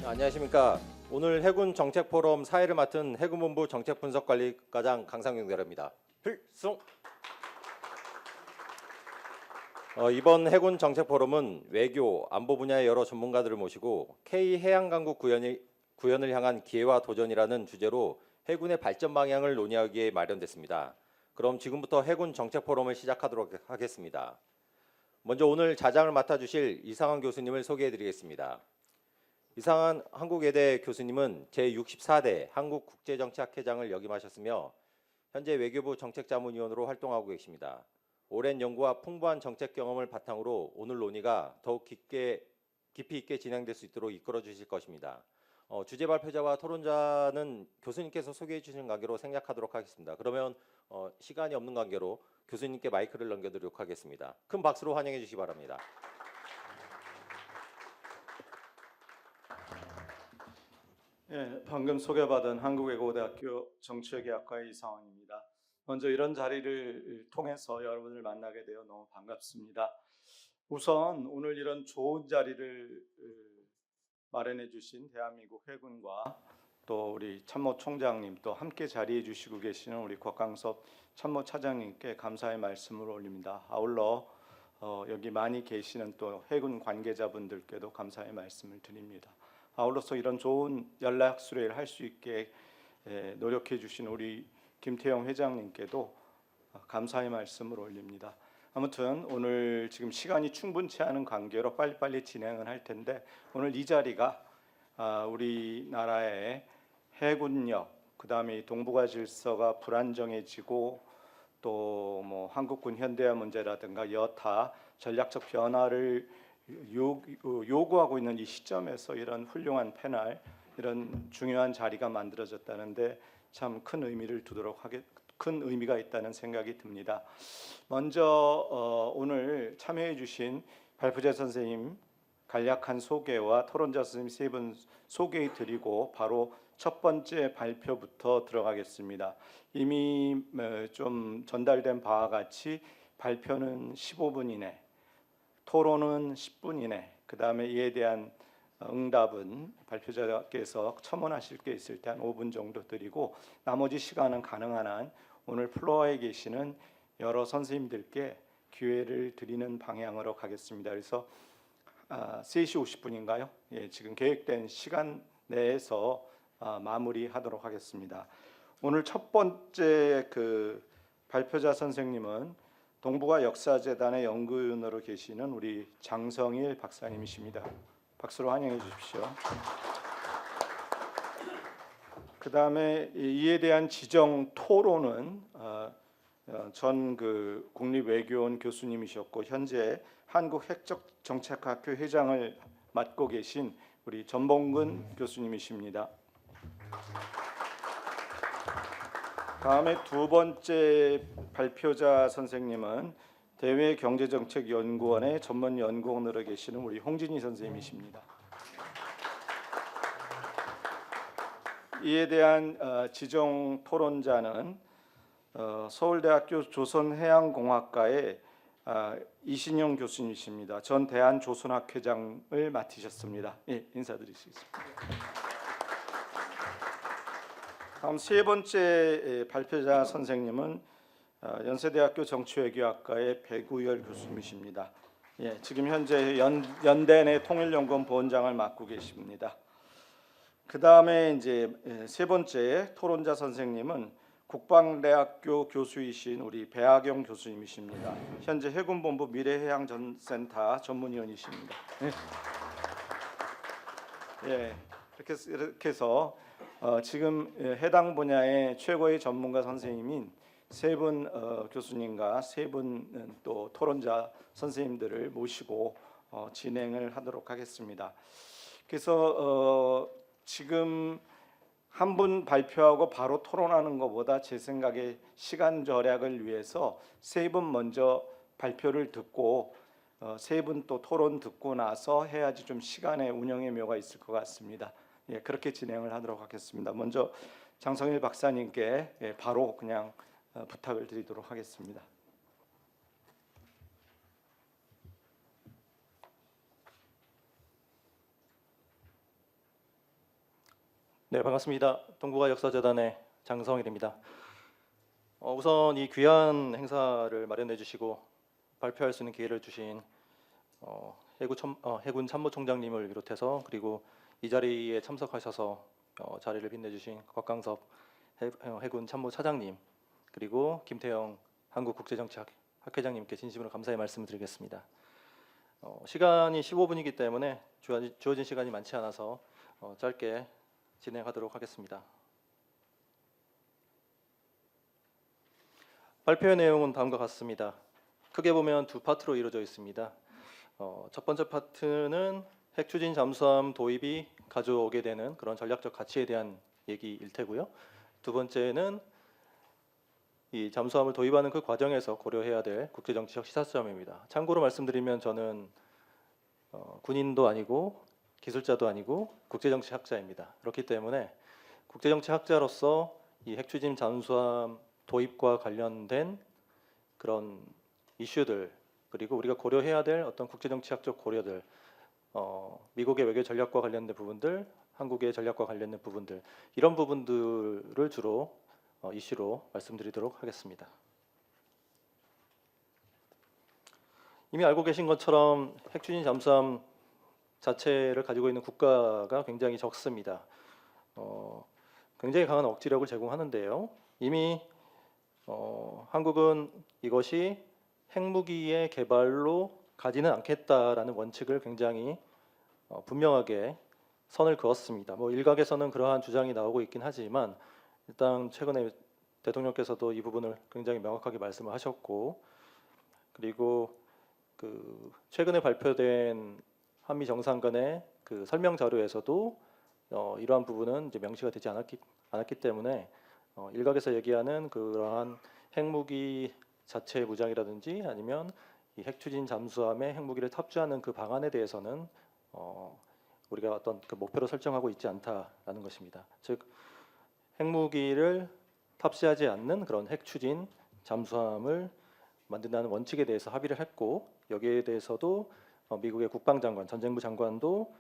안녕하십니까. 오늘 해군 정책포럼 사회를 맡은 해군본부 정책분석관리과장 강상용 대령입니다. 필승! 이번 해군 정책포럼은 외교, 안보 분야의 여러 전문가들을 모시고 K-해양강국 구현을 향한 기회와 도전이라는 주제로 해군의 발전 방향을 논의하기에 마련됐습니다. 그럼 지금부터 해군 정책포럼을 시작하도록 하겠습니다. 먼저 오늘 자장을 맡아주실 이상환 교수님을 소개해드리겠습니다. 이상환 한국외대 교수님은 제64대 한국국제정치학회장을 역임하셨으며 현재 외교부 정책자문위원으로 활동하고 계십니다. 오랜 연구와 풍부한 정책 경험을 바탕으로 오늘 논의가 더욱 깊이 있게 진행될 수 있도록 이끌어 주실 것입니다. 주제 발표자와 토론자는 교수님께서 소개해 주시는 관계로 생략하도록 하겠습니다. 그러면 시간이 없는 관계로 교수님께 마이크를 넘겨드리도록 하겠습니다. 큰 박수로 환영해 주시기 바랍니다. 예, 방금 소개받은 한국외국어대학교 정치외교학과의 이상환입니다. 먼저 이런 자리를 통해서 여러분을 만나게 되어 너무 반갑습니다. 우선 오늘 이런 좋은 자리를 마련해 주신 대한민국 해군과 또 우리 참모총장님 또 함께 자리해 주시고 계시는 우리 곽광섭 참모차장님께 감사의 말씀을 올립니다. 아울러 여기 많이 계시는 또 해군 관계자분들께도 감사의 말씀을 드립니다. 아울러서 이런 좋은 연락 수레를 할 수 있게 노력해 주신 우리 김태형 회장님께도 감사의 말씀을 올립니다. 아무튼 오늘 지금 시간이 충분치 않은 관계로 빨리빨리 진행을 할 텐데 오늘 이 자리가 우리나라의 해군력, 그다음에 동북아 질서가 불안정해지고 또 뭐 한국군 현대화 문제라든가 여타 전략적 변화를 요구하고 있는 이 시점에서 이런 훌륭한 패널, 이런 중요한 자리가 만들어졌다는데 참 큰 의미가 있다는 생각이 듭니다. 먼저 오늘 참여해 주신 발표자 선생님 간략한 소개와 토론자 선생님 세 분 소개해 드리고 바로 첫 번째 발표부터 들어가겠습니다. 이미 좀 전달된 바와 같이 발표는 15분 이내, 토론은 10분 이내, 그 다음에 이에 대한 응답은 발표자께서 첨언하실 게 있을 때 한 5분 정도 드리고 나머지 시간은 가능한 한 오늘 플로어에 계시는 여러 선생님들께 기회를 드리는 방향으로 가겠습니다. 그래서 3시 50분인가요? 예, 지금 계획된 시간 내에서 마무리하도록 하겠습니다. 오늘 첫 번째 발표자 선생님은 동북아 역사재단의 연구위원으로 계시는 우리 장성일 박사님이십니다. 박수로 환영해 주십시오. 그 다음에 이에 대한 지정 토론은 전 국립외교원 교수님이셨고 현재 한국핵정책학회 회장을 맡고 계신 우리 전봉근 교수님이십니다. 다음에 두 번째 발표자 선생님은 대외경제정책연구원의 전문연구원으로 계시는 우리 홍진희 선생님이십니다. 이에 대한 지정 토론자는 서울대학교 조선해양공학과의 이신용 교수님이십니다. 전 대한조선학회장을 맡으셨습니다. 예, 인사드리겠습니다. 다음 세 번째 발표자 선생님은 연세대학교 정치외교학과의 배구열 교수님이십니다. 예, 지금 현재 연대내 통일연구원 부원장을 맡고 계십니다. 그 다음에 이제 세 번째 토론자 선생님은 국방대학교 교수이신 우리 배하경 교수님이십니다. 현재 해군본부 미래해양전센터 전문위원이십니다. 예, 이렇게 해서 지금 해당 분야의 최고의 전문가 선생님인 세 분 교수님과 세 분 또 토론자 선생님들을 모시고 진행을 하도록 하겠습니다. 그래서 지금 한 분 발표하고 바로 토론하는 것보다 제 생각에 시간 절약을 위해서 세 분 먼저 발표를 듣고 세 분 또 토론 듣고 나서 해야지 좀 시간의 운영의 묘가 있을 것 같습니다. 예, 그렇게 진행을 하도록 하겠습니다. 먼저 장성일 박사님께 바로 그냥 부탁을 드리도록 하겠습니다. 네, 반갑습니다. 동북아 역사재단의 장성일입니다. 우선 이 귀한 행사를 마련해 주시고 발표할 수 있는 기회를 주신 해군 참모총장님을 비롯해서 그리고 이 자리에 참석하셔서 자리를 빛내주신 곽강섭 해군 참모차장님 그리고 김태영 한국국제정치학회장님께 진심으로 감사의 말씀을 드리겠습니다. 시간이 15분이기 때문에 주어진 시간이 많지 않아서 짧게 진행하도록 하겠습니다. 발표의 내용은 다음과 같습니다. 크게 보면 두 파트로 이루어져 있습니다. 첫 번째 파트는 핵추진 잠수함 도입이 가져오게 되는 그런 전략적 가치에 대한 얘기일 테고요. 두 번째는 이 잠수함을 도입하는 그 과정에서 고려해야 될 국제정치적 시사점입니다. 참고로 말씀드리면 저는 군인도 아니고 기술자도 아니고 국제정치학자입니다. 그렇기 때문에 국제정치학자로서 이 핵추진 잠수함 도입과 관련된 그런 이슈들 그리고 우리가 고려해야 될 어떤 국제정치학적 고려들, 미국의 외교 전략과 관련된 부분들, 한국의 전략과 관련된 부분들 이런 부분들을 주로 이슈로 말씀드리도록 하겠습니다. 이미 알고 계신 것처럼 핵추진 잠수함 자체를 가지고 있는 국가가 굉장히 적습니다. 굉장히 강한 억지력을 제공하는데요. 이미 한국은 이것이 핵무기의 개발로 가지는 않겠다라는 원칙을 굉장히 분명하게 선을 그었습니다. 일각에서는 그러한 주장이 나오고 있긴 하지만 일단 최근에 대통령께서도 이 부분을 굉장히 명확하게 말씀을 하셨고 그리고 그 최근에 발표된 한미 정상 간의 그 설명 자료에서도 이러한 부분은 이제 명시가 되지 않았기 때문에 일각에서 얘기하는 그러한 핵무기 자체 무장이라든지 아니면 이 핵추진 잠수함에 핵무기를 탑재하는 그 방안에 대해서는 우리가 어떤 그 목표로 설정하고 있지 않다라는 것입니다. 즉 핵무기를 탑재하지 않는 그런 핵추진 잠수함을 만든다는 원칙에 대해서 합의를 했고 여기에 대해서도 미국의 국방장관, 전쟁부 장관도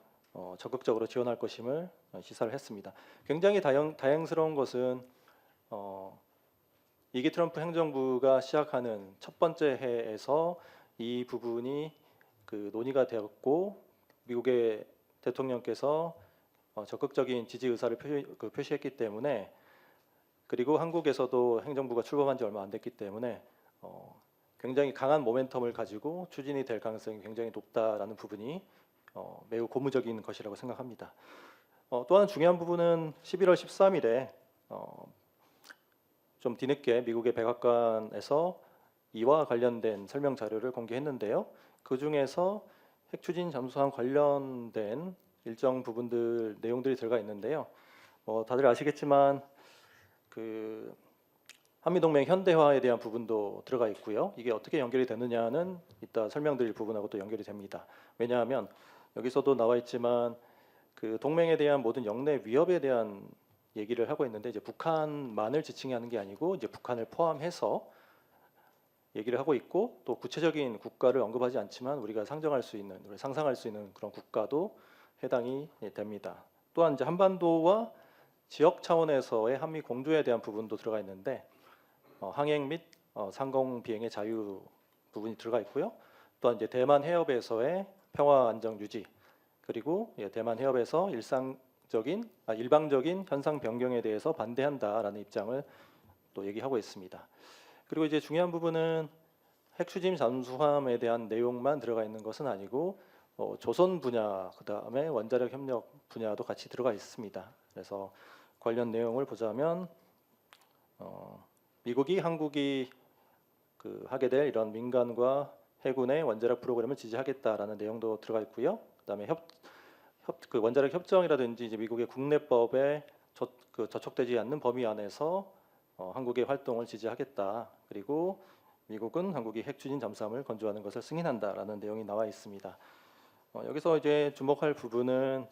적극적으로 지원할 것임을 시사를 했습니다. 굉장히 다행스러운 것은 이기 트럼프 행정부가 시작하는 첫 번째 해에서 이 부분이 그 논의가 되었고 미국의 대통령께서 적극적인 지지 의사를 표시했기 때문에 그리고 한국에서도 행정부가 출범한 지 얼마 안 됐기 때문에 굉장히 강한 모멘텀을 가지고 추진이 될 가능성이 굉장히 높다라는 부분이 매우 고무적인 것이라고 생각합니다. 또 하나 중요한 부분은 11월 13일에 좀 뒤늦게 미국의 백악관에서 이와 관련된 설명 자료를 공개했는데요. 그 중에서 핵추진 잠수함 관련된 일정 부분들 내용들이 들어가 있는데요. 다들 아시겠지만 그 한미동맹 현대화에 대한 부분도 들어가 있고요. 이게 어떻게 연결이 되느냐는 이따 설명드릴 부분하고 또 연결이 됩니다. 왜냐하면 여기서도 나와 있지만 그 동맹에 대한 모든 영내 위협에 대한 얘기를 하고 있는데 이제 북한만을 지칭하는 게 아니고 이제 북한을 포함해서 얘기를 하고 있고 또 구체적인 국가를 언급하지 않지만 우리가 상상할 수 있는 그런 국가도 해당이 됩니다. 또한 이제 한반도와 지역 차원에서의 한미 공조에 대한 부분도 들어가 있는데 항행 및 상공 비행의 자유 부분이 들어가 있고요. 또한 이제 대만 해협에서의 평화 안정 유지 그리고 대만 해협에서 일방적인 현상 변경에 대해서 반대한다라는 입장을 또 얘기하고 있습니다. 그리고 이제 중요한 부분은 핵추진 잠수함에 대한 내용만 들어가 있는 것은 아니고 조선 분야 그다음에 원자력 협력 분야도 같이 들어가 있습니다. 그래서 관련 내용을 보자면 미국이 한국이 하게 될 이런 민간과 해군의 원자력 프로그램을 지지하겠다라는 내용도 들어가 있고요. 그다음에 그 원자력 협정이라든지 이제 미국의 국내법에 저촉되지 않는 범위 안에서 한국의 활동을 지지하겠다. 그리고 미국은 한국이 핵추진 잠수함을 건조하는 것을 승인한다라는 내용이 나와 있습니다. 여기서 이제 주목할 부분은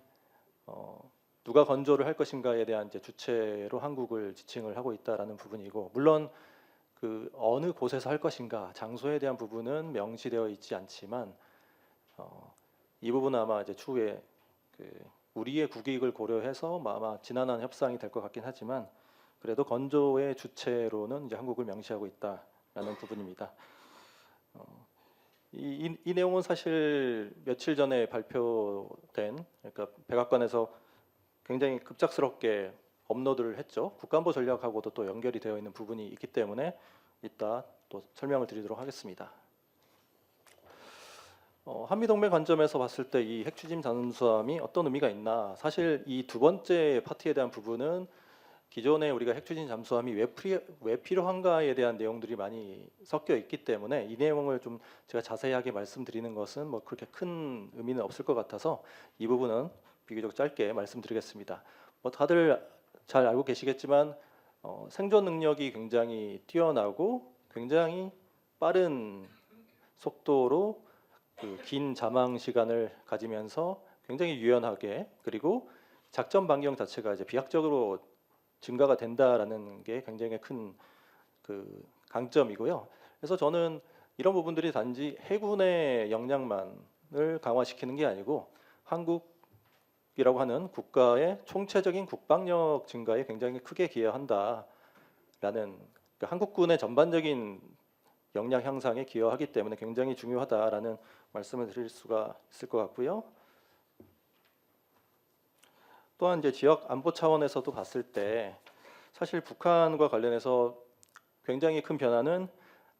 누가 건조를 할 것인가에 대한 이제 주체로 한국을 지칭을 하고 있다라는 부분이고 물론 그 어느 곳에서 할 것인가 장소에 대한 부분은 명시되어 있지 않지만 이 부분은 아마 이제 추후에 우리의 국익을 고려해서 아마 지난한 협상이 될 것 같긴 하지만 그래도 건조의 주체로는 이제 한국을 명시하고 있다라는 부분입니다. 이 내용은 사실 며칠 전에 발표된 그러니까 백악관에서 굉장히 급작스럽게 업로드를 했죠. 국가안보 전략하고도 또 연결이 되어 있는 부분이 있기 때문에 이따 또 설명을 드리도록 하겠습니다. 한미동맹 관점에서 봤을 때 이 핵추진 잠수함이 어떤 의미가 있나? 사실 이 두 번째 파트에 대한 부분은 기존에 우리가 핵추진 잠수함이 왜 필요한가에 대한 내용들이 많이 섞여 있기 때문에 이 내용을 좀 제가 자세하게 말씀드리는 것은 뭐 그렇게 큰 의미는 없을 것 같아서 이 부분은 비교적 짧게 말씀드리겠습니다. 뭐 다들 잘 알고 계시겠지만 생존 능력이 굉장히 뛰어나고 굉장히 빠른 속도로 그 긴 잠항 시간을 가지면서 굉장히 유연하게 그리고 작전 반경 자체가 이제 비약적으로 증가가 된다라는 게 굉장히 큰 그 강점이고요. 그래서 저는 이런 부분들이 단지 해군의 역량만을 강화시키는 게 아니고 한국이라고 하는 국가의 총체적인 국방력 증가에 굉장히 크게 기여한다라는 그러니까 한국군의 전반적인 역량 향상에 기여하기 때문에 굉장히 중요하다라는 말씀을 드릴 수가 있을 것 같고요. 또한 이제 지역 안보 차원에서도 봤을 때 사실 북한과 관련해서 굉장히 큰 변화는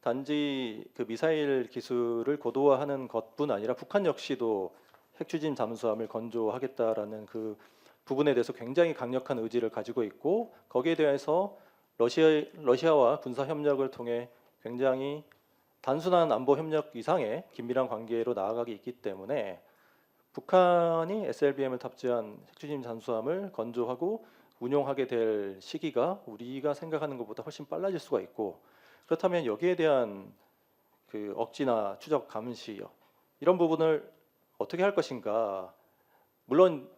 단지 그 미사일 기술을 고도화하는 것뿐 아니라 북한 역시도 핵추진 잠수함을 건조하겠다라는 그 부분에 대해서 굉장히 강력한 의지를 가지고 있고 거기에 대해서 러시아와 군사 협력을 통해 굉장히 단순한 안보 협력 이상의 긴밀한 관계로 나아가기 있기 때문에 북한이 SLBM을 탑재한 핵추진 잠수함을 건조하고 운용하게 될 시기가 우리가 생각하는 것보다 훨씬 빨라질 수가 있고 그렇다면 여기에 대한 그 억지나 추적 감시 이런 부분을 어떻게 할 것인가 물론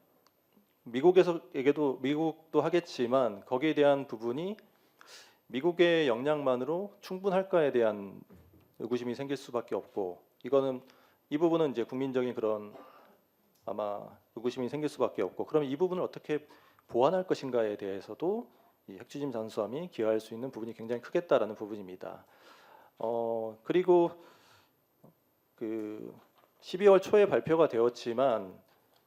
미국도 하겠지만 거기에 대한 부분이 미국의 역량만으로 충분할까에 대한 의구심이 생길 수밖에 없고 이 부분은 이제 국민적인 그런 아마 의구심이 생길 수밖에 없고 그럼 이 부분을 어떻게 보완할 것인가에 대해서도 이 핵추진 잠수함이 기여할 수 있는 부분이 굉장히 크겠다라는 부분입니다. 그리고 그 12월 초에 발표가 되었지만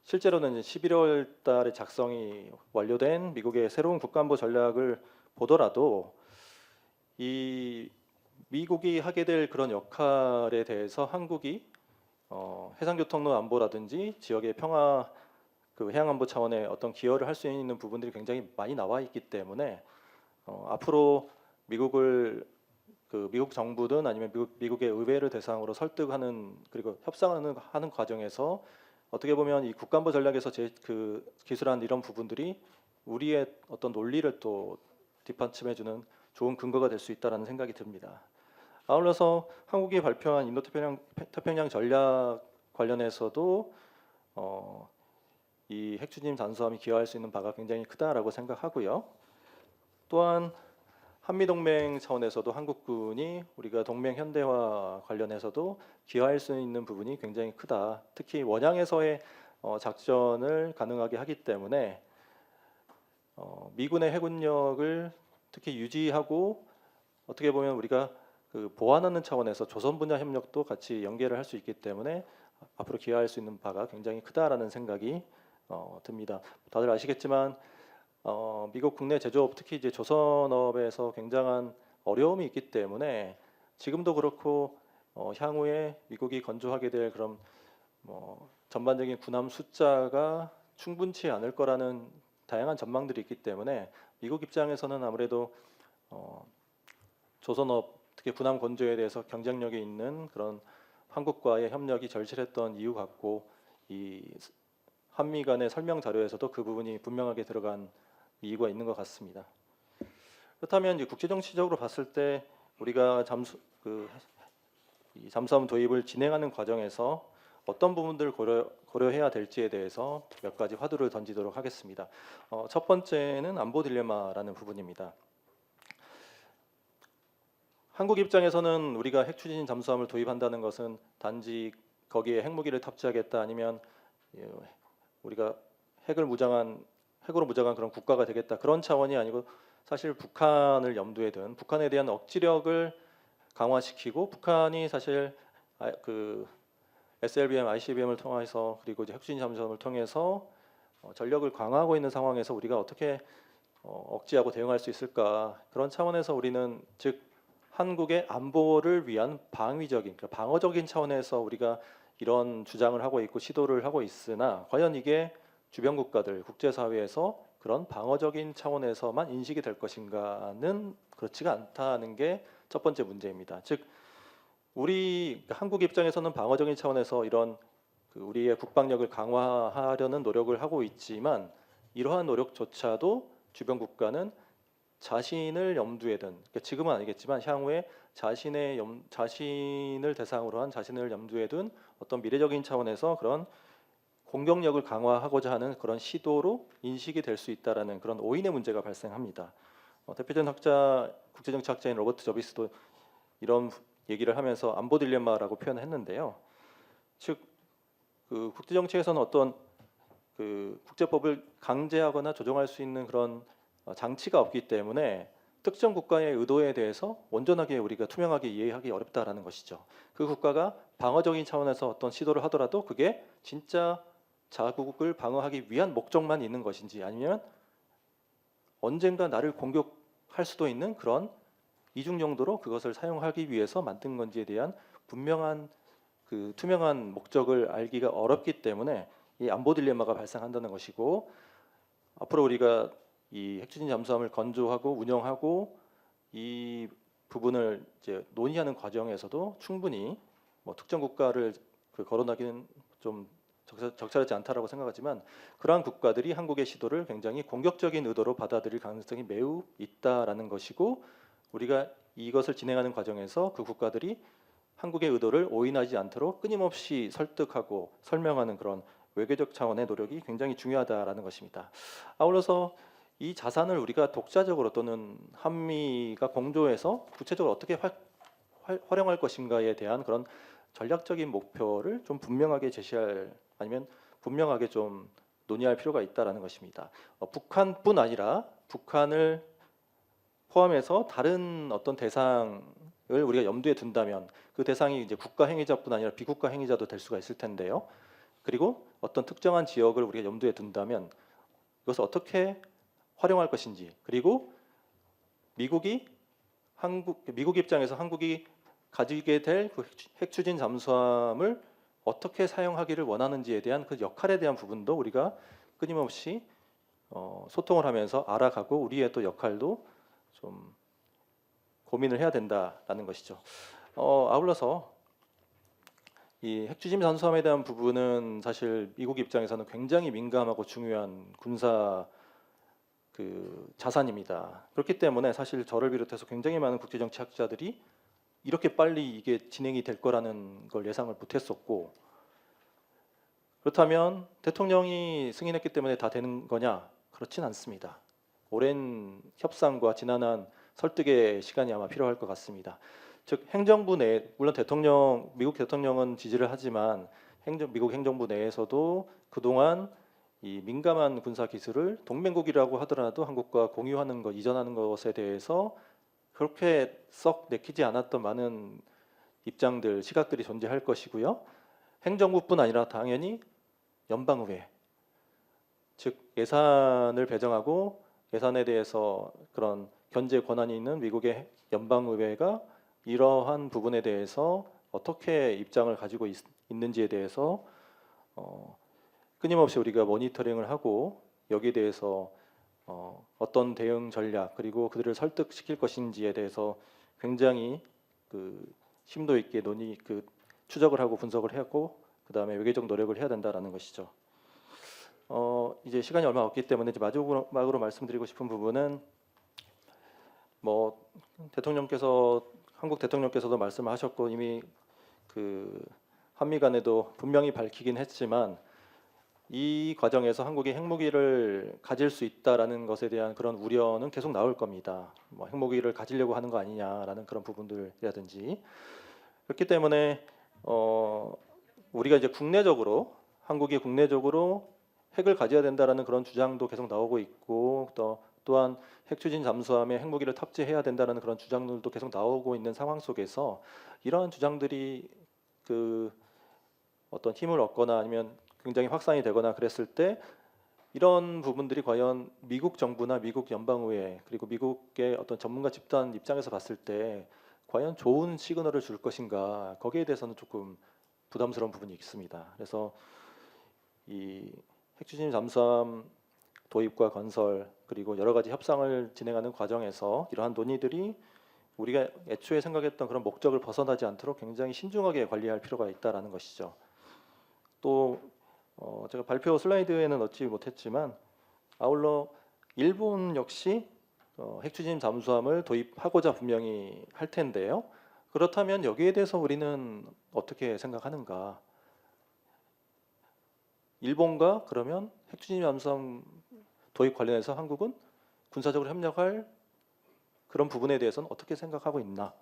실제로는 이제 11월 달에 작성이 완료된 미국의 새로운 국가안보 전략을 보더라도 이 미국이 하게 될 그런 역할에 대해서 한국이 해상교통로 안보라든지 지역의 평화, 그 해양안보 차원의 어떤 기여를 할 수 있는 부분들이 굉장히 많이 나와 있기 때문에 앞으로 미국 정부든 아니면 미국의 의회를 대상으로 설득하는 그리고 협상하는 과정에서 어떻게 보면 이 국가안보 전략에서 그 기술한 이런 부분들이 우리의 어떤 논리를 또 뒷받침해주는 좋은 근거가 될 수 있다라는 생각이 듭니다. 아울러서 한국이 발표한 인도태평양 전략 관련해서도 이 핵추진 잠수함이 기여할 수 있는 바가 굉장히 크다라고 생각하고요. 또한 한미동맹 차원에서도 한국군이 우리가 동맹 현대화 관련해서도 기여할 수 있는 부분이 굉장히 크다. 특히 원양에서의 작전을 가능하게 하기 때문에 미군의 해군력을 특히 유지하고 어떻게 보면 우리가 그 보완하는 차원에서 조선 분야 협력도 같이 연계를 할 수 있기 때문에 앞으로 기여할 수 있는 바가 굉장히 크다라는 생각이 듭니다. 다들 아시겠지만 미국 국내 제조업 특히 이제 조선업에서 굉장한 어려움이 있기 때문에 지금도 그렇고 향후에 미국이 건조하게 될 그런 전반적인 군함 숫자가 충분치 않을 거라는 다양한 전망들이 있기 때문에 미국 입장에서는 아무래도 조선업 특히 군함 건조에 대해서 경쟁력이 있는 그런 한국과의 협력이 절실했던 이유 같고 이 한미 간의 설명 자료에서도 그 부분이 분명하게 들어간 이유가 있는 것 같습니다. 그렇다면 이제 국제 정치적으로 봤을 때 우리가 이 잠수함 도입을 진행하는 과정에서 어떤 부분들을 고려해야 될지에 대해서 몇 가지 화두를 던지도록 하겠습니다. 첫 번째는 안보 딜레마라는 부분입니다. 한국 입장에서는 우리가 핵추진 잠수함을 도입한다는 것은 단지 거기에 핵무기를 탑재하겠다 아니면 우리가 핵으로 무장한 그런 국가가 되겠다 그런 차원이 아니고 사실 북한을 염두에 둔 북한에 대한 억지력을 강화시키고 북한이 사실 그 SLBM, ICBM을 통해서 그리고 이제 핵추진 잠수함을 통해서 전력을 강화하고 있는 상황에서 우리가 어떻게 억제하고 대응할 수 있을까 그런 차원에서 우리는 즉 한국의 안보를 위한 방위적인 그러니까 방어적인 차원에서 우리가 이런 주장을 하고 있고 시도를 하고 있으나 과연 이게 주변 국가들 국제사회에서 그런 방어적인 차원에서만 인식이 될 것인가는 그렇지가 않다는 게 첫 번째 문제입니다. 즉 우리 한국 입장에서는 방어적인 차원에서 이런 우리의 국방력을 강화하려는 노력을 하고 있지만 이러한 노력조차도 주변 국가는 자신을 염두에 둔 그러니까 지금은 아니겠지만 향후에 자신을 대상으로 한 자신을 염두에 둔 어떤 미래적인 차원에서 그런 공격력을 강화하고자 하는 그런 시도로 인식이 될 수 있다라는 그런 오인의 문제가 발생합니다. 대표적인 국제정치학자인 로버트 저비스도 이런 얘기를 하면서 안보 딜레마라고 표현했는데요. 즉 그 국제정치에서는 어떤 그 국제법을 강제하거나 조정할 수 있는 그런 장치가 없기 때문에 특정 국가의 의도에 대해서 온전하게 우리가 투명하게 이해하기 어렵다라는 것이죠. 그 국가가 방어적인 차원에서 어떤 시도를 하더라도 그게 진짜 자국을 방어하기 위한 목적만 있는 것인지 아니면 언젠가 나를 공격할 수도 있는 그런 이중 용도로 그것을 사용하기 위해서 만든 건지에 대한 분명한 그 투명한 목적을 알기가 어렵기 때문에 이 안보 딜레마가 발생한다는 것이고 앞으로 우리가 이 핵추진 잠수함을 건조하고 운영하고 이 부분을 이제 논의하는 과정에서도 충분히 뭐 특정 국가를 거론하기는 좀 적절하지 않다라고 생각하지만 그러한 국가들이 한국의 시도를 굉장히 공격적인 의도로 받아들일 가능성이 매우 있다라는 것이고 우리가 이것을 진행하는 과정에서 그 국가들이 한국의 의도를 오인하지 않도록 끊임없이 설득하고 설명하는 그런 외교적 차원의 노력이 굉장히 중요하다라는 것입니다. 아울러서 이 자산을 우리가 독자적으로 또는 한미가 공조해서 구체적으로 어떻게 활용할 것인가에 대한 그런 전략적인 목표를 좀 분명하게 제시할 아니면 분명하게 좀 논의할 필요가 있다라는 것입니다. 북한뿐 아니라 북한을 포함해서 다른 어떤 대상을 우리가 염두에 둔다면 그 대상이 이제 국가 행위자뿐 아니라 비국가 행위자도 될 수가 있을 텐데요. 그리고 어떤 특정한 지역을 우리가 염두에 둔다면 이것을 어떻게 활용할 것인지 그리고 미국 입장에서 한국이 가지게 될 그 핵추진 잠수함을 어떻게 사용하기를 원하는지에 대한 그 역할에 대한 부분도 우리가 끊임없이 소통을 하면서 알아가고 우리의 또 역할도 좀 고민을 해야 된다라는 것이죠. 아울러서 이 핵추진 잠수함에 대한 부분은 사실 미국 입장에서는 굉장히 민감하고 중요한 군사 그 자산입니다. 그렇기 때문에 사실 저를 비롯해서 굉장히 많은 국제정치학자들이 이렇게 빨리 이게 진행이 될 거라는 걸 예상을 못했었고 그렇다면 대통령이 승인했기 때문에 다 되는 거냐? 그렇진 않습니다. 오랜 협상과 지난한 설득의 시간이 아마 필요할 것 같습니다. 즉 행정부 내 물론 미국 대통령은 지지를 하지만 미국 행정부 내에서도 그동안 이 민감한 군사 기술을 동맹국이라고 하더라도 한국과 공유하는 것, 이전하는 것에 대해서 그렇게 썩 내키지 않았던 많은 입장들, 시각들이 존재할 것이고요. 행정부뿐 아니라 당연히 연방의회, 즉 예산을 배정하고 예산에 대해서 그런 견제 권한이 있는 미국의 연방의회가 이러한 부분에 대해서 어떻게 입장을 가지고 있는지에 대해서 끊임없이 우리가 모니터링을 하고 여기에 대해서 어떤 대응 전략 그리고 그들을 설득시킬 것인지에 대해서 굉장히 그 심도 있게 추적을 하고 분석을 하고 그 다음에 외교적 노력을 해야 된다라는 것이죠. 이제 시간이 얼마 없기 때문에 이제 마지막으로 말씀드리고 싶은 부분은 뭐 한국 대통령께서도 말씀하셨고 이미 그 한미 간에도 분명히 밝히긴 했지만 이 과정에서 한국이 핵무기를 가질 수 있다라는 것에 대한 그런 우려는 계속 나올 겁니다. 뭐 핵무기를 가지려고 하는 거 아니냐라는 그런 부분들이라든지 그렇기 때문에 우리가 이제 한국이 국내적으로 핵을 가져야 된다라는 그런 주장도 계속 나오고 있고 또한 핵 추진 잠수함에 핵무기를 탑재해야 된다는 그런 주장들도 계속 나오고 있는 상황 속에서 이러한 주장들이 그 어떤 힘을 얻거나 아니면 굉장히 확산이 되거나 그랬을 때 이런 부분들이 과연 미국 정부나 미국 연방의회 그리고 미국의 어떤 전문가 집단 입장에서 봤을 때 과연 좋은 시그널을 줄 것인가 거기에 대해서는 조금 부담스러운 부분이 있습니다. 그래서 이 핵추진 잠수함 도입과 건설 그리고 여러 가지 협상을 진행하는 과정에서 이러한 논의들이 우리가 애초에 생각했던 그런 목적을 벗어나지 않도록 굉장히 신중하게 관리할 필요가 있다라는 것이죠. 또 제가 발표 슬라이드에는 넣지 못했지만 아울러 일본 역시 핵추진 잠수함을 도입하고자 분명히 할 텐데요. 그렇다면 여기에 대해서 우리는 어떻게 생각하는가? 일본과 그러면 핵추진 잠수함 도입 관련해서 한국은 군사적으로 협력할 그런 부분에 대해서는 어떻게 생각하고 있나?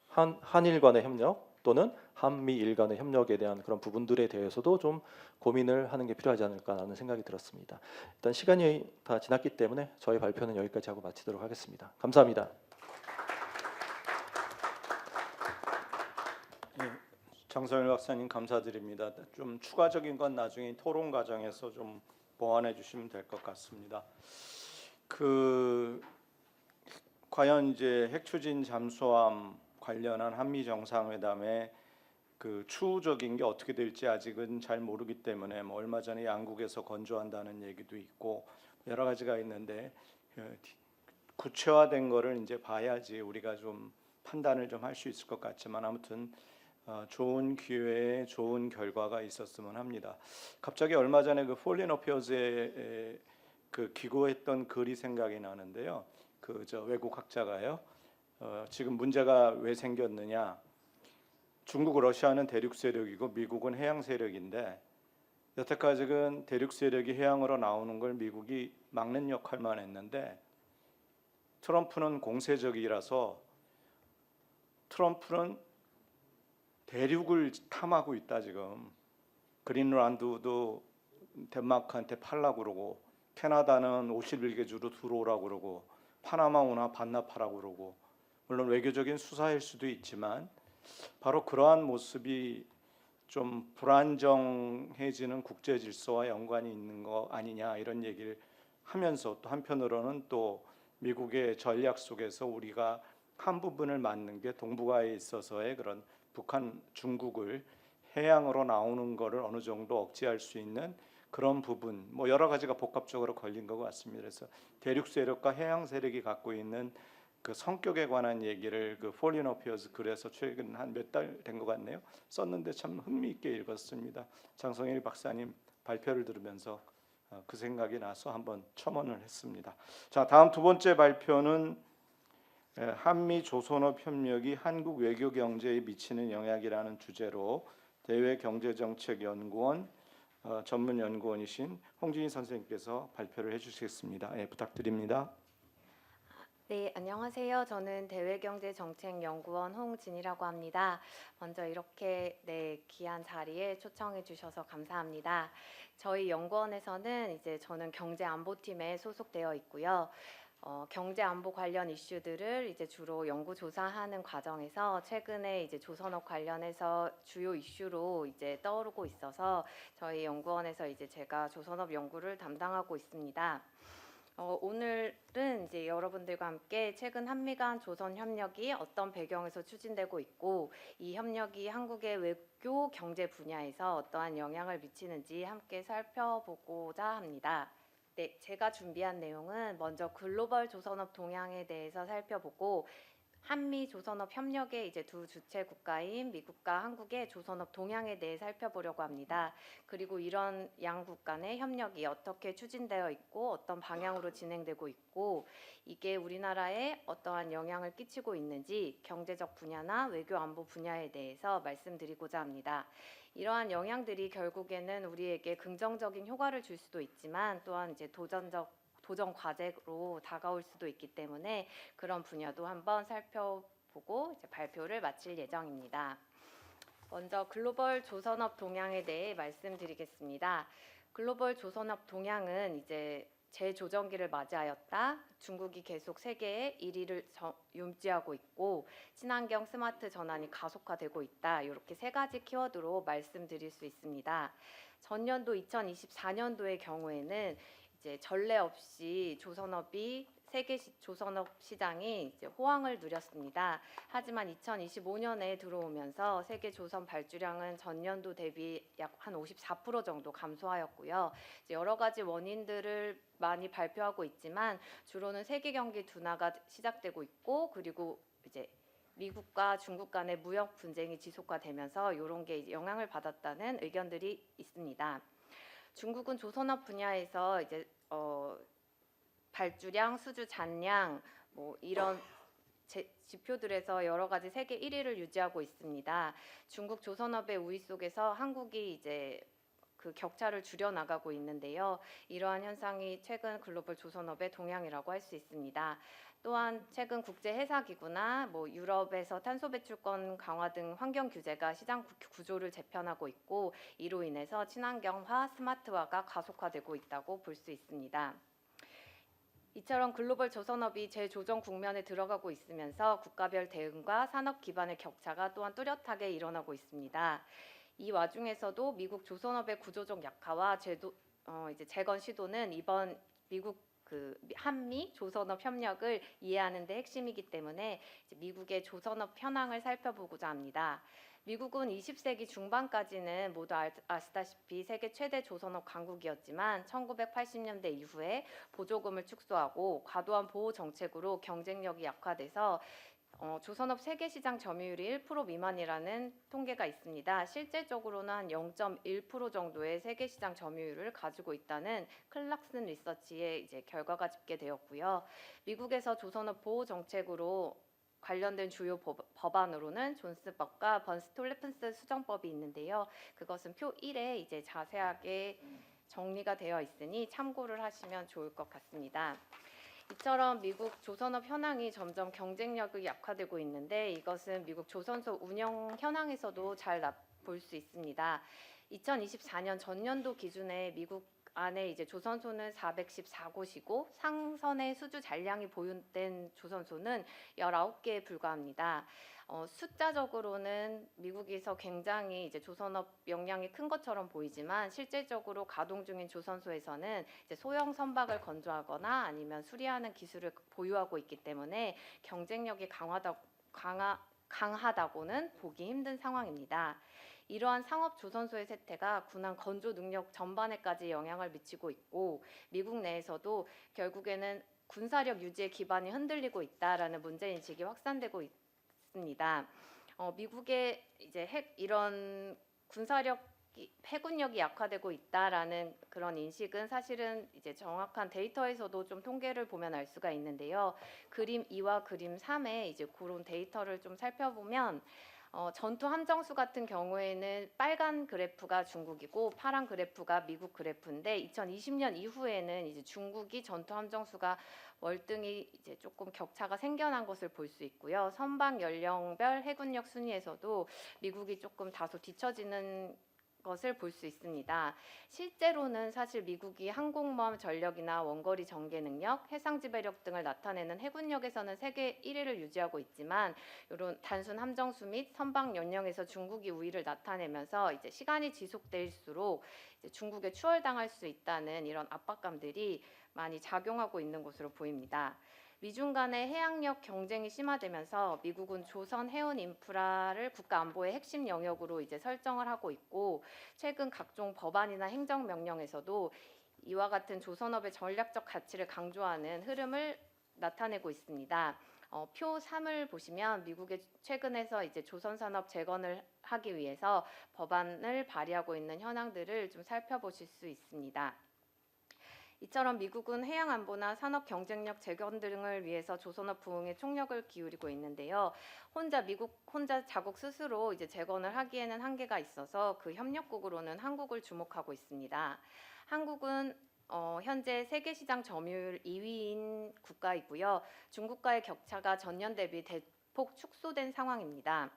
한일 간의 협력 또는 한미일 간의 협력에 대한 그런 부분들에 대해서도 좀 고민을 하는 게 필요하지 않을까라는 생각이 들었습니다. 일단 시간이 다 지났기 때문에 저희 발표는 여기까지 하고 마치도록 하겠습니다. 감사합니다. 장성일 박사님 감사드립니다. 좀 추가적인 건 나중에 토론 과정에서 좀 보완해 주시면 될 것 같습니다. 과연 이제 핵추진 잠수함 관련한 한미 정상회담에 그 추후적인 게 어떻게 될지 아직은 잘 모르기 때문에 뭐 얼마 전에 양국에서 건조한다는 얘기도 있고 여러 가지가 있는데 구체화된 거를 이제 봐야지 우리가 좀 판단을 좀 할 수 있을 것 같지만 아무튼 좋은 기회에 좋은 결과가 있었으면 합니다. 갑자기 얼마 전에 그 Foreign Affairs에 그 기고했던 글이 생각이 나는데요. 저 외국 학자가요. 지금 문제가 왜 생겼느냐? 중국, 러시아는 대륙 세력이고 미국은 해양 세력인데 여태까지는 대륙 세력이 해양으로 나오는 걸 미국이 막는 역할만 했는데 트럼프는 공세적이라서 트럼프는 대륙을 탐하고 있다 지금. 그린란드도 덴마크한테 팔라고 그러고 캐나다는 51개주로 들어오라고 그러고 파나마 운하 반납하라고 그러고 물론 외교적인 수사일 수도 있지만 바로 그러한 모습이 좀 불안정해지는 국제 질서와 연관이 있는 거 아니냐 이런 얘기를 하면서 또 한편으로는 또 미국의 전략 속에서 우리가 한 부분을 맡는 게 동북아에 있어서의 그런 북한, 중국을 해양으로 나오는 거를 어느 정도 억제할 수 있는 그런 부분, 뭐 여러 가지가 복합적으로 걸린 것 같습니다. 그래서 대륙 세력과 해양 세력이 갖고 있는 그 성격에 관한 얘기를 그 Foreign Affairs 글에서 최근 한 몇 달 된 것 같네요. 썼는데 참 흥미있게 읽었습니다. 장성일 박사님 발표를 들으면서 그 생각이 나서 한번 첨언을 했습니다. 자, 다음 두 번째 발표는 한미 조선업 협력이 한국 외교 경제에 미치는 영향이라는 주제로 대외경제정책연구원 전문 연구원이신 홍진희 선생님께서 발표를 해주시겠습니다. 부탁드립니다. 네, 안녕하세요. 저는 대외경제정책연구원 홍진희라고 합니다. 먼저 이렇게 귀한 자리에 초청해 주셔서 감사합니다. 저희 연구원에서는 이제 저는 경제안보팀에 소속되어 있고요. 경제안보 관련 이슈들을 이제 주로 연구조사하는 과정에서 최근에 이제 조선업 관련해서 주요 이슈로 이제 떠오르고 있어서 저희 연구원에서 이제 제가 조선업 연구를 담당하고 있습니다. 오늘은 이제 여러분들과 함께 최근 한미 간 조선 협력이 어떤 배경에서 추진되고 있고 이 협력이 한국의 외교 경제 분야에서 어떠한 영향을 미치는지 함께 살펴보고자 합니다. 네, 제가 준비한 내용은 먼저 글로벌 조선업 동향에 대해서 살펴보고 한미 조선업 협력의 이제 두 주체 국가인 미국과 한국의 조선업 동향에 대해 살펴보려고 합니다. 그리고 이런 양국 간의 협력이 어떻게 추진되어 있고 어떤 방향으로 진행되고 있고 이게 우리나라에 어떠한 영향을 끼치고 있는지 경제적 분야나 외교 안보 분야에 대해서 말씀드리고자 합니다. 이러한 영향들이 결국에는 우리에게 긍정적인 효과를 줄 수도 있지만 또한 이제 도전 과제로 다가올 수도 있기 때문에 그런 분야도 한번 살펴보고 이제 발표를 마칠 예정입니다. 먼저 글로벌 조선업 동향에 대해 말씀드리겠습니다. 글로벌 조선업 동향은 이제 재조정기를 맞이하였다. 중국이 계속 세계의 1위를 유지하고 있고 친환경 스마트 전환이 가속화되고 있다. 이렇게 세 가지 키워드로 말씀드릴 수 있습니다. 전년도 2024년도의 경우에는 이제 전례 없이 조선업이 세계 조선업 시장이 이제 호황을 누렸습니다. 하지만 2025년에 들어오면서 세계 조선 발주량은 전년도 대비 약 한 54% 정도 감소하였고요. 이제 여러 가지 원인들을 많이 발표하고 있지만 주로는 세계 경기 둔화가 시작되고 있고 그리고 이제 미국과 중국 간의 무역 분쟁이 지속화되면서 이런 게 영향을 받았다는 의견들이 있습니다. 중국은 조선업 분야에서 이제 발주량, 수주 잔량 뭐 이런 지표들에서 여러 가지 세계 1위를 유지하고 있습니다. 중국 조선업의 우위 속에서 한국이 이제 그 격차를 줄여 나가고 있는데요. 이러한 현상이 최근 글로벌 조선업의 동향이라고 할 수 있습니다. 또한 최근 국제해사기구나 뭐 유럽에서 탄소 배출권 강화 등 환경 규제가 시장 구조를 재편하고 있고 이로 인해서 친환경화, 스마트화가 가속화되고 있다고 볼 수 있습니다. 이처럼 글로벌 조선업이 재조정 국면에 들어가고 있으면서 국가별 대응과 산업 기반의 격차가 또한 뚜렷하게 일어나고 있습니다. 이 와중에서도 미국 조선업의 구조적 약화와 이제 재건 시도는 이번 미국 한미 조선업 협력을 이해하는 데 핵심이기 때문에 이제 미국의 조선업 현황을 살펴보고자 합니다. 미국은 20세기 중반까지는 모두 아시다시피 세계 최대 조선업 강국이었지만 1980년대 이후에 보조금을 축소하고 과도한 보호 정책으로 경쟁력이 약화돼서 조선업 세계 시장 점유율이 1% 미만이라는 통계가 있습니다. 실제적으로는 한 0.1% 정도의 세계 시장 점유율을 가지고 있다는 클락슨 리서치의 이제 결과가 집계되었고요. 미국에서 조선업 보호 정책으로 관련된 주요 법안으로는 존스법과 번스톨레픈스 수정법이 있는데요. 그것은 표 1에 이제 자세하게 정리가 되어 있으니 참고를 하시면 좋을 것 같습니다. 이처럼 미국 조선업 현황이 점점 경쟁력이 약화되고 있는데 이것은 미국 조선소 운영 현황에서도 잘 볼 수 있습니다. 2024년 전년도 기준에 미국 안에 이제 조선소는 414곳이고 상선의 수주 잔량이 보유된 조선소는 19개에 불과합니다. 숫자적으로는 미국에서 굉장히 이제 조선업 역량이 큰 것처럼 보이지만 실질적으로 가동 중인 조선소에서는 이제 소형 선박을 건조하거나 아니면 수리하는 기술을 보유하고 있기 때문에 경쟁력이 강하다고는 보기 힘든 상황입니다. 이러한 상업 조선소의 쇠퇴가 군함 건조 능력 전반에까지 영향을 미치고 있고 미국 내에서도 결국에는 군사력 유지의 기반이 흔들리고 있다라는 문제 인식이 확산되고 있습니다. 미국의 이제 이런 해군력이 약화되고 있다라는 그런 인식은 사실은 이제 정확한 데이터에서도 좀 통계를 보면 알 수가 있는데요. 그림 2와 그림 3에 이제 그런 데이터를 좀 살펴보면 전투 함정수 같은 경우에는 빨간 그래프가 중국이고 파란 그래프가 미국 그래프인데 2020년 이후에는 이제 중국이 전투 함정수가 월등히 이제 조금 격차가 생겨난 것을 볼 수 있고요. 선박 연령별 해군력 순위에서도 미국이 조금 다소 뒤처지는 것을 볼 수 있습니다. 실제로는 사실 미국이 항공모함 전력이나 원거리 전개 능력, 해상 지배력 등을 나타내는 해군력에서는 세계 1위를 유지하고 있지만 이런 단순 함정수 및 선박 연령에서 중국이 우위를 나타내면서 이제 시간이 지속될수록 이제 중국에 추월당할 수 있다는 이런 압박감들이 많이 작용하고 있는 것으로 보입니다. 미중 간의 해양력 경쟁이 심화되면서 미국은 조선 해운 인프라를 국가 안보의 핵심 영역으로 이제 설정을 하고 있고 최근 각종 법안이나 행정명령에서도 이와 같은 조선업의 전략적 가치를 강조하는 흐름을 나타내고 있습니다. 표 3을 보시면 미국의 최근에서 이제 조선산업 재건을 하기 위해서 법안을 발의하고 있는 현황들을 좀 살펴보실 수 있습니다. 이처럼 미국은 해양 안보나 산업 경쟁력 재건 등을 위해서 조선업 부흥에 총력을 기울이고 있는데요. 미국 혼자 자국 스스로 이제 재건을 하기에는 한계가 있어서 그 협력국으로는 한국을 주목하고 있습니다. 한국은 현재 세계 시장 점유율 2위인 국가이고요. 중국과의 격차가 전년 대비 대폭 축소된 상황입니다.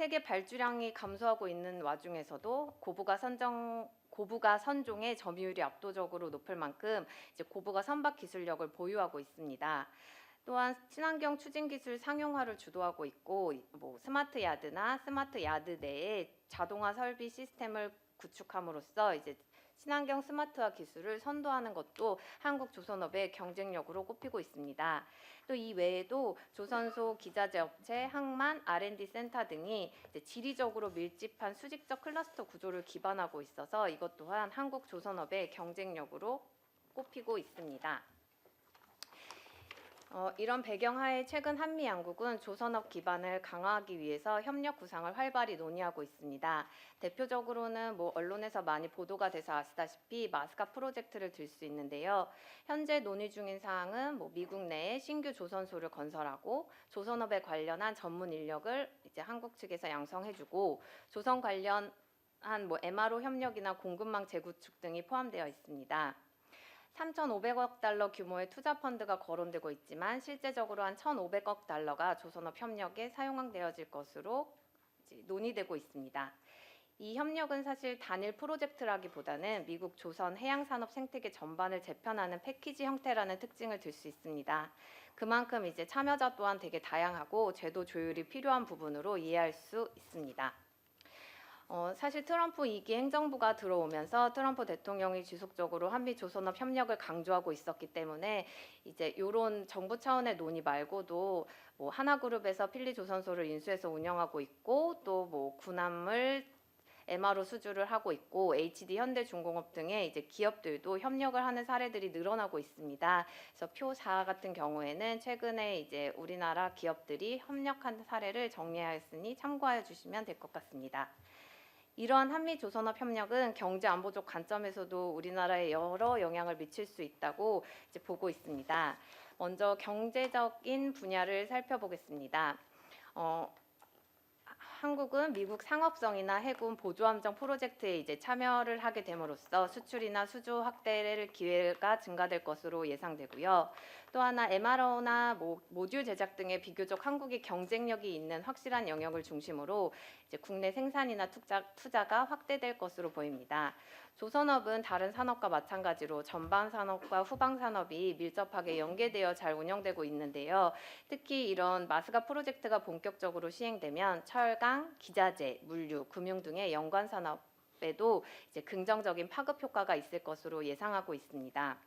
세계 발주량이 감소하고 있는 와중에서도 고부가 선종의 점유율이 압도적으로 높을 만큼 이제 고부가 선박 기술력을 보유하고 있습니다. 또한 친환경 추진 기술 상용화를 주도하고 있고 뭐 스마트 야드나 스마트 야드 내에 자동화 설비 시스템을 구축함으로써 이제 친환경 스마트화 기술을 선도하는 것도 한국 조선업의 경쟁력으로 꼽히고 있습니다. 또 이 외에도 조선소, 기자재 업체, 항만, R&D 센터 등이 이제 지리적으로 밀집한 수직적 클러스터 구조를 기반하고 있어서 이것 또한 한국 조선업의 경쟁력으로 꼽히고 있습니다. 이런 배경하에 최근 한미 양국은 조선업 기반을 강화하기 위해서 협력 구상을 활발히 논의하고 있습니다. 대표적으로는 언론에서 많이 보도가 돼서 아시다시피 마스카 프로젝트를 들 수 있는데요. 현재 논의 중인 사항은 미국 내에 신규 조선소를 건설하고 조선업에 관련한 전문 인력을 이제 한국 측에서 양성해주고 조선 관련한 MRO 협력이나 공급망 재구축 등이 포함되어 있습니다. 3,500억 달러 규모의 투자 펀드가 거론되고 있지만 실제적으로 한 1,500억 달러가 조선업 협력에 사용되어질 것으로 논의되고 있습니다. 이 협력은 사실 단일 프로젝트라기보다는 미국 조선 해양산업 생태계 전반을 재편하는 패키지 형태라는 특징을 들 수 있습니다. 그만큼 이제 참여자 또한 되게 다양하고 제도 조율이 필요한 부분으로 이해할 수 있습니다. 사실 트럼프 2기 행정부가 들어오면서 트럼프 대통령이 지속적으로 한미 조선업 협력을 강조하고 있었기 때문에 이제 이런 정부 차원의 논의 말고도 하나그룹에서 필리 조선소를 인수해서 운영하고 있고 또 군함을 MRO 수주를 하고 있고 HD 현대중공업 등의 이제 기업들도 협력을 하는 사례들이 늘어나고 있습니다. 그래서 표 4 같은 경우에는 최근에 이제 우리나라 기업들이 협력한 사례를 정리하였으니 참고해 주시면 될 것 같습니다. 이러한 한미 조선업 협력은 경제 안보적 관점에서도 우리나라에 여러 영향을 미칠 수 있다고 이제 보고 있습니다. 먼저 경제적인 분야를 살펴보겠습니다. 한국은 미국 상업성이나 해군 보조함정 프로젝트에 이제 참여를 하게 됨으로써 수출이나 수주 확대를 기회가 증가될 것으로 예상되고요. 또 하나 MRO나 모듈 제작 등의 비교적 한국이 경쟁력이 있는 확실한 영역을 중심으로 이제 국내 생산이나 투자가 확대될 것으로 보입니다. 조선업은 다른 산업과 마찬가지로 전방 산업과 후방 산업이 밀접하게 연계되어 잘 운영되고 있는데요. 특히 이런 마스가 프로젝트가 본격적으로 시행되면 철강, 기자재, 물류, 금융 등의 연관 산업에도 이제 긍정적인 파급 효과가 있을 것으로 예상하고 있습니다.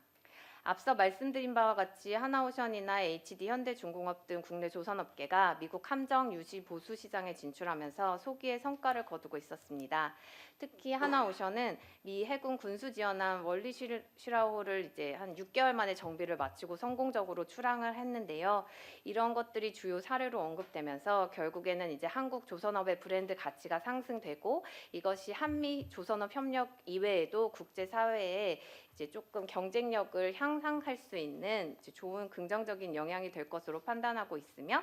앞서 말씀드린 바와 같이 하나오션이나 HD 현대중공업 등 국내 조선업계가 미국 함정 유지 보수 시장에 진출하면서 소기의 성과를 거두고 있었습니다. 특히 하나오션은 미 해군 군수 지원함 월리 슈라호를 이제 한 6개월 만에 정비를 마치고 성공적으로 출항을 했는데요. 이런 것들이 주요 사례로 언급되면서 결국에는 이제 한국 조선업의 브랜드 가치가 상승되고 이것이 한미 조선업 협력 이외에도 국제 사회에 이제 조금 경쟁력을 향상할 수 있는 이제 좋은 긍정적인 영향이 될 것으로 판단하고 있으며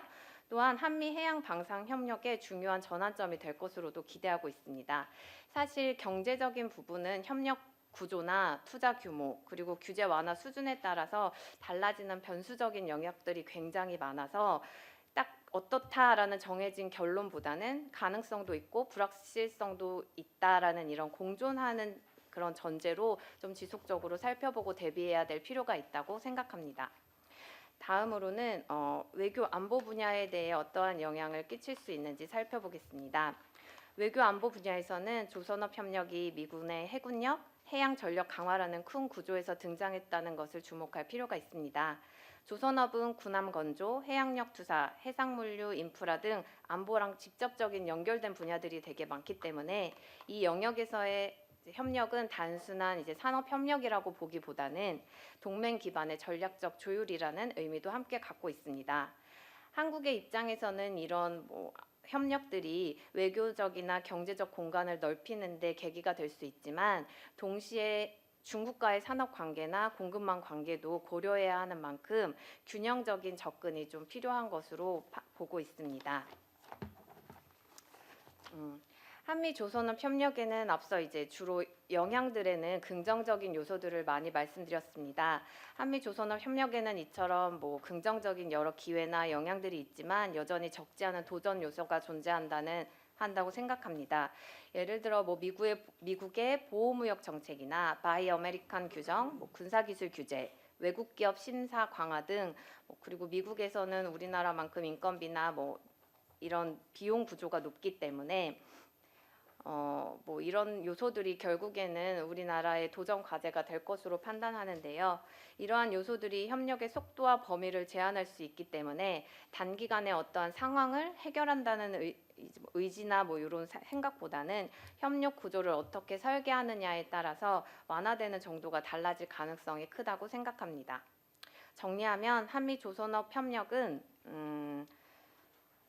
또한 한미 해양 방산 협력의 중요한 전환점이 될 것으로도 기대하고 있습니다. 사실 경제적인 부분은 협력 구조나 투자 규모 그리고 규제 완화 수준에 따라서 달라지는 변수적인 영역들이 굉장히 많아서 딱 어떻다라는 정해진 결론보다는 가능성도 있고 불확실성도 있다라는 이런 공존하는 그런 전제로 좀 지속적으로 살펴보고 대비해야 될 필요가 있다고 생각합니다. 다음으로는 외교 안보 분야에 대해 어떠한 영향을 끼칠 수 있는지 살펴보겠습니다. 외교 안보 분야에서는 조선업 협력이 미군의 해군력, 해양 전력 강화라는 큰 구조에서 등장했다는 것을 주목할 필요가 있습니다. 조선업은 군함 건조, 해양력 투사, 해상물류 인프라 등 안보랑 직접적인 연결된 분야들이 되게 많기 때문에 이 영역에서의 협력은 단순한 이제 산업 협력이라고 보기보다는 동맹 기반의 전략적 조율이라는 의미도 함께 갖고 있습니다. 한국의 입장에서는 이런 협력들이 외교적이나 경제적 공간을 넓히는 데 계기가 될 수 있지만 동시에 중국과의 산업 관계나 공급망 관계도 고려해야 하는 만큼 균형적인 접근이 좀 필요한 것으로 보고 있습니다. 한미 조선업 협력에는 앞서 이제 주로 영향들에는 긍정적인 요소들을 많이 말씀드렸습니다. 한미 조선업 협력에는 이처럼 긍정적인 여러 기회나 영향들이 있지만 여전히 적지 않은 도전 요소가 존재한다는 한다고 생각합니다. 예를 들어 뭐 미국의 보호무역 정책이나 바이 아메리칸 규정, 뭐 군사기술 규제, 외국 기업 심사 강화 등 그리고 미국에서는 우리나라만큼 인건비나 뭐 이런 비용 구조가 높기 때문에 뭐 이런 요소들이 결국에는 우리나라의 도전 과제가 될 것으로 판단하는데요. 이러한 요소들이 협력의 속도와 범위를 제한할 수 있기 때문에 단기간에 어떠한 상황을 해결한다는 의지나 뭐 이런 생각보다는 협력 구조를 어떻게 설계하느냐에 따라서 완화되는 정도가 달라질 가능성이 크다고 생각합니다. 정리하면 한미 조선업 협력은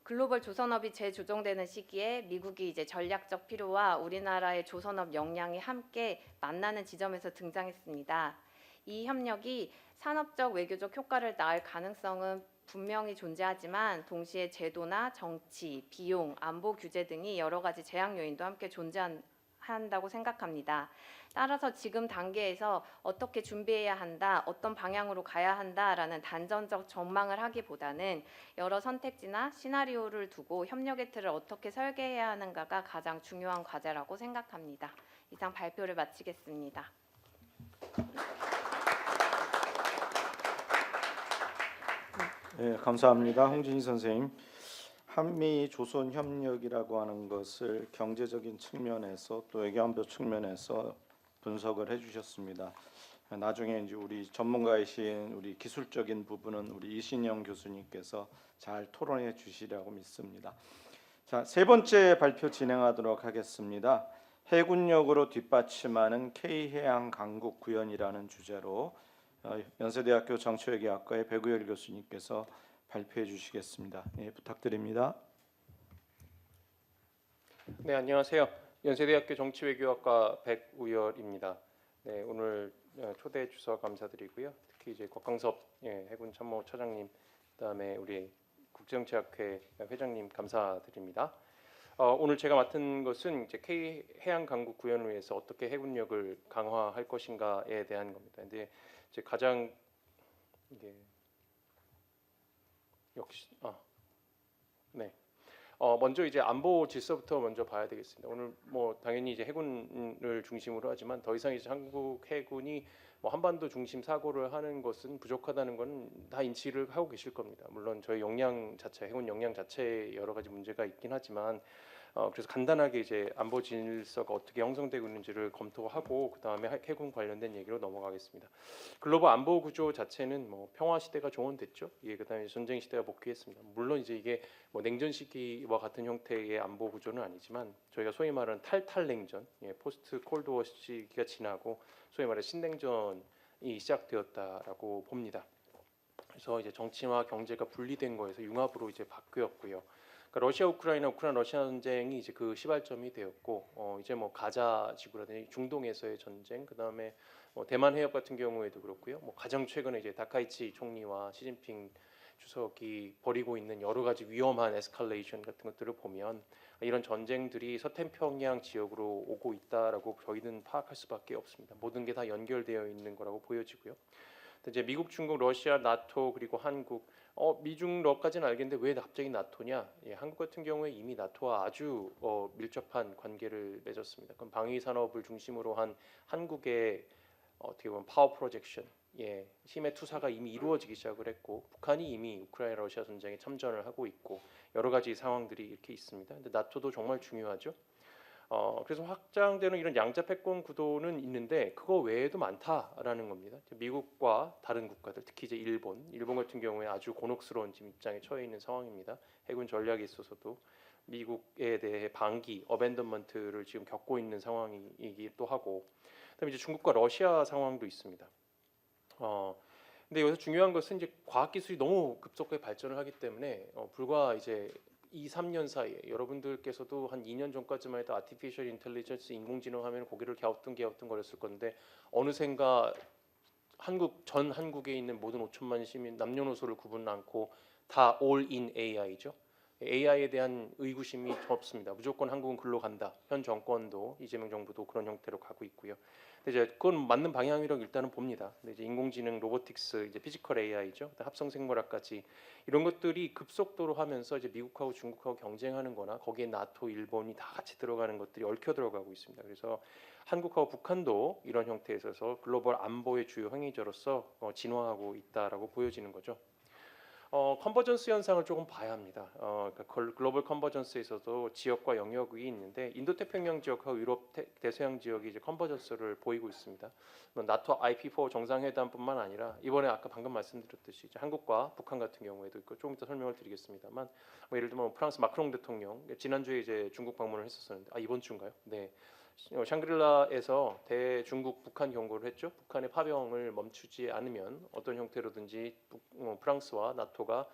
글로벌 조선업이 재조정되는 시기에 미국이 이제 전략적 필요와 우리나라의 조선업 역량이 함께 만나는 지점에서 등장했습니다. 이 협력이 산업적 외교적 효과를 낳을 가능성은 분명히 존재하지만 동시에 제도나 정치, 비용, 안보 규제 등이 여러 가지 제약 요인도 함께 존재한다고 생각합니다. 따라서 지금 단계에서 어떻게 준비해야 한다, 어떤 방향으로 가야 한다라는 단전적 전망을 하기보다는 여러 선택지나 시나리오를 두고 협력의 틀을 어떻게 설계해야 하는가가 가장 중요한 과제라고 생각합니다. 이상 발표를 마치겠습니다. 네, 감사합니다. 홍진희 선생님. 한미 조선 협력이라고 하는 것을 경제적인 측면에서 또 외교안보 측면에서 분석을 해주셨습니다. 나중에 이제 우리 전문가이신 우리 기술적인 부분은 우리 이신영 교수님께서 잘 토론해 주시리라고 믿습니다. 자, 세 번째 발표 진행하도록 하겠습니다. 해군력으로 뒷받침하는 K해양 강국 구현이라는 주제로 연세대학교 정치외교학과의 배구열 교수님께서 발표해 주시겠습니다. 네, 부탁드립니다. 네, 안녕하세요. 연세대학교 정치외교학과 백우열입니다. 네, 오늘 초대해 주셔서 감사드리고요. 특히 이제 곽광섭 해군 참모 차장님, 그다음에 우리 국제정치학회 회장님 감사드립니다. 오늘 제가 맡은 것은 이제 K 해양 강국 구현을 위해서 어떻게 해군력을 강화할 것인가에 대한 겁니다. 근데 이제 가장 이게 역시 네. 먼저 이제 안보 질서부터 먼저 봐야 되겠습니다. 오늘 뭐 당연히 이제 해군을 중심으로 하지만 더 이상 이제 한국 해군이 뭐 한반도 중심 사고를 하는 것은 부족하다는 건 다 인지를 하고 계실 겁니다. 물론 저희 역량 자체, 해군 역량 자체에 여러 가지 문제가 있긴 하지만 그래서 간단하게 이제 안보 질서가 어떻게 형성되고 있는지를 검토하고 그 다음에 해군 관련된 얘기로 넘어가겠습니다. 글로벌 안보 구조 자체는 뭐 평화 시대가 종언됐죠. 예, 그다음에 전쟁 시대가 복귀했습니다. 물론 이제 이게 뭐 냉전 시기와 같은 형태의 안보 구조는 아니지만 저희가 소위 말하는 탈탈 냉전, 포스트 콜드워 시기가 지나고 소위 말하는 신냉전이 시작되었다라고 봅니다. 그래서 이제 정치와 경제가 분리된 거에서 융합으로 이제 바뀌었고요. 그러니까 러시아 우크라이나 러시아 전쟁이 이제 그 시발점이 되었고 이제 뭐 가자 지구라든지 중동에서의 전쟁, 그다음에 뭐 대만 해협 같은 경우에도 그렇고요. 뭐 가장 최근에 이제 다카이치 총리와 시진핑 주석이 벌이고 있는 여러 가지 위험한 에스컬레이션 같은 것들을 보면 이런 전쟁들이 서태평양 지역으로 오고 있다라고 저희는 파악할 수밖에 없습니다. 모든 게 다 연결되어 있는 거라고 보여지고요. 이제 미국, 중국, 러시아, 나토 그리고 한국 미중러까지는 알겠는데 왜 갑자기 나토냐? 예, 한국 같은 경우에 이미 나토와 아주 밀접한 관계를 맺었습니다. 그럼 방위 산업을 중심으로 한 한국의 어떻게 보면 파워 프로젝션, 힘의 투사가 이미 이루어지기 시작을 했고 북한이 이미 우크라이나 러시아 전쟁에 참전을 하고 있고 여러 가지 상황들이 이렇게 있습니다. 근데 나토도 정말 중요하죠. 그래서 확장되는 이런 양자 패권 구도는 있는데 그거 외에도 많다라는 겁니다. 미국과 다른 국가들, 특히 이제 일본 같은 경우에 아주 곤혹스러운 지금 입장에 처해 있는 상황입니다. 해군 전략에 있어서도 미국에 대해 방기, 어벤던먼트를 지금 겪고 있는 상황이기도 하고, 그다음에 이제 중국과 러시아 상황도 있습니다. 근데 여기서 중요한 것은 이제 과학 기술이 너무 급속하게 발전을 하기 때문에 불과 이제 2, 3년 사이에 여러분들께서도 한 2년 전까지만 해도 아티피셜 인텔리전스 인공지능 하면 고개를 갸우뚱거렸을 건데 어느샌가 전 한국에 있는 모든 5천만 시민 남녀노소를 구분 않고 다 all in AI죠. AI에 대한 의구심이 없습니다. 무조건 한국은 글로 간다. 현 정권도 이재명 정부도 그런 형태로 가고 있고요. 근데 이제 그건 맞는 방향이라고 일단은 봅니다. 근데 이제 인공지능, 로보틱스, 이제 피지컬 AI죠. 합성 생물학까지 이런 것들이 급속도로 하면서 이제 미국하고 중국하고 경쟁하는거나 거기에 나토, 일본이 다 같이 들어가는 것들이 얽혀 들어가고 있습니다. 그래서 한국하고 북한도 이런 형태에 있어서 글로벌 안보의 주요 행위자로서 진화하고 있다라고 보여지는 거죠. 컨버전스 현상을 조금 봐야 합니다. 그러니까 글로벌 컨버전스에서도 지역과 영역이 있는데 인도태평양 지역과 유럽 대서양 지역이 이제 컨버전스를 보이고 있습니다. 나토 IP4 정상회담뿐만 아니라 이번에 아까 방금 말씀드렸듯이 이제 한국과 북한 같은 경우에도 있고 조금 이따 설명을 드리겠습니다만 뭐 예를 들면 프랑스 마크롱 대통령 지난주에 이제 중국 방문을 했었었는데 이번 주인가요? 네. 샹그릴라에서 대중국 북한 경고를 했죠. 북한의 파병을 멈추지 않으면 어떤 형태로든지 프랑스와 나토가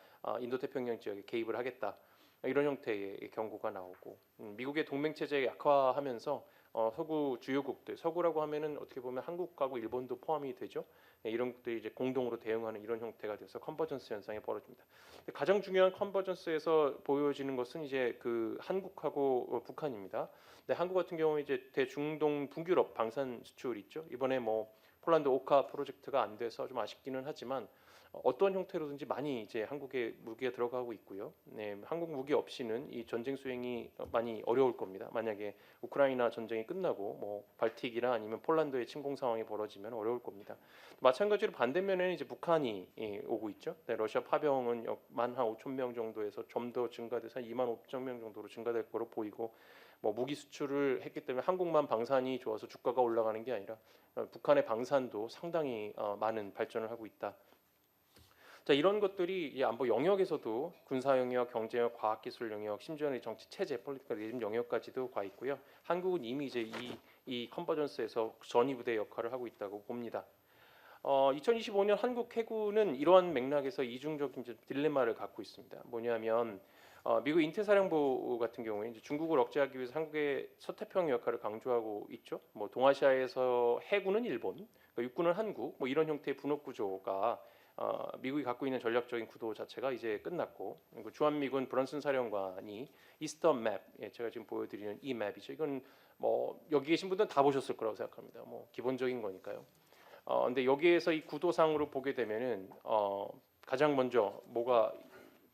인도태평양 지역에 개입을 하겠다. 이런 형태의 경고가 나오고 미국의 동맹 체제 약화하면서 서구 주요국들 서구라고 하면은 어떻게 보면 한국하고 일본도 포함이 되죠. 이런 것들이 이제 공동으로 대응하는 이런 형태가 돼서 컨버전스 현상이 벌어집니다. 가장 중요한 컨버전스에서 보여지는 것은 이제 그 한국하고 북한입니다. 근데 한국 같은 경우에 이제 대중동 북유럽 방산 수출 있죠. 이번에 뭐 폴란드 오카 프로젝트가 안 돼서 좀 아쉽기는 하지만 어떤 형태로든지 많이 이제 한국에 무기가 들어가고 있고요. 네, 한국 무기 없이는 이 전쟁 수행이 많이 어려울 겁니다. 만약에 우크라이나 전쟁이 끝나고 뭐 발틱이나 아니면 폴란드의 침공 상황이 벌어지면 어려울 겁니다. 마찬가지로 반대면에는 이제 북한이 오고 있죠. 네, 러시아 파병은 15,000명 정도에서 좀 더 증가돼서 25,000명 정도로 증가될 거로 보이고 뭐 무기 수출을 했기 때문에 한국만 방산이 좋아서 주가가 올라가는 게 아니라 북한의 방산도 상당히 많은 발전을 하고 있다. 자, 이런 것들이 이 안보 영역에서도 군사 영역, 경제 영역, 과학 기술 영역, 심지어는 정치 체제, 폴리티컬 리즘 영역까지도 가 있고요. 한국은 이미 이제 이 컨버전스에서 전위 부대 역할을 하고 있다고 봅니다. 2025년 한국 해군은 이러한 맥락에서 이중적인 딜레마를 갖고 있습니다. 뭐냐면 미국 인태사령부 같은 경우에 이제 중국을 억제하기 위해서 한국의 서태평 역할을 강조하고 있죠. 뭐 동아시아에서 해군은 일본, 그러니까 육군은 한국, 뭐 이런 형태의 분업 구조가 미국이 갖고 있는 전략적인 구도 자체가 이제 끝났고 주한미군 브런슨 사령관이 이스턴 맵, 제가 지금 보여드리는 이 맵이죠. 이건 뭐 여기 계신 분들은 다 보셨을 거라고 생각합니다. 뭐 기본적인 거니까요. 근데 여기에서 이 구도상으로 보게 되면은 가장 먼저 뭐가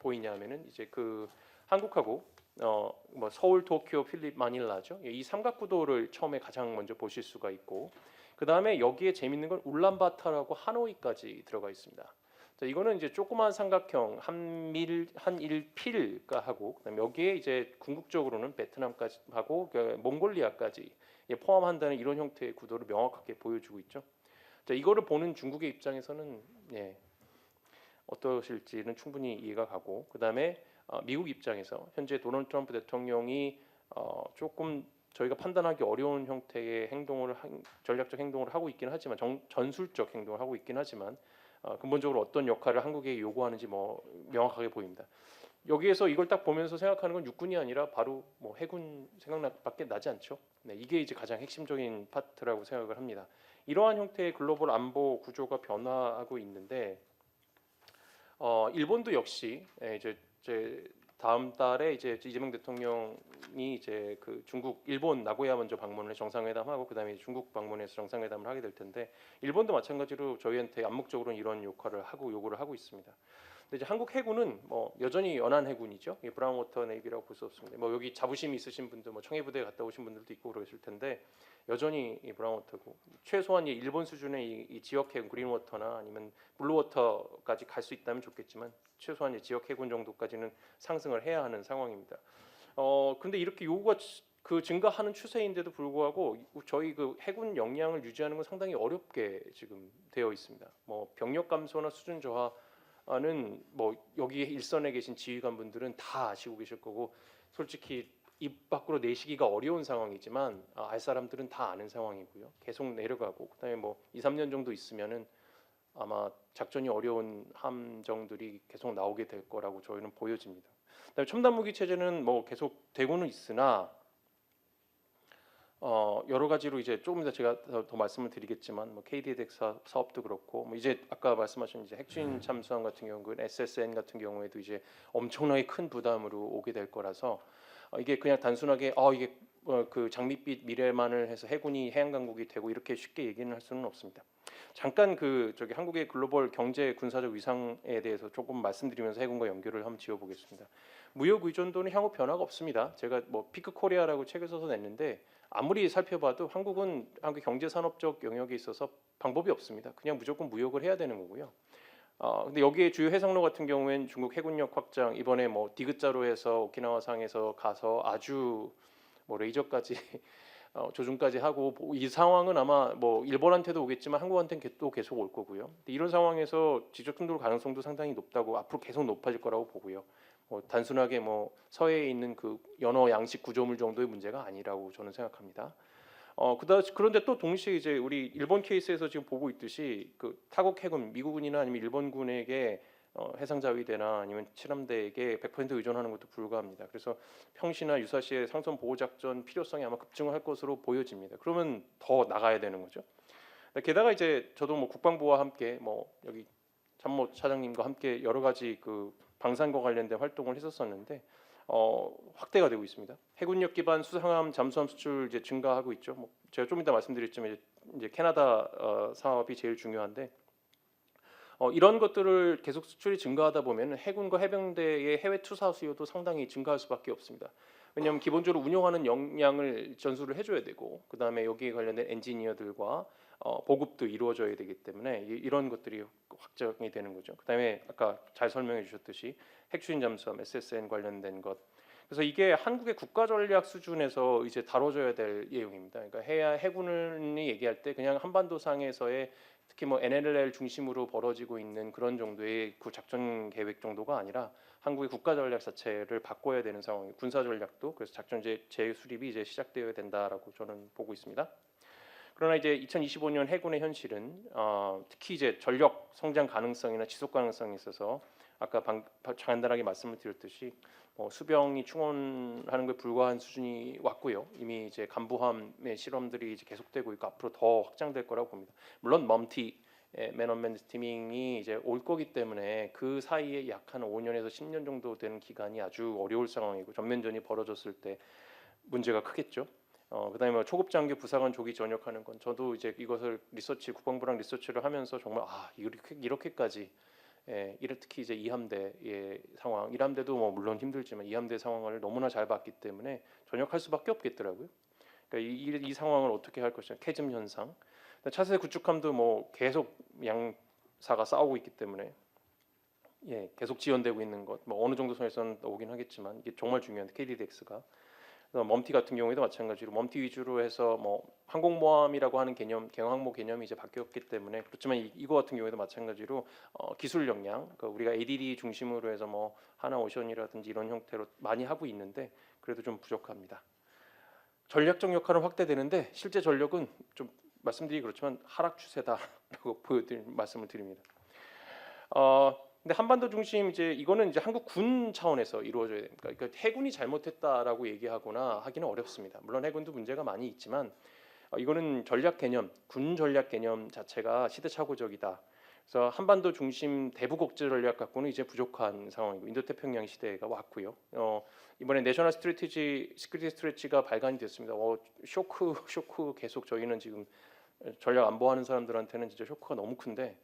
보이냐면은 이제 그 한국하고 뭐 서울, 도쿄, 필립, 마닐라죠. 이 삼각구도를 처음에 가장 먼저 보실 수가 있고 그 다음에 여기에 재밌는 건 울란바타라고 하노이까지 들어가 있습니다. 자, 이거는 이제 조그마한 삼각형 한일필가 하고 그다음에 여기에 이제 궁극적으로는 베트남까지 하고 몽골리아까지 포함한다는 이런 형태의 구도를 명확하게 보여주고 있죠. 자, 이거를 보는 중국의 입장에서는 어떠실지는 충분히 이해가 가고 그다음에 미국 입장에서 현재 도널드 트럼프 대통령이 조금 저희가 판단하기 어려운 형태의 전략적 행동을 하고 있긴 하지만 전술적 행동을 하고 있긴 하지만 근본적으로 어떤 역할을 한국에 요구하는지 뭐 명확하게 보입니다. 여기에서 이걸 딱 보면서 생각하는 건 육군이 아니라 바로 뭐 해군 생각밖에 나지 않죠. 네, 이게 이제 가장 핵심적인 파트라고 생각을 합니다. 이러한 형태의 글로벌 안보 구조가 변화하고 있는데 일본도 역시 이제 다음 달에 이제 이재명 대통령이 이제 그 중국 일본 나고야 먼저 방문을 정상회담하고 그다음에 중국 방문해서 정상회담을 하게 될 텐데 일본도 마찬가지로 저희한테 암묵적으로는 이런 역할을 하고 요구를 하고 있습니다. 근데 이제 한국 해군은 뭐 여전히 연안 해군이죠. 브라운 워터 네이비라고 볼 수 없습니다. 뭐 여기 자부심이 있으신 분들, 뭐 청해부대에 갔다 오신 분들도 있고 그러실 텐데 여전히 브라운 워터고 최소한 일본 수준의 이 지역 해군 그린 워터나 아니면 블루 워터까지 갈 수 있다면 좋겠지만 최소한 지역 해군 정도까지는 상승을 해야 하는 상황입니다. 근데 이렇게 요구가 그 증가하는 추세인데도 불구하고 저희 그 해군 역량을 유지하는 건 상당히 어렵게 지금 되어 있습니다. 뭐 병력 감소나 수준 저하는 뭐 여기 일선에 계신 지휘관분들은 다 아시고 계실 거고 솔직히 입 밖으로 내시기가 어려운 상황이지만 알 사람들은 다 아는 상황이고요. 계속 내려가고 그다음에 뭐 2, 3년 정도 있으면은 아마 작전이 어려운 함정들이 계속 나오게 될 거라고 저희는 보여집니다. 그다음에 첨단 무기 체제는 뭐 계속 되고는 있으나 여러 가지로 이제 조금 더 제가 더 말씀을 드리겠지만 뭐 KDX 사업도 그렇고 뭐 이제 아까 말씀하신 이제 핵추진 잠수함 같은 경우는 SSN 같은 경우에도 이제 엄청나게 큰 부담으로 오게 될 거라서 이게 그냥 단순하게 이게 그 장밋빛 미래만을 해서 해군이 해양 강국이 되고 이렇게 쉽게 얘기는 할 수는 없습니다. 잠깐 그 저기 한국의 글로벌 경제 군사적 위상에 대해서 조금 말씀드리면서 해군과 연결을 한번 지어보겠습니다. 무역 의존도는 향후 변화가 없습니다. 제가 뭐 피크 코리아라고 책을 써서 냈는데 아무리 살펴봐도 한국은 한국 경제 산업적 영역에 있어서 방법이 없습니다. 그냥 무조건 무역을 해야 되는 거고요. 근데 여기에 주요 해상로 같은 경우에는 중국 해군력 확장 이번에 뭐 디귿자로 해서 오키나와상에서 가서 아주 뭐 레이저까지 조준까지 하고 이 상황은 아마 뭐 일본한테도 오겠지만 한국한테는 또 계속 올 거고요. 근데 이런 상황에서 지적 충돌 가능성도 상당히 높다고 앞으로 계속 높아질 거라고 보고요. 단순하게 뭐 서해에 있는 그 연어 양식 구조물 정도의 문제가 아니라고 저는 생각합니다. 그런데 또 동시에 이제 우리 일본 케이스에서 지금 보고 있듯이 그 타국 해군 미국군이나 아니면 일본군에게 해상 자위대나 아니면 칠함대에게 100% 의존하는 것도 불가합니다. 그래서 평시나 유사시의 상선 보호 작전 필요성이 아마 급증할 것으로 보여집니다. 그러면 더 나가야 되는 거죠. 게다가 이제 저도 뭐 국방부와 함께 뭐 여기 참모 차장님과 함께 여러 가지 그 방산과 관련된 활동을 했었었는데 확대가 되고 있습니다. 해군력 기반 수상함 잠수함 수출 이제 증가하고 있죠. 뭐 제가 좀 이따 말씀드렸지만 이제 캐나다 사업이 제일 중요한데 이런 것들을 계속 수출이 증가하다 보면 해군과 해병대의 해외 투사 수요도 상당히 증가할 수밖에 없습니다. 왜냐하면 기본적으로 운용하는 역량을 전수를 해줘야 되고 그 다음에 여기에 관련된 엔지니어들과 보급도 이루어져야 되기 때문에 이런 것들이 확정이 되는 거죠. 그 다음에 아까 잘 설명해 주셨듯이 핵추진 잠수함 SSN 관련된 것. 그래서 이게 한국의 국가 전략 수준에서 이제 다뤄져야 될 내용입니다. 그러니까 해군이 얘기할 때 그냥 한반도상에서의 특히 뭐 NLL 중심으로 벌어지고 있는 그런 정도의 그 작전 계획 정도가 아니라 한국의 국가 전략 자체를 바꿔야 되는 상황이 군사 전략도 그래서 작전제 재수립이 이제 시작되어야 된다라고 저는 보고 있습니다. 그러나 이제 2025년 해군의 현실은 특히 이제 전력 성장 가능성이나 지속 가능성에 있어서 아까 간단하게 말씀을 드렸듯이 수병이 충원하는 것에 불과한 수준이 왔고요. 이미 이제 간부함의 실험들이 이제 계속되고 있고 앞으로 더 확장될 거라고 봅니다. 물론 멈티 맨언맨 스티밍이 이제 올 거기 때문에 그 사이에 약 한 5년에서 10년 정도 되는 기간이 아주 어려울 상황이고 전면전이 벌어졌을 때 문제가 크겠죠. 그다음에 뭐 초급 장교 부사관 조기 전역하는 건 저도 이제 이것을 국방부랑 리서치를 하면서 정말 이렇게까지 특히 이제 이함대의 상황, 1함대도 뭐 물론 힘들지만 이함대 상황을 너무나 잘 봤기 때문에 전역할 수밖에 없겠더라고요. 그러니까 이 상황을 어떻게 할 것이냐, 캐즘 현상. 차세대 구축함도 뭐 계속 양사가 싸우고 있기 때문에 계속 지연되고 있는 것, 뭐 어느 정도 선에서는 오긴 하겠지만 이게 정말 중요한데 KDDX가. 멈티 같은 경우에도 마찬가지로 멈티 위주로 해서 뭐 항공모함이라고 하는 개념, 경항모 개념이 이제 바뀌었기 때문에 그렇지만 이거 같은 경우에도 마찬가지로 기술 역량, 그러니까 우리가 ADD 중심으로 해서 뭐 하나오션이라든지 이런 형태로 많이 하고 있는데 그래도 좀 부족합니다. 전략적 역할은 확대되는데 실제 전력은 좀 말씀드리기 그렇지만 하락 추세다라고 말씀을 드립니다. 근데 한반도 중심 이제 이거는 이제 한국 군 차원에서 이루어져야 됩니다. 그러니까 해군이 잘못했다라고 얘기하거나 하기는 어렵습니다. 물론 해군도 문제가 많이 있지만 이거는 전략 개념, 군 전략 개념 자체가 시대착오적이다. 그래서 한반도 중심 대북 국제 전략 갖고는 이제 부족한 상황이고 인도태평양 시대가 왔고요. 이번에 내셔널 스트래티지 시큐리티 스트레치가 발간이 됐습니다. 쇼크 계속 저희는 지금 전략 안보하는 사람들한테는 진짜 쇼크가 너무 큰데.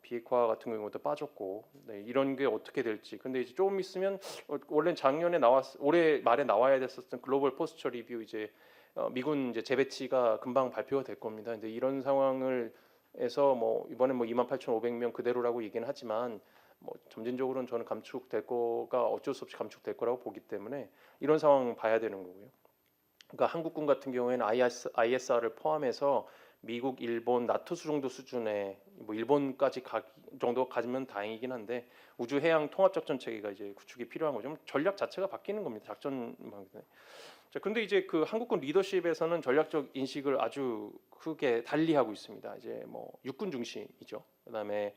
비핵화 같은 경우도 빠졌고 이런 게 어떻게 될지. 근데 이제 조금 있으면 원래 작년에 올해 말에 나와야 됐었던 글로벌 포스처 리뷰 이제 미군 이제 재배치가 금방 발표가 될 겁니다. 근데 이런 상황을 해서 뭐 이번에 뭐 28,500명 그대로라고 얘기는 하지만 뭐 점진적으로는 저는 감축될 거가 어쩔 수 없이 감축될 거라고 보기 때문에 이런 상황 봐야 되는 거고요. 그러니까 한국군 같은 경우에는 ISR을 포함해서 미국, 일본, 나토 정도 수준의 뭐 일본까지 정도 가지면 다행이긴 한데 우주 해양 통합 작전 체계가 이제 구축이 필요한 거죠. 전략 자체가 바뀌는 겁니다. 작전. 자, 근데 이제 그 한국군 리더십에서는 전략적 인식을 아주 크게 달리하고 있습니다. 이제 뭐 육군 중심이죠. 그다음에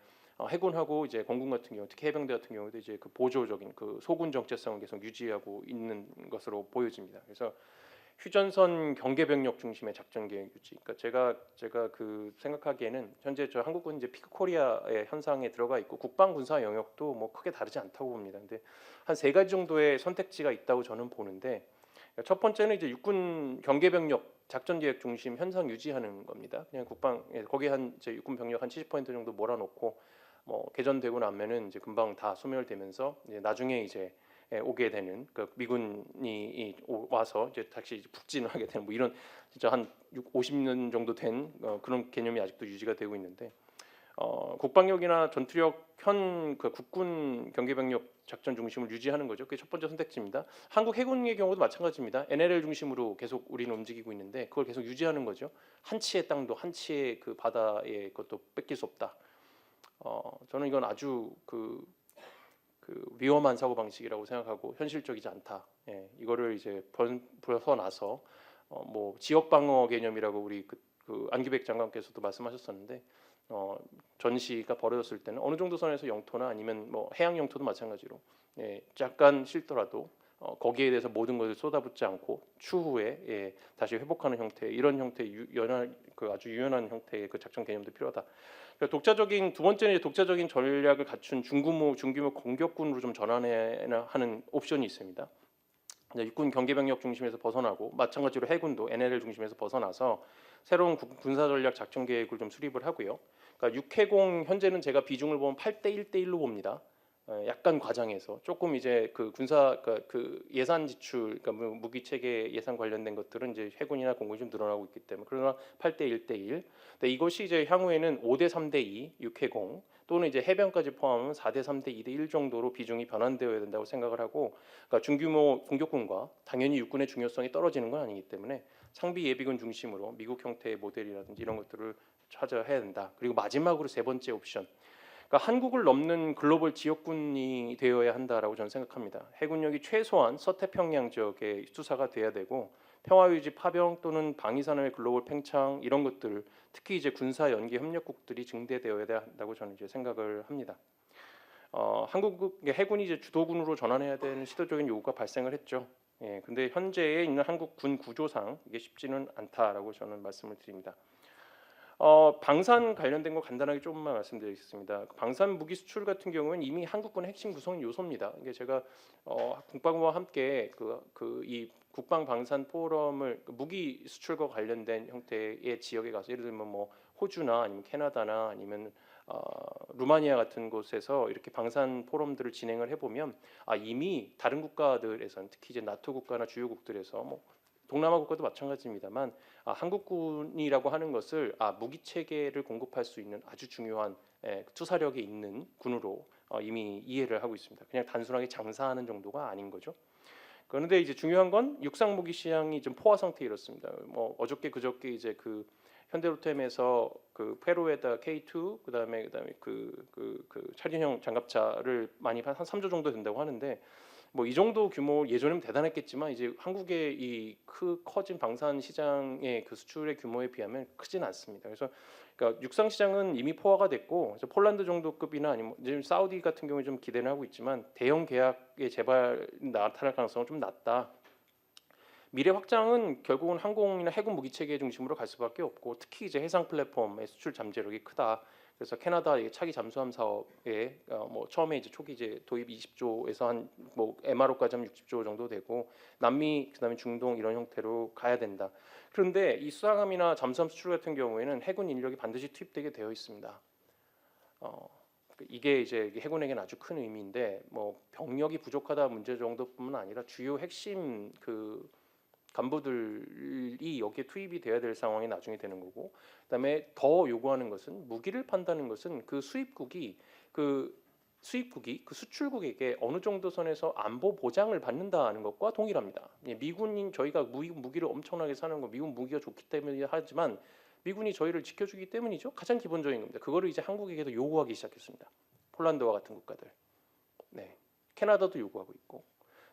해군하고 이제 공군 같은 경우, 특히 해병대 같은 경우도 이제 그 보조적인 그 소군 정체성을 계속 유지하고 있는 것으로 보여집니다. 그래서 휴전선 경계 병력 중심의 작전 계획 유지. 그러니까 제가 그 생각하기에는 현재 저 한국군 이제 피크 코리아의 현상에 들어가 있고 국방 군사 영역도 뭐 크게 다르지 않다고 봅니다. 근데 한 세 가지 정도의 선택지가 있다고 저는 보는데 첫 번째는 이제 육군 경계 병력 작전 계획 중심 현상 유지하는 겁니다. 그냥 국방 거기에 한 이제 육군 병력 한 70% 정도 몰아놓고 뭐 개전되고 나면은 이제 금방 다 소멸되면서 이제 나중에 이제 오게 되는 그 미군이 와서 이제 다시 북진을 하게 되는 뭐 이런 진짜 한 50년 정도 된 그런 개념이 아직도 유지가 되고 있는데 국방력이나 전투력 현 그 국군 경계병력 작전 중심을 유지하는 거죠. 그게 첫 번째 선택지입니다. 한국 해군의 경우도 마찬가지입니다. NLL 중심으로 계속 우리는 움직이고 있는데 그걸 계속 유지하는 거죠. 한 치의 땅도 한 치의 그 바다의 것도 뺏길 수 없다. 저는 이건 아주 그 위험한 사고 방식이라고 생각하고 현실적이지 않다. 이거를 이제 벗어나서 뭐 지역 방어 개념이라고 우리 그 안기백 장관께서도 말씀하셨었는데 전시가 벌어졌을 때는 어느 정도 선에서 영토나 아니면 뭐 해양 영토도 마찬가지로 약간 싫더라도 거기에 대해서 모든 것을 쏟아붓지 않고 추후에 다시 회복하는 형태 이런 형태의 아주 유연한 형태의 그 작전 개념도 필요하다. 그러니까 두 번째는 독자적인 전략을 갖춘 중규모 공격군으로 좀 전환해야 하는 옵션이 있습니다. 육군 경계병력 중심에서 벗어나고 마찬가지로 해군도 NLL 중심에서 벗어나서 새로운 군사 전략 작전 계획을 좀 수립을 하고요. 그러니까 육해공 현재는 제가 비중을 보면 8대 1대 1로 봅니다. 약간 과장해서 조금 이제 그 군사 그 예산 지출 그러니까 무기 체계 예산 관련된 것들은 이제 해군이나 공군이 좀 늘어나고 있기 때문에 그러나 8대 1대 1. 근데 이것이 이제 향후에는 5대 3대 2 육해공 또는 이제 해병까지 포함하면 4대 3대 2대 1 정도로 비중이 변환되어야 된다고 생각을 하고 그러니까 중규모 공격군과 당연히 육군의 중요성이 떨어지는 건 아니기 때문에 상비 예비군 중심으로 미국 형태의 모델이라든지 이런 것들을 찾아야 된다. 그리고 마지막으로 세 번째 옵션. 그러니까 한국을 넘는 글로벌 지역군이 되어야 한다라고 저는 생각합니다. 해군력이 최소한 서태평양 지역의 수사가 돼야 되고 평화유지 파병 또는 방위산업의 글로벌 팽창 이런 것들 특히 이제 군사 연계 협력국들이 증대되어야 한다고 저는 이제 생각을 합니다. 한국의 해군이 이제 주도군으로 전환해야 되는 시도적인 요구가 발생을 했죠. 근데 현재에 있는 한국 군 구조상 이게 쉽지는 않다라고 저는 말씀을 드립니다. 방산 관련된 거 간단하게 조금만 말씀드리겠습니다. 방산 무기 수출 같은 경우는 이미 한국군의 핵심 구성 요소입니다. 이게 제가 국방부와 함께 이 국방 방산 포럼을 무기 수출과 관련된 형태의 지역에 가서 예를 들면 뭐 호주나 아니면 캐나다나 아니면 루마니아 같은 곳에서 이렇게 방산 포럼들을 진행을 해보면 이미 다른 국가들에서는 특히 이제 나토 국가나 주요국들에서 뭐 동남아 국가도 마찬가지입니다만 한국군이라고 하는 것을 무기 체계를 공급할 수 있는 아주 중요한 투사력이 있는 군으로 이미 이해를 하고 있습니다. 그냥 단순하게 장사하는 정도가 아닌 거죠. 그런데 이제 중요한 건 육상 무기 시장이 좀 포화 상태에 이렇습니다. 뭐 어저께 그저께 이제 그 현대로템에서 그 페로에다 K2 그다음에 그 차륜형 장갑차를 많이 한 3조 정도 된다고 하는데 뭐 이 정도 규모 예전에는 대단했겠지만 이제 한국의 이 커진 방산 시장의 그 수출의 규모에 비하면 크진 않습니다. 그래서 그러니까 육상 시장은 이미 포화가 됐고 그래서 폴란드 정도급이나 아니면 지금 사우디 같은 경우에 좀 기대는 하고 있지만 대형 계약의 재발 나타날 가능성은 좀 낮다. 미래 확장은 결국은 항공이나 해군 무기 체계 중심으로 갈 수밖에 없고 특히 이제 해상 플랫폼의 수출 잠재력이 크다. 그래서 캐나다 차기 잠수함 사업에 뭐 처음에 이제 초기 이제 도입 20조에서 한 뭐 MRO까지 하면 60조 정도 되고 남미 그다음에 중동 이런 형태로 가야 된다. 그런데 이 수상함이나 잠수함 수출 같은 경우에는 해군 인력이 반드시 투입되게 되어 있습니다. 이게 이제 해군에게는 아주 큰 의미인데 뭐 병력이 부족하다 문제 정도뿐만 아니라 주요 핵심 그 간부들이 여기에 투입이 돼야 될 상황이 나중에 되는 거고 그다음에 더 요구하는 것은 무기를 판다는 것은 그 수입국이 그 수출국에게 어느 정도 선에서 안보 보장을 받는다는 것과 동일합니다. 미군인 저희가 무기를 엄청나게 사는 거 미군 무기가 좋기 때문에 하지만 미군이 저희를 지켜주기 때문이죠. 가장 기본적인 겁니다. 그거를 이제 한국에게도 요구하기 시작했습니다. 폴란드와 같은 국가들, 캐나다도 요구하고 있고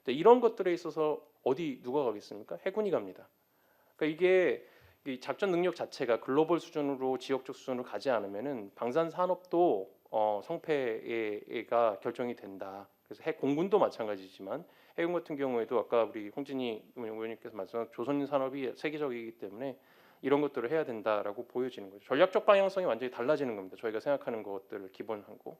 이런 것들에 있어서 누가 가겠습니까? 해군이 갑니다. 그러니까 이게 이 작전 능력 자체가 글로벌 수준으로 지역적 수준으로 가지 않으면은 방산 산업도 성패가 결정이 된다. 그래서 공군도 마찬가지지만 해군 같은 경우에도 아까 우리 홍진희 의원님께서 말씀하신 조선 산업이 세계적이기 때문에 이런 것들을 해야 된다라고 보여지는 거죠. 전략적 방향성이 완전히 달라지는 겁니다. 저희가 생각하는 것들을 기본하고.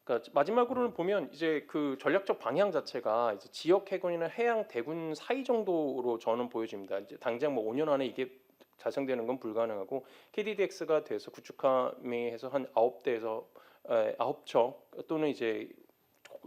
그러니까 마지막으로는 보면 이제 그 전략적 방향 자체가 이제 지역 해군이나 해양 대군 사이 정도로 저는 보여집니다. 이제 당장 뭐 5년 안에 이게 달성되는 건 불가능하고 KDDX가 돼서 구축함에 해서 한 9대에서 9척 또는 이제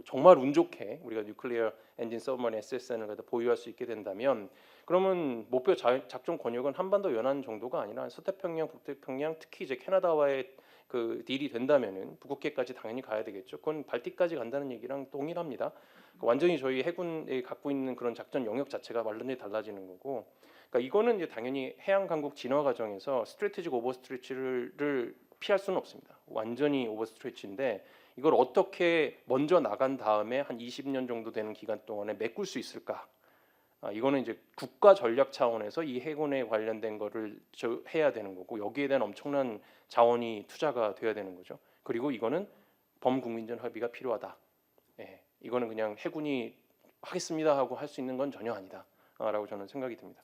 정말 운 좋게 우리가 뉴클리어 엔진 서브머린 SSN을 갖다 보유할 수 있게 된다면 그러면 목표 작전 권역은 한반도 연안 정도가 아니라 서태평양, 북태평양 특히 이제 캐나다와의 그 딜이 된다면은 북극해까지 당연히 가야 되겠죠. 그건 발틱까지 간다는 얘기랑 동일합니다. 완전히 저희 해군이 갖고 있는 그런 작전 영역 자체가 완전히 달라지는 거고. 그러니까 이거는 이제 당연히 해양 강국 진화 과정에서 스트래티직 오버스트레치를 피할 수는 없습니다. 완전히 오버스트레치인데 이걸 어떻게 먼저 나간 다음에 한 20년 정도 되는 기간 동안에 메꿀 수 있을까? 이거는 이제 국가 전략 차원에서 이 해군에 관련된 거를 해야 되는 거고 여기에 대한 엄청난 자원이 투자가 돼야 되는 거죠. 그리고 이거는 범국민전 합의가 필요하다. 예, 이거는 그냥 해군이 하겠습니다 하고 할 수 있는 건 전혀 아니다라고 저는 생각이 듭니다.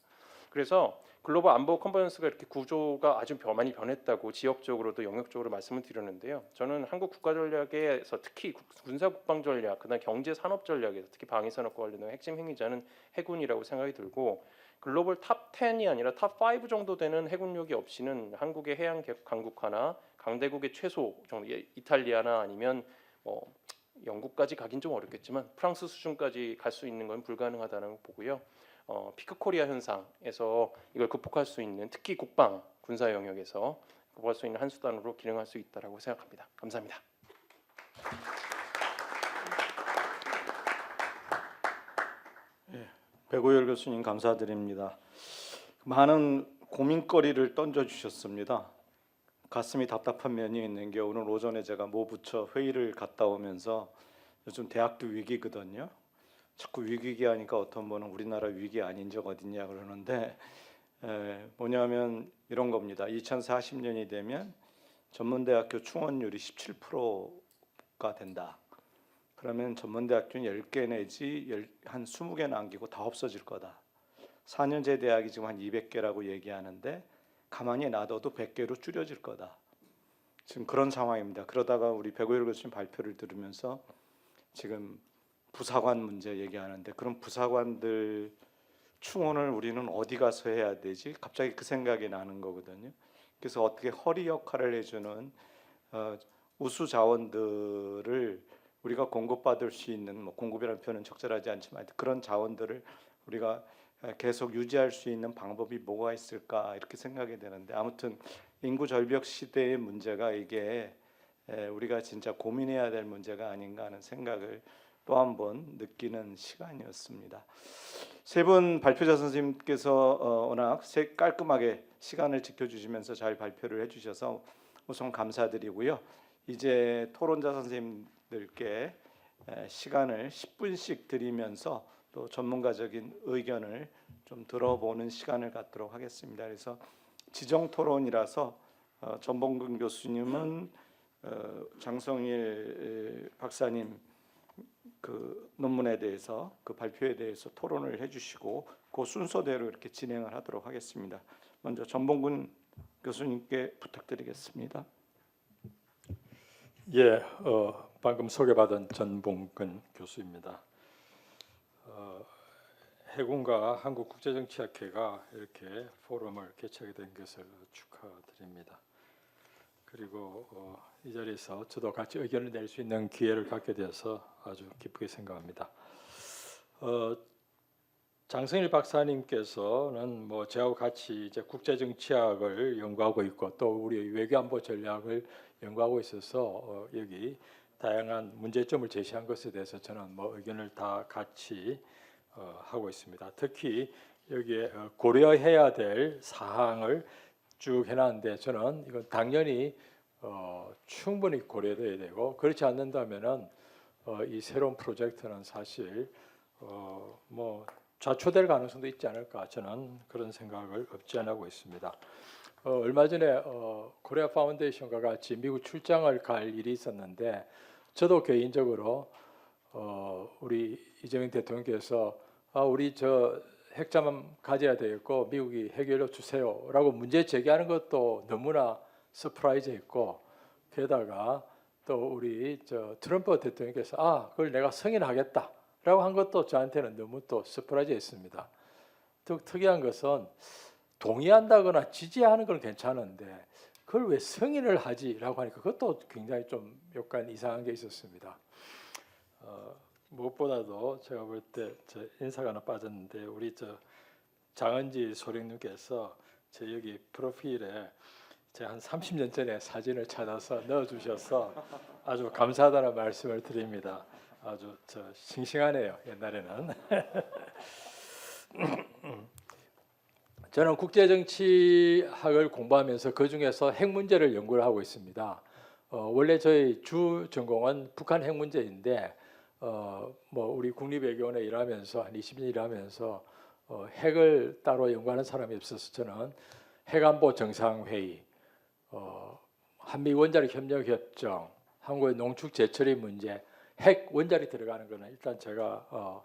그래서 글로벌 안보 컨퍼런스가 이렇게 구조가 아주 많이 변했다고 지역적으로도 영역적으로 말씀을 드렸는데요. 저는 한국 국가 전략에서 특히 군사 국방 전략, 그다음 경제 산업 전략에서 특히 방위 산업과 관련된 핵심 행위자는 해군이라고 생각이 들고 글로벌 탑 10이 아니라 탑 5 정도 되는 해군력이 없이는 한국의 해양 강국화나 강대국의 최소 정도 이탈리아나 아니면 뭐 영국까지 가긴 좀 어렵겠지만 프랑스 수준까지 갈 수 있는 건 불가능하다는 걸 보고요. 피크코리아 현상에서 이걸 극복할 수 있는 특히 국방 군사 영역에서 극복할 수 있는 한 수단으로 기능할 수 있다라고 생각합니다. 감사합니다. 배고열 교수님 감사드립니다. 많은 고민거리를 던져주셨습니다. 가슴이 답답한 면이 있는 게 오늘 오전에 제가 모 부처 회의를 갔다 오면서 요즘 대학도 위기거든요. 자꾸 위기 하니까 어떤 분은 우리나라 위기 아닌 적 어딨냐 그러는데 뭐냐면 이런 겁니다. 2040년이 되면 전문대학교 충원율이 17%가 된다. 그러면 전문대학교는 10개 내지 한 20개 남기고 다 없어질 거다. 4년제 대학이 지금 한 200개라고 얘기하는데 가만히 놔둬도 100개로 줄여질 거다. 지금 그런 상황입니다. 그러다가 우리 배고열 교수님 발표를 들으면서 지금 부사관 문제 얘기하는데 그럼 부사관들 충원을 우리는 어디 가서 해야 되지? 갑자기 그 생각이 나는 거거든요. 그래서 어떻게 허리 역할을 해주는 우수 자원들을 우리가 공급받을 수 있는 뭐 공급이라는 표현은 적절하지 않지만 그런 자원들을 우리가 계속 유지할 수 있는 방법이 뭐가 있을까 이렇게 생각이 되는데 아무튼 인구 절벽 시대의 문제가 이게 우리가 진짜 고민해야 될 문제가 아닌가 하는 생각을 또 한 번 느끼는 시간이었습니다. 세 분 발표자 선생님께서 워낙 깔끔하게 시간을 지켜주시면서 잘 발표를 해주셔서 우선 감사드리고요. 이제 토론자 선생님들께 시간을 10분씩 드리면서 또 전문가적인 의견을 좀 들어보는 시간을 갖도록 하겠습니다. 그래서 지정 토론이라서 전봉근 교수님은 장성일 박사님 그 논문에 대해서 그 발표에 대해서 토론을 해주시고 그 순서대로 이렇게 진행을 하도록 하겠습니다. 먼저 전봉근 교수님께 부탁드리겠습니다. 예, 방금 소개받은 전봉근 교수입니다. 해군과 한국국제정치학회가 이렇게 포럼을 개최하게 된 것을 축하드립니다. 그리고 이 자리에서 저도 같이 의견을 낼 수 있는 기회를 갖게 되어서 아주 기쁘게 생각합니다. 장성일 박사님께서는 뭐 저하고 같이 이제 국제정치학을 연구하고 있고 또 우리 외교안보 전략을 연구하고 있어서 여기 다양한 문제점을 제시한 것에 대해서 저는 뭐 의견을 다 같이 하고 있습니다. 특히 여기에 고려해야 될 사항을 쭉 해놨는데 저는 이건 당연히 충분히 고려돼야 되고 그렇지 않는다면은 이 새로운 프로젝트는 사실 뭐 좌초될 가능성도 있지 않을까 저는 그런 생각을 없지 않아 하고 있습니다. 얼마 전에 코리아 파운데이션과 같이 미국 출장을 갈 일이 있었는데 저도 개인적으로 우리 이재명 대통령께서 우리 저 핵잠am 가져야 되겠고 미국이 해결해 주세요라고 문제 제기하는 것도 너무나 서프라이즈했고, 게다가 또 우리 저 트럼프 대통령께서 그걸 내가 승인하겠다라고 한 것도 저한테는 너무 또 서프라이즈했습니다. 특이한 것은 동의한다거나 지지하는 건 괜찮은데 그걸 왜 승인을 하지라고 하니까 그것도 굉장히 좀 약간 이상한 게 있었습니다. 무엇보다도 제가 볼 때 인사가 하나 빠졌는데, 우리 저 장은지 소령님께서 제 여기 프로필에 제 한 30년 전에 사진을 찾아서 넣어주셔서 아주 감사하다는 말씀을 드립니다. 아주 싱싱하네요, 옛날에는. 저는 국제정치학을 공부하면서 그 중에서 핵 문제를 연구를 하고 있습니다. 원래 저희 주 전공은 북한 핵 문제인데, 우리 국립외교원에 일하면서 한 20년 일하면서 핵을 따로 연구하는 사람이 없어서 저는 핵안보 정상회의, 한미 원자력 협력 협정, 한국의 농축 재처리 문제, 핵 원자력 들어가는 거는 일단 제가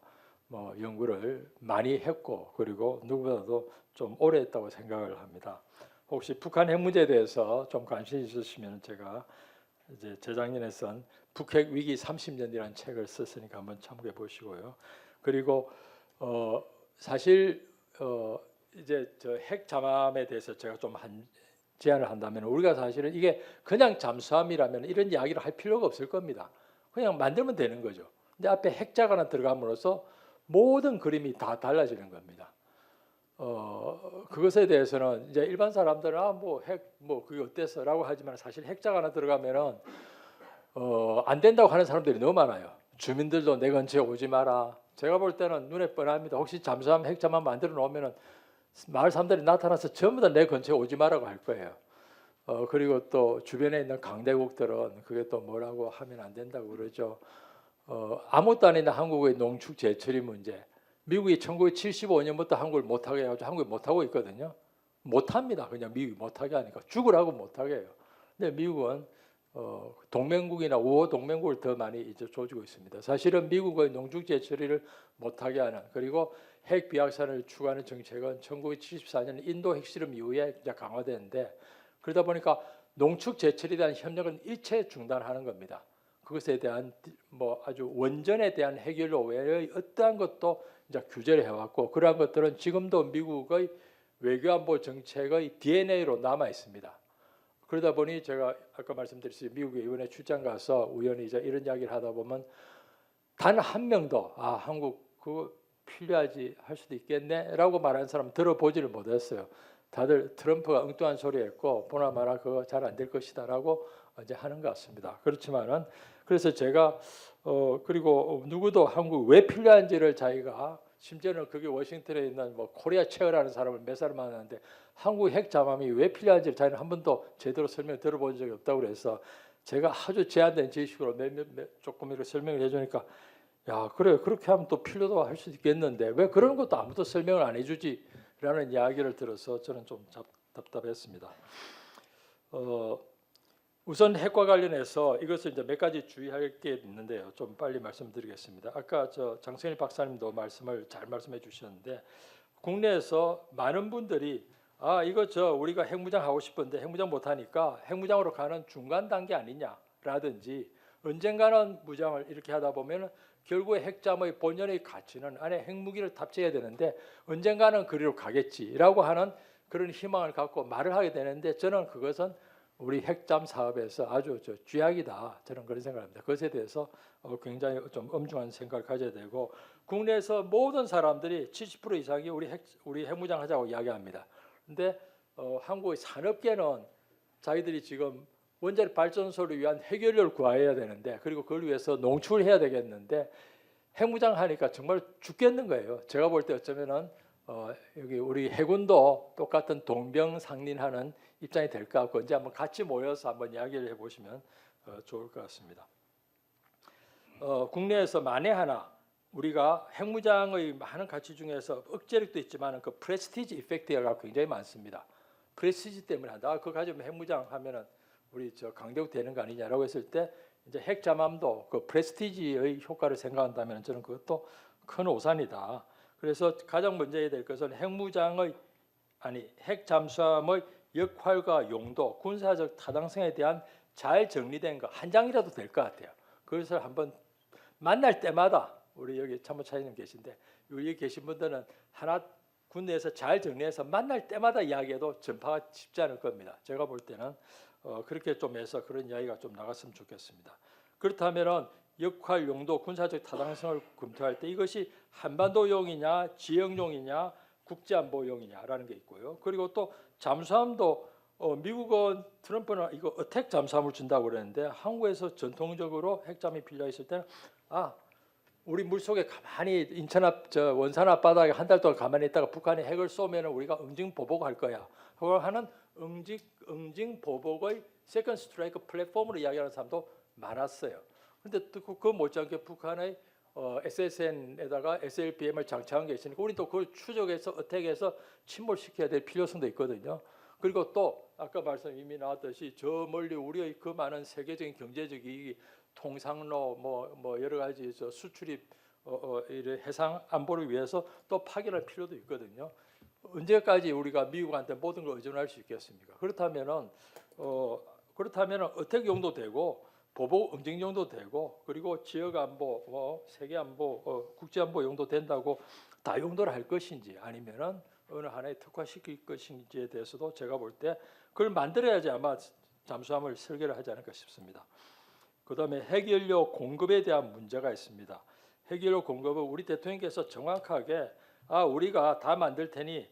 연구를 많이 했고, 그리고 누구보다도 좀 오래 했다고 생각을 합니다. 혹시 북한 핵 문제에 대해서 좀 관심 있으시면 제가 이제 재작년에 쓴 북핵 위기 30년이라는 책을 썼으니까 한번 참고해 보시고요. 그리고 사실 이제 저 핵 잠함에 대해서 제가 좀 제안을 한다면, 우리가 사실은 이게 그냥 잠수함이라면 이런 이야기를 할 필요가 없을 겁니다. 그냥 만들면 되는 거죠. 근데 앞에 핵자가 하나 들어감으로써 모든 그림이 다 달라지는 겁니다. 그것에 대해서는 이제 일반 사람들은 그게 어땠어라고 하지만, 사실 핵자가 하나 들어가면은 안 된다고 하는 사람들이 너무 많아요. 주민들도 내 근처에 오지 마라. 제가 볼 때는 눈에 뻔합니다. 혹시 잠수함 핵자만 만들어 놓으면은 마을 사람들이 나타나서 전부 다 내 근처에 오지 마라고 할 거예요. 그리고 또 주변에 있는 강대국들은 그게 또 뭐라고 하면 안 된다고 그러죠. 아무것도 안 있는 한국의 농축 재처리 문제, 미국이 1975년부터 한국을 못하게 해가지고 한국이 못하고 있거든요. 못합니다. 그냥 미국이 못하게 하니까 죽으라고 못하게 해요. 근데 미국은 동맹국이나 우호 동맹국을 더 많이 이제 조지고 있습니다. 사실은 미국의 농축 재처리를 못하게 하는, 그리고 핵 비확산을 추구하는 정책은 1974년 인도 핵실험 이후에 이제 강화되는데, 그러다 보니까 농축 재처리에 대한 협력은 일체 중단하는 겁니다. 그것에 대한 아주 원전에 대한 해결로 외의 어떠한 것도 이제 규제를 해왔고, 그러한 것들은 지금도 미국의 외교안보 정책의 DNA로 남아 있습니다. 그러다 보니 제가 아까 말씀드렸듯이 미국에 이번에 출장 가서 우연히 이제 이런 이야기를 하다 보면 단 한 명도 한국 그거 필요하지 할 수도 있겠네라고 말하는 사람 들어보지를 못했어요. 다들 트럼프가 엉뚱한 소리했고 보나마나 그거 잘 안 될 것이다라고 이제 하는 것 같습니다. 그렇지만은 그래서 제가 그리고 누구도 한국 왜 필요한지를 자기가, 심지어는 그게 워싱턴에 있는 코리아 체어라는 사람을 몇 사람 만났는데 한국 핵 잠함이 왜 필요한지를 자기는 한 번도 제대로 설명 들어본 적이 없다고 그래서 제가 아주 제한된 지식으로 조금 이렇게 설명을 해주니까, 야 그래 그렇게 하면 또 필요도 할 수 있겠는데 왜 그런 것도 아무도 설명을 안 해주지라는 이야기를 들어서 저는 좀 답답했습니다. 우선 핵과 관련해서 이것을 이제 몇 가지 주의할 게 있는데요. 좀 빨리 말씀드리겠습니다. 아까 장성일 박사님도 잘 말씀해 주셨는데, 국내에서 많은 분들이 이거 우리가 핵무장 하고 싶은데 핵무장 못 하니까 핵무장으로 가는 중간 단계 아니냐라든지, 언젠가는 무장을 이렇게 하다 보면 결국에 핵잠의 본연의 가치는 안에 핵무기를 탑재해야 되는데 언젠가는 그리로 가겠지라고 하는 그런 희망을 갖고 말을 하게 되는데, 저는 그것은 우리 핵잠 사업에서 아주 쥐약이다, 저는 그런 생각합니다. 그것에 대해서 굉장히 좀 엄중한 생각을 가져야 되고, 국내에서 모든 사람들이 70% 이상이 우리 핵무장 하자고 이야기합니다. 근데 한국의 산업계는 자기들이 지금 원자력 발전소를 위한 핵연료를 구해야 되는데, 그리고 그걸 위해서 농축을 해야 되겠는데 핵무장 하니까 정말 죽겠는 거예요. 제가 볼 때 어쩌면은 여기 우리 해군도 똑같은 동병상련하는 입장이 될 것 같고, 이제 한번 같이 모여서 한번 이야기를 해보시면 좋을 것 같습니다. 국내에서 만에 하나 우리가 핵무장의 많은 가치 중에서 억제력도 있지만 그 프레스티지 이펙트가 굉장히 많습니다. 프레스티지 때문에 한다. 그거 가지고 핵무장 하면은 우리 강대국 되는 거 아니냐라고 했을 때, 이제 핵잠함도 그 프레스티지의 효과를 생각한다면 저는 그것도 큰 오산이다. 그래서 가장 먼저 해야 될 것은 핵잠수함의 역할과 용도, 군사적 타당성에 대한 잘 정리된 거 한 장이라도 될 것 같아요. 그것을 한번 만날 때마다 우리 여기 참모차장님 계신데 여기 계신 분들은 하나 군내에서 잘 정리해서 만날 때마다 이야기해도 전파가 쉽지 않을 겁니다. 제가 볼 때는 그렇게 좀 해서 그런 이야기가 좀 나갔으면 좋겠습니다. 그렇다면은 역할, 용도, 군사적 타당성을 검토할 때 이것이 한반도용이냐, 지역용이냐, 국제안보용이냐라는 게 있고요. 그리고 또 잠수함도 미국은 트럼프는 이거 어택 잠수함을 준다고 그러는데 한국에서 전통적으로 핵잠이 필요했을 때는 우리 물속에 가만히 인천 앞 원산 앞바닥에 한 달 동안 가만히 있다가 북한이 핵을 쏘면은 우리가 응징 보복할 거야. 그걸 하는 응징 보복의 세컨 스트라이크 플랫폼으로 이야기하는 사람도 많았어요. 그런데 그 못지않게 북한의 SSN에다가 SLBM을 장착한 게 있으니까 우리 또 그걸 추적해서 어택해서 침몰시켜야 될 필요성도 있거든요. 그리고 또 아까 말씀 이미 나왔듯이 저 멀리 우리의 그 많은 세계적인 경제적 이익이 통상로 뭐 여러 가지 수출입 해상 안보를 위해서 또 파견할 필요도 있거든요. 언제까지 우리가 미국한테 모든 걸 의존할 수 있겠습니까? 그렇다면은 어택용도 되고 보복 응징용도 되고 그리고 지역 안보, 세계 안보, 국제 안보 용도 된다고 다 용도를 할 것인지 아니면은 어느 하나에 특화시킬 것인지에 대해서도 제가 볼 때 그걸 만들어야지 아마 잠수함을 설계를 하지 않을까 싶습니다. 그다음에 핵연료 공급에 대한 문제가 있습니다. 핵연료 공급은 우리 대통령께서 정확하게 우리가 다 만들 테니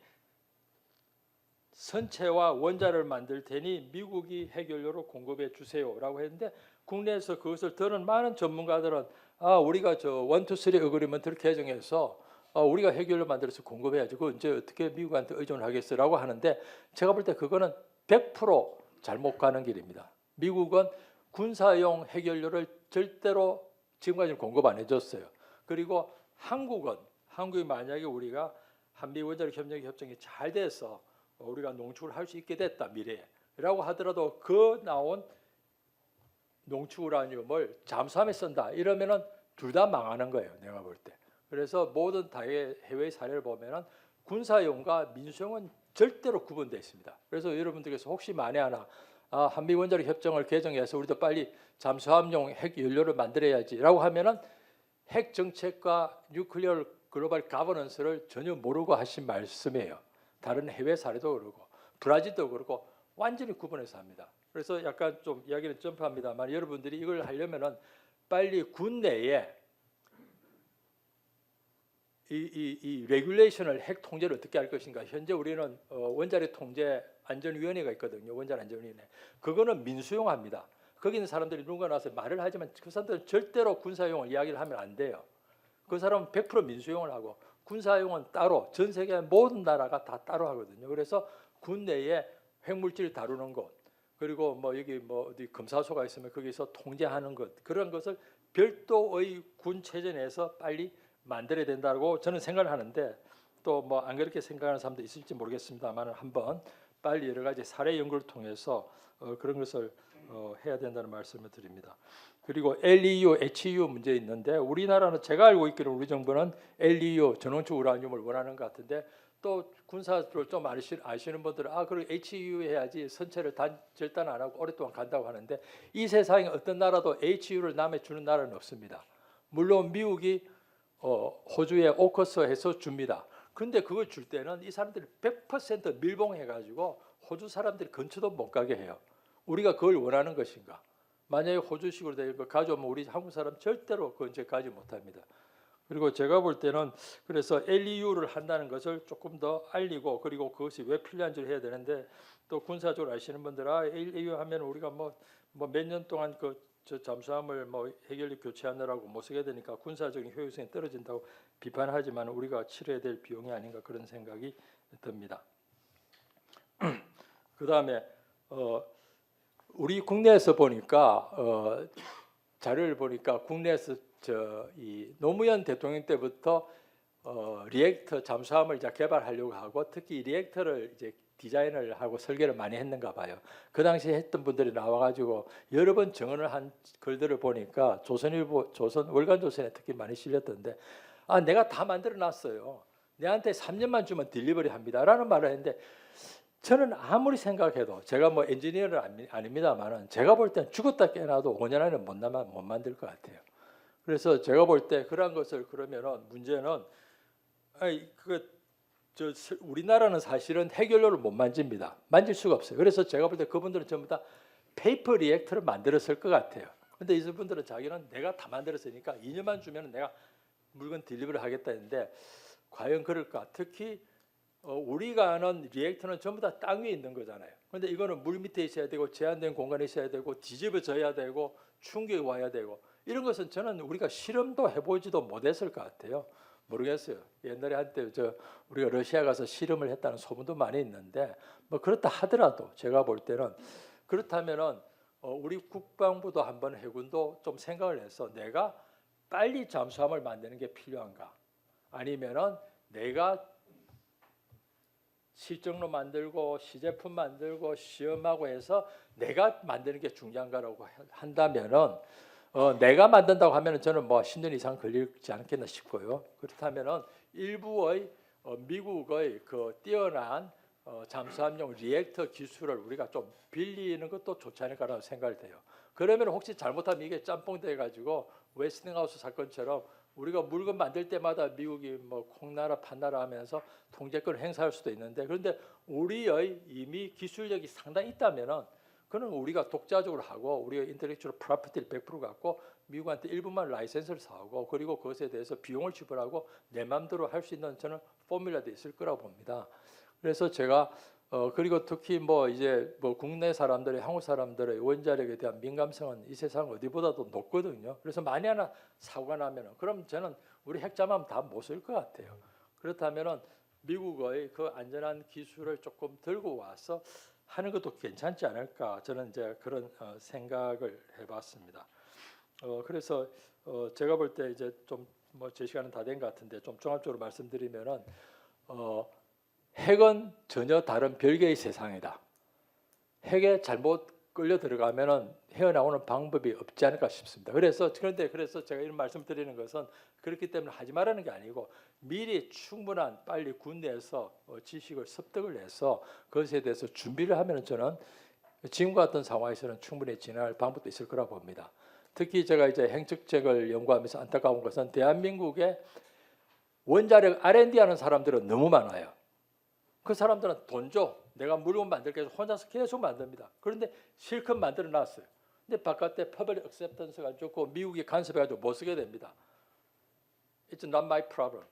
선체와 원자를 만들 테니 미국이 핵연료를 공급해 주세요라고 했는데 국내에서 그것을 들은 많은 전문가들은 우리가 저 1, 2, 3 어그리먼트를 개정해서 우리가 핵연료 만들어서 공급해야지 그 언제 어떻게 미국한테 의존하겠어라고 하는데 제가 볼 때 그거는 100% 잘못 가는 길입니다. 미국은 군사용 핵연료를 절대로 지금까지는 공급 안 해줬어요. 그리고 한국이 만약에 우리가 한미 원자력 협정이 잘 돼서 우리가 농축을 할 수 있게 됐다 미래에라고 하더라도 그 나온 농축 우라늄을 잠수함에 쓴다 이러면은 둘 다 망하는 거예요. 내가 볼 때. 그래서 모든 해외 사례를 보면은 군사용과 민수용은 절대로 구분되어 있습니다. 그래서 여러분들께서 혹시 만에 하나 한미 원자력 협정을 개정해서 우리도 빨리 잠수함용 핵 연료를 만들어야지라고 하면은 핵 정책과 뉴클리어 글로벌 가버넌스를 전혀 모르고 하신 말씀이에요. 다른 해외 사례도 그러고 브라질도 그렇고 완전히 구분해서 합니다. 그래서 약간 좀 이야기는 점프합니다만 여러분들이 이걸 하려면은 빨리 군 내에 이 레귤레이션을 핵 통제를 어떻게 할 것인가. 현재 우리는 원자력 통제 안전위원회가 있거든요. 원자력 안전위원회. 그거는 민수용합니다. 거기 있는 사람들이 누군가 나와서 말을 하지만 그 사람들은 절대로 군사용을 이야기를 하면 안 돼요. 그 사람은 100% 민수용을 하고 군사용은 따로 전 세계 모든 나라가 다 따로 하거든요. 그래서 군 내에 핵물질 다루는 것 그리고 여기 어디 검사소가 있으면 거기서 통제하는 것 그런 것을 별도의 군 체제 내에서 빨리 만들어야 된다고 저는 생각을 하는데 또 안 그렇게 생각하는 사람도 있을지 모르겠습니다만 한번 빨리 여러 가지 사례 연구를 통해서 그런 것을 해야 된다는 말씀을 드립니다. 그리고 LEU, HEU 문제 있는데 우리나라는 제가 알고 있기로는 우리 정부는 LEU 전원축 우라늄을 원하는 것 같은데 또 군사를 좀 아시는 분들은 그리고 HEU 해야지 선체를 절단 안 하고 오랫동안 간다고 하는데 이 세상에 어떤 나라도 HEU를 남에 주는 나라는 없습니다. 물론 미국이 호주에 오커스 해서 줍니다. 그런데 그걸 줄 때는 이 사람들이 100% 밀봉해가지고 호주 사람들이 근처도 못 가게 해요. 우리가 그걸 원하는 것인가? 만약에 호주식으로 되는 거 가져오면 우리 한국 사람 절대로 근처에 가지 못합니다. 그리고 제가 볼 때는 그래서 LEU를 한다는 것을 조금 더 알리고 그리고 그것이 왜 필요한지를 해야 되는데 또 군사적으로 아시는 분들 LEU 하면 우리가 몇 년 동안 저 잠수함을 핵연료 교체하느라고 못 쓰게 되니까 군사적인 효율성이 떨어진다고 비판하지만 우리가 치러야 될 비용이 아닌가 그런 생각이 듭니다. 그다음에 우리 국내에서 보니까 자료를 보니까 국내에서 이 노무현 대통령 때부터 리액터 잠수함을 이제 개발하려고 하고 특히 리액터를 이제 디자인을 하고 설계를 많이 했는가 봐요. 그 당시에 했던 분들이 나와가지고 여러 번 증언을 한 글들을 보니까 조선일보, 월간조선에 특히 많이 실렸던데, 아 내가 다 만들어 놨어요. 내한테 3년만 주면 딜리버리 합니다라는 말을 했는데, 저는 아무리 생각해도, 제가 뭐 엔지니어는 아닙니다만은 제가 볼 땐 죽었다 깨어나도 5년 안에 못 만들 것 같아요. 그래서 제가 볼 때 그런 것을, 그러면은 문제는 우리나라는 사실은 해결료를 못 만집니다. 만질 수가 없어요. 그래서 제가 볼 때 그분들은 전부 다 페이퍼 리액터를 만들었을 것 같아요. 근데 이분들은 자기는 내가 다 만들었으니까 2년만 주면 내가 물건 딜리버리 하겠다 했는데, 과연 그럴까? 특히 우리가 아는 리액터는 전부 다 땅 위에 있는 거잖아요. 그런데 이거는 물 밑에 있어야 되고, 제한된 공간에 있어야 되고, 뒤집어져야 되고, 충격이 와야 되고, 이런 것은 저는 우리가 실험도 해보지도 못했을 것 같아요. 모르겠어요. 옛날에 한때 우리가 러시아 가서 실험을 했다는 소문도 많이 있는데, 뭐 그렇다 하더라도 제가 볼 때는, 그렇다면은 우리 국방부도 한번, 해군도 좀 생각을 해서 내가 빨리 잠수함을 만드는 게 필요한가, 아니면은 내가 실증로 만들고 시제품 만들고 시험하고 해서 내가 만드는 게 중요한가라고 한다면은, 내가 만든다고 하면은 저는 뭐 10년 이상 걸리지 않겠나 싶고요. 그렇다면은 일부의 미국의 그 뛰어난 잠수함용 리액터 기술을 우리가 좀 빌리는 것도 좋지 않을까라고 생각이 돼요. 그러면 혹시 잘못하면 이게 짬뽕 돼 가지고 웨스팅하우스 사건처럼 우리가 물건 만들 때마다 미국이 뭐 콩나라 판나라 하면서 통제권을 행사할 수도 있는데, 그런데 우리의 이미 기술력이 상당히 있다면은 그는 우리가 독자적으로 하고, 우리가 인텔렉츄얼 프로퍼티를 100% 갖고 미국한테 일부만 라이센스를 사오고, 그리고 그것에 대해서 비용을 지불하고 내 마음대로 할 수 있는 저는 포뮬라도 있을 거라고 봅니다. 그래서 제가 그리고 특히 뭐 이제 뭐 국내 사람들의, 한국 사람들의 원자력에 대한 민감성은 이 세상 어디보다도 높거든요. 그래서 만에 하나 사고가 나면은, 그럼 저는 우리 핵잠함 다 못 쓸 것 같아요. 그렇다면은 미국의 그 안전한 기술을 조금 들고 와서 하는 것도 괜찮지 않을까, 저는 이제 그런 생각을 해봤습니다. 그래서 제가 볼 때 이제 좀 뭐 제 시간은 다 된 것 같은데, 좀 종합적으로 말씀드리면은 핵은 전혀 다른 별개의 세상이다. 핵에 잘못 끌려 들어가면은 헤어나오는 방법이 없지 않을까 싶습니다. 그래서 제가 이런 말씀드리는 것은 그렇기 때문에 하지 말라는 게 아니고, 미리 충분한 빨리 군대에서 지식을 습득을 해서 그것에 대해서 준비를 하면은 저는 지금과 같은 상황에서는 충분히 진행할 방법도 있을 거라고 봅니다. 특히 제가 이제 행정책을 연구하면서 안타까운 것은, 대한민국에 원자력 R&D 하는 사람들은 너무 많아요. 그 사람들은 돈 줘, 내가 물건 만들게 해서 혼자서 계속 만듭니다. 그런데 실컷 만들어 놨어요. 근데 바깥에 퍼블릭 액셉턴스가 좋고 미국이 간섭해가지고 못 쓰게 됩니다. It's not my problem.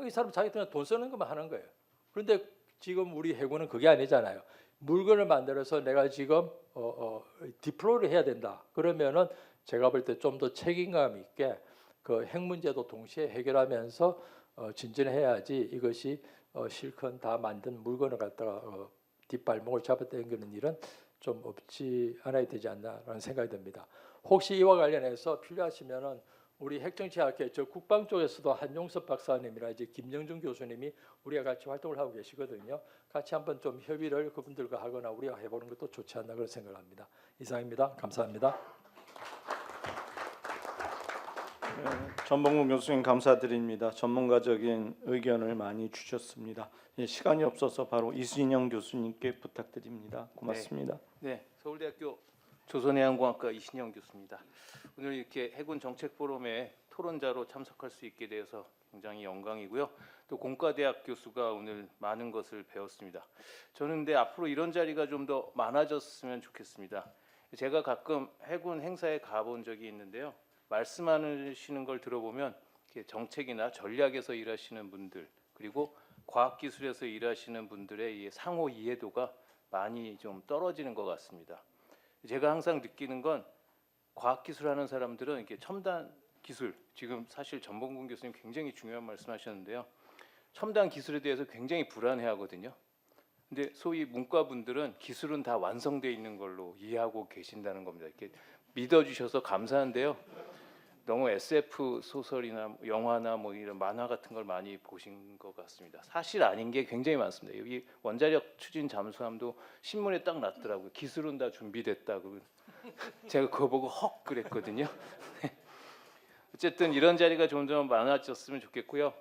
이 사람 자기들은 돈 쓰는 것만 하는 거예요. 그런데 지금 우리 해군은 그게 아니잖아요. 물건을 만들어서 내가 지금 디플로이를 해야 된다. 그러면은 제가 볼 때 좀 더 책임감 있게 그 핵 문제도 동시에 해결하면서 진전해야지, 이것이 실컷 다 만든 물건을 갖다가 뒷발목을 잡아당기는 일은 좀 없지 않아야 되지 않나라는 생각이 듭니다. 혹시 이와 관련해서 필요하시면은 우리 핵정치학회 저 국방 쪽에서도 한용섭 박사님이나 이제 김영준 교수님이 우리가 같이 활동을 하고 계시거든요. 같이 한번 좀 협의를 그분들과 하거나 우리가 해보는 것도 좋지 않나 그런 생각을 합니다. 이상입니다. 감사합니다. 전봉국 교수님 감사드립니다. 전문가적인 의견을 많이 주셨습니다. 시간이 없어서 바로 이순영 교수님께 부탁드립니다. 고맙습니다. 네, 서울대학교 조선해양공학과 이신영 교수입니다. 오늘 이렇게 해군 정책 포럼에 토론자로 참석할 수 있게 되어서 굉장히 영광이고요. 또 공과대학 교수가 오늘 많은 것을 배웠습니다. 저는 근데 앞으로 이런 자리가 좀 더 많아졌으면 좋겠습니다. 제가 가끔 해군 행사에 가본 적이 있는데요. 말씀하시는 걸 들어보면 정책이나 전략에서 일하시는 분들, 그리고 과학기술에서 일하시는 분들의 이 상호 이해도가 많이 좀 떨어지는 것 같습니다. 제가 항상 느끼는 건 과학기술하는 사람들은 이렇게 첨단 기술, 지금 사실 전봉근 교수님 굉장히 중요한 말씀하셨는데요. 첨단 기술에 대해서 굉장히 불안해하거든요. 근데 소위 문과분들은 기술은 다 완성되어 있는 걸로 이해하고 계신다는 겁니다. 이렇게 믿어주셔서 감사한데요. 너무 SF 소설이나 영화나 뭐 이런 만화 같은 걸 많이 보신 것 같습니다. 사실 아닌 게 굉장히 많습니다. 여기 원자력 추진 잠수함도 신문에 딱 났더라고요. 기술은 다 준비됐다고. 제가 그거 보고 헉 그랬거든요. 어쨌든 이런 자리가 점점 많아졌으면 좋겠고요.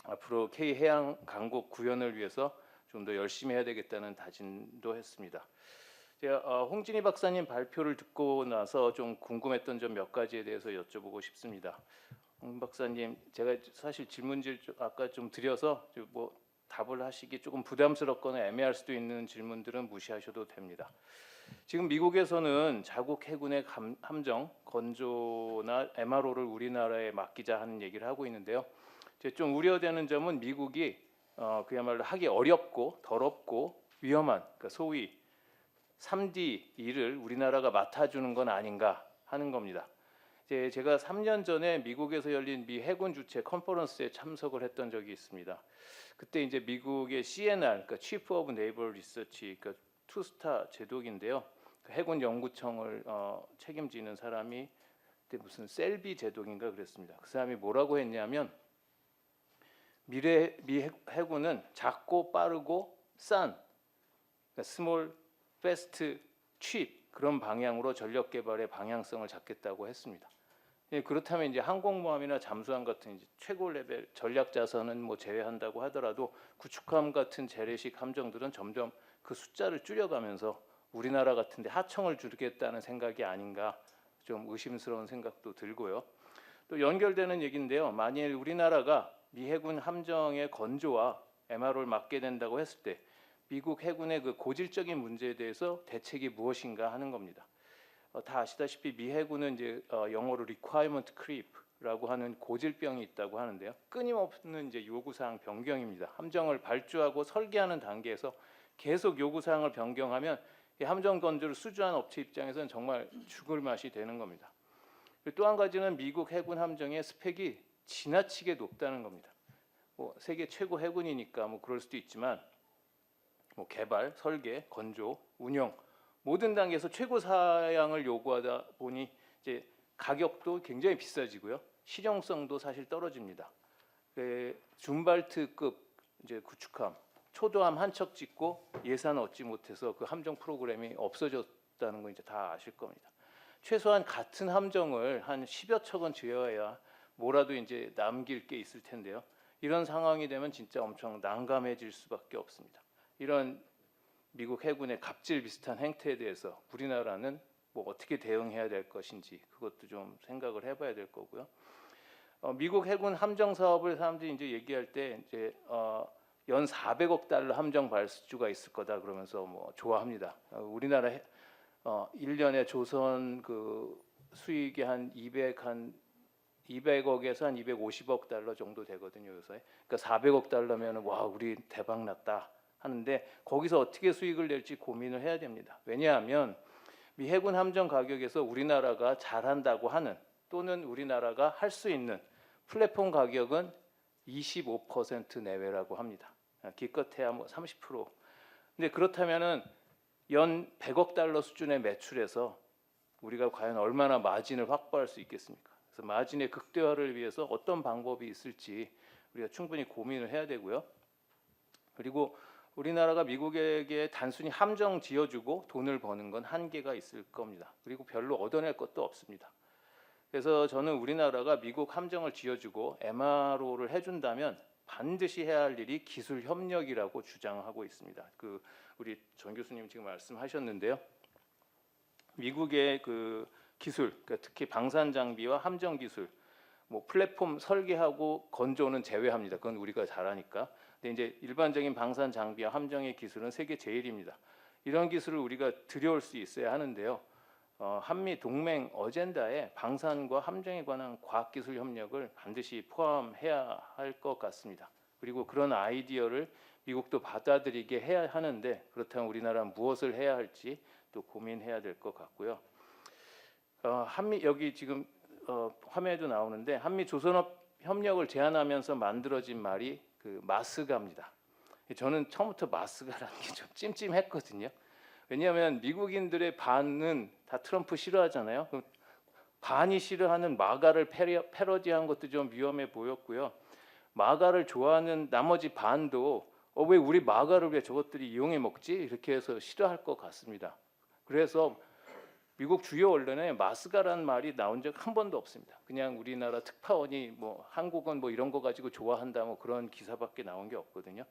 앞으로 K 해양 강국 구현을 위해서 좀 더 열심히 해야 되겠다는 다짐도 했습니다. 제가 홍진희 박사님 발표를 듣고 나서 좀 궁금했던 점 몇 가지에 대해서 여쭤보고 싶습니다. 홍 박사님, 제가 사실 질문지를 아까 좀 드려서 뭐 답을 하시기 조금 부담스럽거나 애매할 수도 있는 질문들은 무시하셔도 됩니다. 지금 미국에서는 자국 해군의 함정 건조나 MRO를 우리나라에 맡기자 하는 얘기를 하고 있는데요. 좀 우려되는 점은 미국이 그야말로 하기 어렵고 더럽고 위험한, 그러니까 소위 3D 일을 우리나라가 맡아주는 건 아닌가 하는 겁니다. 제가 3년 전에 미국에서 열린 미 해군 주최 컨퍼런스에 참석을 했던 적이 있습니다. 그때 이제 미국의 CNR, 그러니까 Chief of Naval Research, 그러니까 투스타 제독인데요. 그 해군 연구청을 책임지는 사람이 그때 무슨 셀비 제독인가 그랬습니다. 그 사람이 뭐라고 했냐면 미 해군은 작고 빠르고 싼, 그러니까 스몰, 패스트, 칩 그런 방향으로 전력 개발의 방향성을 잡겠다고 했습니다. 그렇다면 이제 항공모함이나 잠수함 같은 이제 최고 레벨 전략 자산은 뭐 제외한다고 하더라도 구축함 같은 재래식 함정들은 점점 그 숫자를 줄여가면서 우리나라 같은데 하청을 주겠다는 생각이 아닌가 좀 의심스러운 생각도 들고요. 또 연결되는 얘기인데요. 만일 우리나라가 미 해군 함정의 건조와 MRO를 맡게 된다고 했을 때 미국 해군의 그 고질적인 문제에 대해서 대책이 무엇인가 하는 겁니다. 다 아시다시피 미 해군은 이제 영어로 requirement creep라고 하는 고질병이 있다고 하는데요. 끊임없는 이제 요구사항 변경입니다. 함정을 발주하고 설계하는 단계에서 계속 요구사항을 변경하면 이 함정 건조를 수주한 업체 입장에서는 정말 죽을 맛이 되는 겁니다. 또 한 가지는 미국 해군 함정의 스펙이 지나치게 높다는 겁니다. 뭐 세계 최고 해군이니까 뭐 그럴 수도 있지만 뭐 개발, 설계, 건조, 운영 모든 단계에서 최고 사양을 요구하다 보니 이제 가격도 굉장히 비싸지고요. 실용성도 사실 떨어집니다. 줌발트급 이제 구축함, 초도함 한 척 짓고 예산 얻지 못해서 그 함정 프로그램이 없어졌다는 거 이제 다 아실 겁니다. 최소한 같은 함정을 한 10여 척은 지어야 뭐라도 이제 남길 게 있을 텐데요. 이런 상황이 되면 진짜 엄청 난감해질 수밖에 없습니다. 이런 미국 해군의 갑질 비슷한 행태에 대해서 우리나라는 뭐 어떻게 대응해야 될 것인지 그것도 좀 생각을 해봐야 될 거고요. 미국 해군 함정 사업을 사람들이 이제 얘기할 때 이제 연 400억 달러 함정 발주가 있을 거다 그러면서 뭐 좋아합니다. 우리나라 1년에 조선 그 수익이 한 200억에서 한 250억 달러 정도 되거든요, 요새. 그러니까 400억 달러면은 와, 우리 대박 났다 하는데 거기서 어떻게 수익을 낼지 고민을 해야 됩니다. 왜냐하면 미 해군 함정 가격에서 우리나라가 잘한다고 하는 또는 우리나라가 할 수 있는 플랫폼 가격은 25% 내외라고 합니다. 기껏해야 뭐 30%. 근데 그렇다면은 연 100억 달러 수준의 매출에서 우리가 과연 얼마나 마진을 확보할 수 있겠습니까? 그래서 마진의 극대화를 위해서 어떤 방법이 있을지 우리가 충분히 고민을 해야 되고요. 그리고 우리나라가 미국에게 단순히 함정 지어주고 돈을 버는 건 한계가 있을 겁니다. 그리고 별로 얻어낼 것도 없습니다. 그래서 저는 우리나라가 미국 함정을 지어주고 MRO를 해준다면 반드시 해야 할 일이 기술 협력이라고 주장하고 있습니다. 그 우리 전 교수님 지금 말씀하셨는데요. 미국의 그 기술, 그러니까 특히 방산 장비와 함정 기술, 뭐 플랫폼 설계하고 건조는 제외합니다. 그건 우리가 잘하니까. 근데 이제 일반적인 방산 장비와 함정의 기술은 세계 제일입니다. 이런 기술을 우리가 들여올 수 있어야 하는데요. 한미 동맹 어젠다에 방산과 함정에 관한 과학기술 협력을 반드시 포함해야 할 것 같습니다. 그리고 그런 아이디어를 미국도 받아들이게 해야 하는데 그렇다면 우리나라는 무엇을 해야 할지 또 고민해야 될 것 같고요. 한미 여기 지금 화면에도 나오는데 한미 조선업 협력을 제안하면서 만들어진 말이 그 마스가입니다. 저는 처음부터 마스가라는 게 좀 찜찜했거든요. 왜냐하면 미국인들의 반은 다 트럼프 싫어하잖아요. 반이 싫어하는 마가를 패러디한 것도 좀 위험해 보였고요. 마가를 좋아하는 나머지 반도 왜 우리 마가를 왜 저것들이 이용해 먹지? 이렇게 해서 싫어할 것 같습니다. 그래서 미국 주요 언론에 마스가라는 말이 나온 적 한 번도 없습니다. 그냥 우리나라 특파원이 뭐 한국은 뭐 이런 거 가지고 좋아한다 뭐 그런 기사밖에 나온 게 없거든요.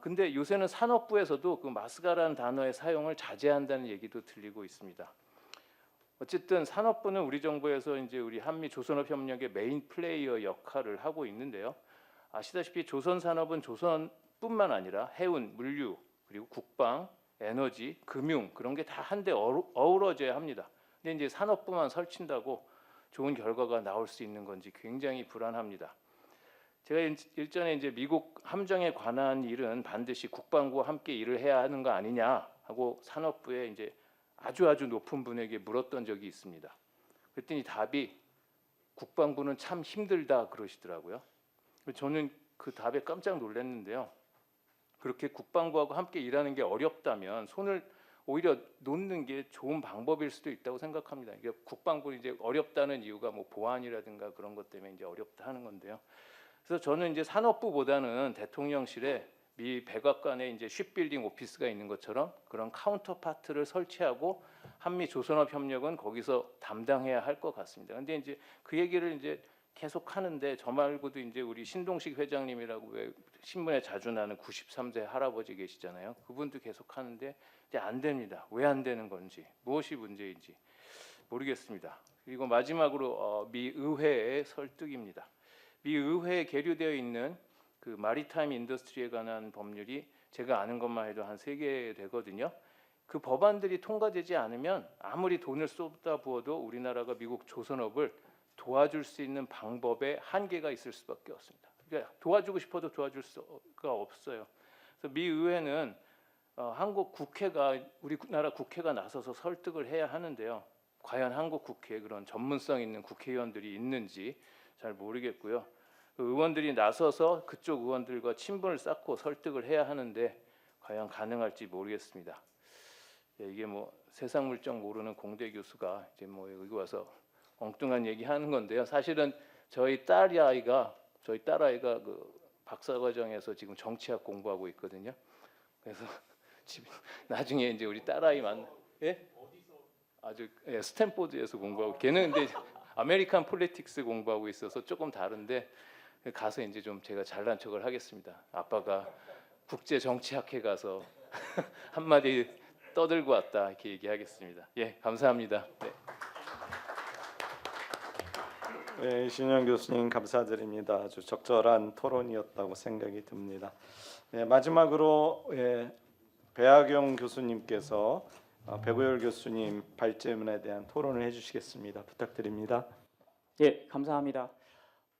근데 요새는 산업부에서도 그 마스가라는 단어의 사용을 자제한다는 얘기도 들리고 있습니다. 어쨌든 산업부는 우리 정부에서 이제 우리 한미 조선업 협력의 메인 플레이어 역할을 하고 있는데요. 아시다시피 조선 산업은 조선뿐만 아니라 해운, 물류, 그리고 국방, 에너지, 금융 그런 게 다 한데 어우러져야 합니다. 근데 이제 산업부만 설친다고 좋은 결과가 나올 수 있는 건지 굉장히 불안합니다. 제가 일전에 이제 미국 함정에 관한 일은 반드시 국방부와 함께 일을 해야 하는 거 아니냐 하고 산업부에 이제 아주 높은 분에게 물었던 적이 있습니다. 그랬더니 답이 국방부는 참 힘들다 그러시더라고요. 저는 그 답에 깜짝 놀랐는데요. 그렇게 국방부하고 함께 일하는 게 어렵다면 손을 오히려 놓는 게 좋은 방법일 수도 있다고 생각합니다. 이게 국방부 이제 어렵다는 이유가 뭐 보안이라든가 그런 것 때문에 이제 어렵다 하는 건데요. 그래서 저는 이제 산업부보다는 대통령실에 미 백악관에 이제 쉽빌딩 오피스가 있는 것처럼 그런 카운터파트를 설치하고 한미 조선업 협력은 거기서 담당해야 할 것 같습니다. 근데 이제 그 얘기를 이제 계속 하는데 저 말고도 이제 우리 신동식 회장님이라고 왜 신문에 자주 나는 93세 할아버지 계시잖아요. 그분도 계속 하는데 이제 안 됩니다. 왜 안 되는 건지 무엇이 문제인지 모르겠습니다. 그리고 마지막으로 미 의회의 설득입니다. 미 의회에 계류되어 있는 그 마리타임 인더스트리에 관한 법률이 제가 아는 것만 해도 한 3개 되거든요. 그 법안들이 통과되지 않으면 아무리 돈을 쏟아부어도 우리나라가 미국 조선업을 도와줄 수 있는 방법에 한계가 있을 수밖에 없습니다. 그러니까 도와주고 싶어도 도와줄 수가 없어요. 그래서 미 의회는 한국 국회가 우리나라 국회가 나서서 설득을 해야 하는데요. 과연 한국 국회에 그런 전문성 있는 국회의원들이 있는지 잘 모르겠고요. 그 의원들이 나서서 그쪽 의원들과 친분을 쌓고 설득을 해야 하는데 과연 가능할지 모르겠습니다. 이게 뭐 세상 물정 모르는 공대 교수가 이제 뭐 여기 와서 엉뚱한 얘기하는 건데요. 사실은 저희 딸아이가 그 박사과정에서 지금 정치학 공부하고 있거든요. 그래서 나중에 이제 우리 딸아이 스탠포드에서 공부하고 걔는 근데 아메리칸 폴리틱스 공부하고 있어서 조금 다른데 가서 이제 좀 제가 잘난 척을 하겠습니다. 아빠가 국제 정치학회 가서 한마디 떠들고 왔다 이렇게 얘기하겠습니다. 예, 감사합니다. 네. 네, 이신영 교수님 감사드립니다. 아주 적절한 토론이었다고 생각이 듭니다. 네, 마지막으로 배학용 교수님께서 배구열 교수님 발제문에 대한 토론을 해주시겠습니다. 부탁드립니다. 예, 감사합니다.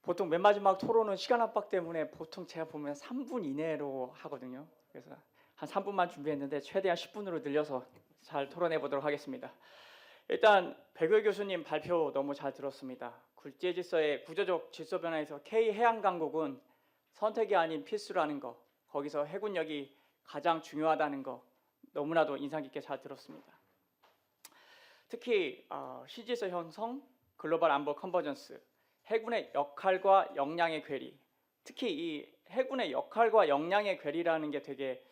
보통 맨 마지막 토론은 시간 압박 때문에 보통 제가 보면 3분 이내로 하거든요. 그래서 한 3분만 준비했는데 최대한 10분으로 늘려서 잘 토론해 보도록 하겠습니다. 일단 배구열 교수님 발표 너무 잘 들었습니다. 국제질서의 구조적 질서 변화에서 K해양강국은 선택이 아닌 필수라는 거, 거기서 해군력이 가장 중요하다는 거 너무나도 인상 깊게 잘 들었습니다. 특히 시질서 형성, 글로벌 안보 컨버전스, 해군의 역할과 역량의 괴리, 특히 이 해군의 역할과 역량의 괴리라는 게 되게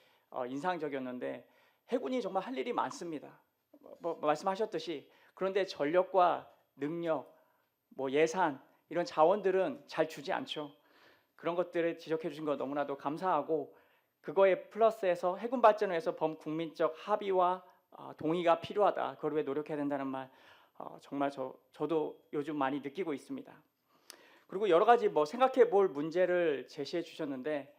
인상적이었는데 해군이 정말 할 일이 많습니다. 말씀하셨듯이 그런데 전력과 능력, 예산 이런 자원들은 잘 주지 않죠. 그런 것들을 지적해 주신 거 너무나도 감사하고 그거에 플러스해서 해군 발전을 위해서 범국민적 합의와 동의가 필요하다. 그걸 위해 노력해야 된다는 말 정말 저도 요즘 많이 느끼고 있습니다. 그리고 여러 가지 생각해 볼 문제를 제시해 주셨는데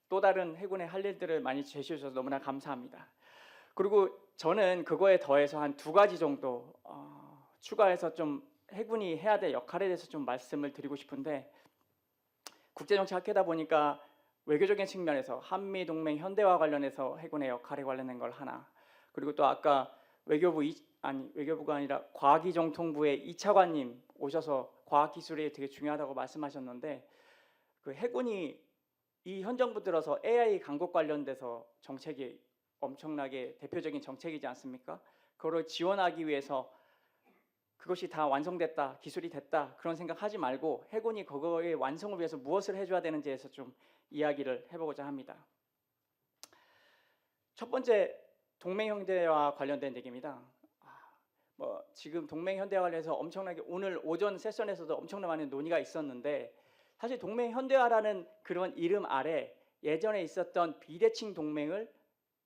또 다른 해군의 할 일들을 많이 제시해 주셔서 너무나 감사합니다. 그리고 저는 그거에 더해서 한 2가지 정도 추가해서 좀 해군이 해야 될 역할에 대해서 좀 말씀을 드리고 싶은데 국제정치학회다 보니까 외교적인 측면에서 한미동맹 현대화 관련해서 해군의 역할에 관련된 걸 하나 그리고 또 아까 외교부가 아니라 과학기정통부의 이차관님 오셔서 과학기술이 되게 중요하다고 말씀하셨는데 그 해군이 이 현 정부 들어서 AI 강국 관련돼서 정책이 엄청나게 대표적인 정책이지 않습니까? 그걸 지원하기 위해서 그것이 다 완성됐다, 기술이 됐다 그런 생각하지 말고 해군이 그거의 완성을 위해서 무엇을 해줘야 되는지에서 좀 이야기를 해보고자 합니다. 첫 번째 동맹현대와 관련된 얘기입니다. 뭐 지금 동맹현대와 관련해서 엄청나게 오늘 오전 세션에서도 엄청나게 많은 논의가 있었는데 사실 동맹현대화라는 그런 이름 아래 예전에 있었던 비대칭 동맹을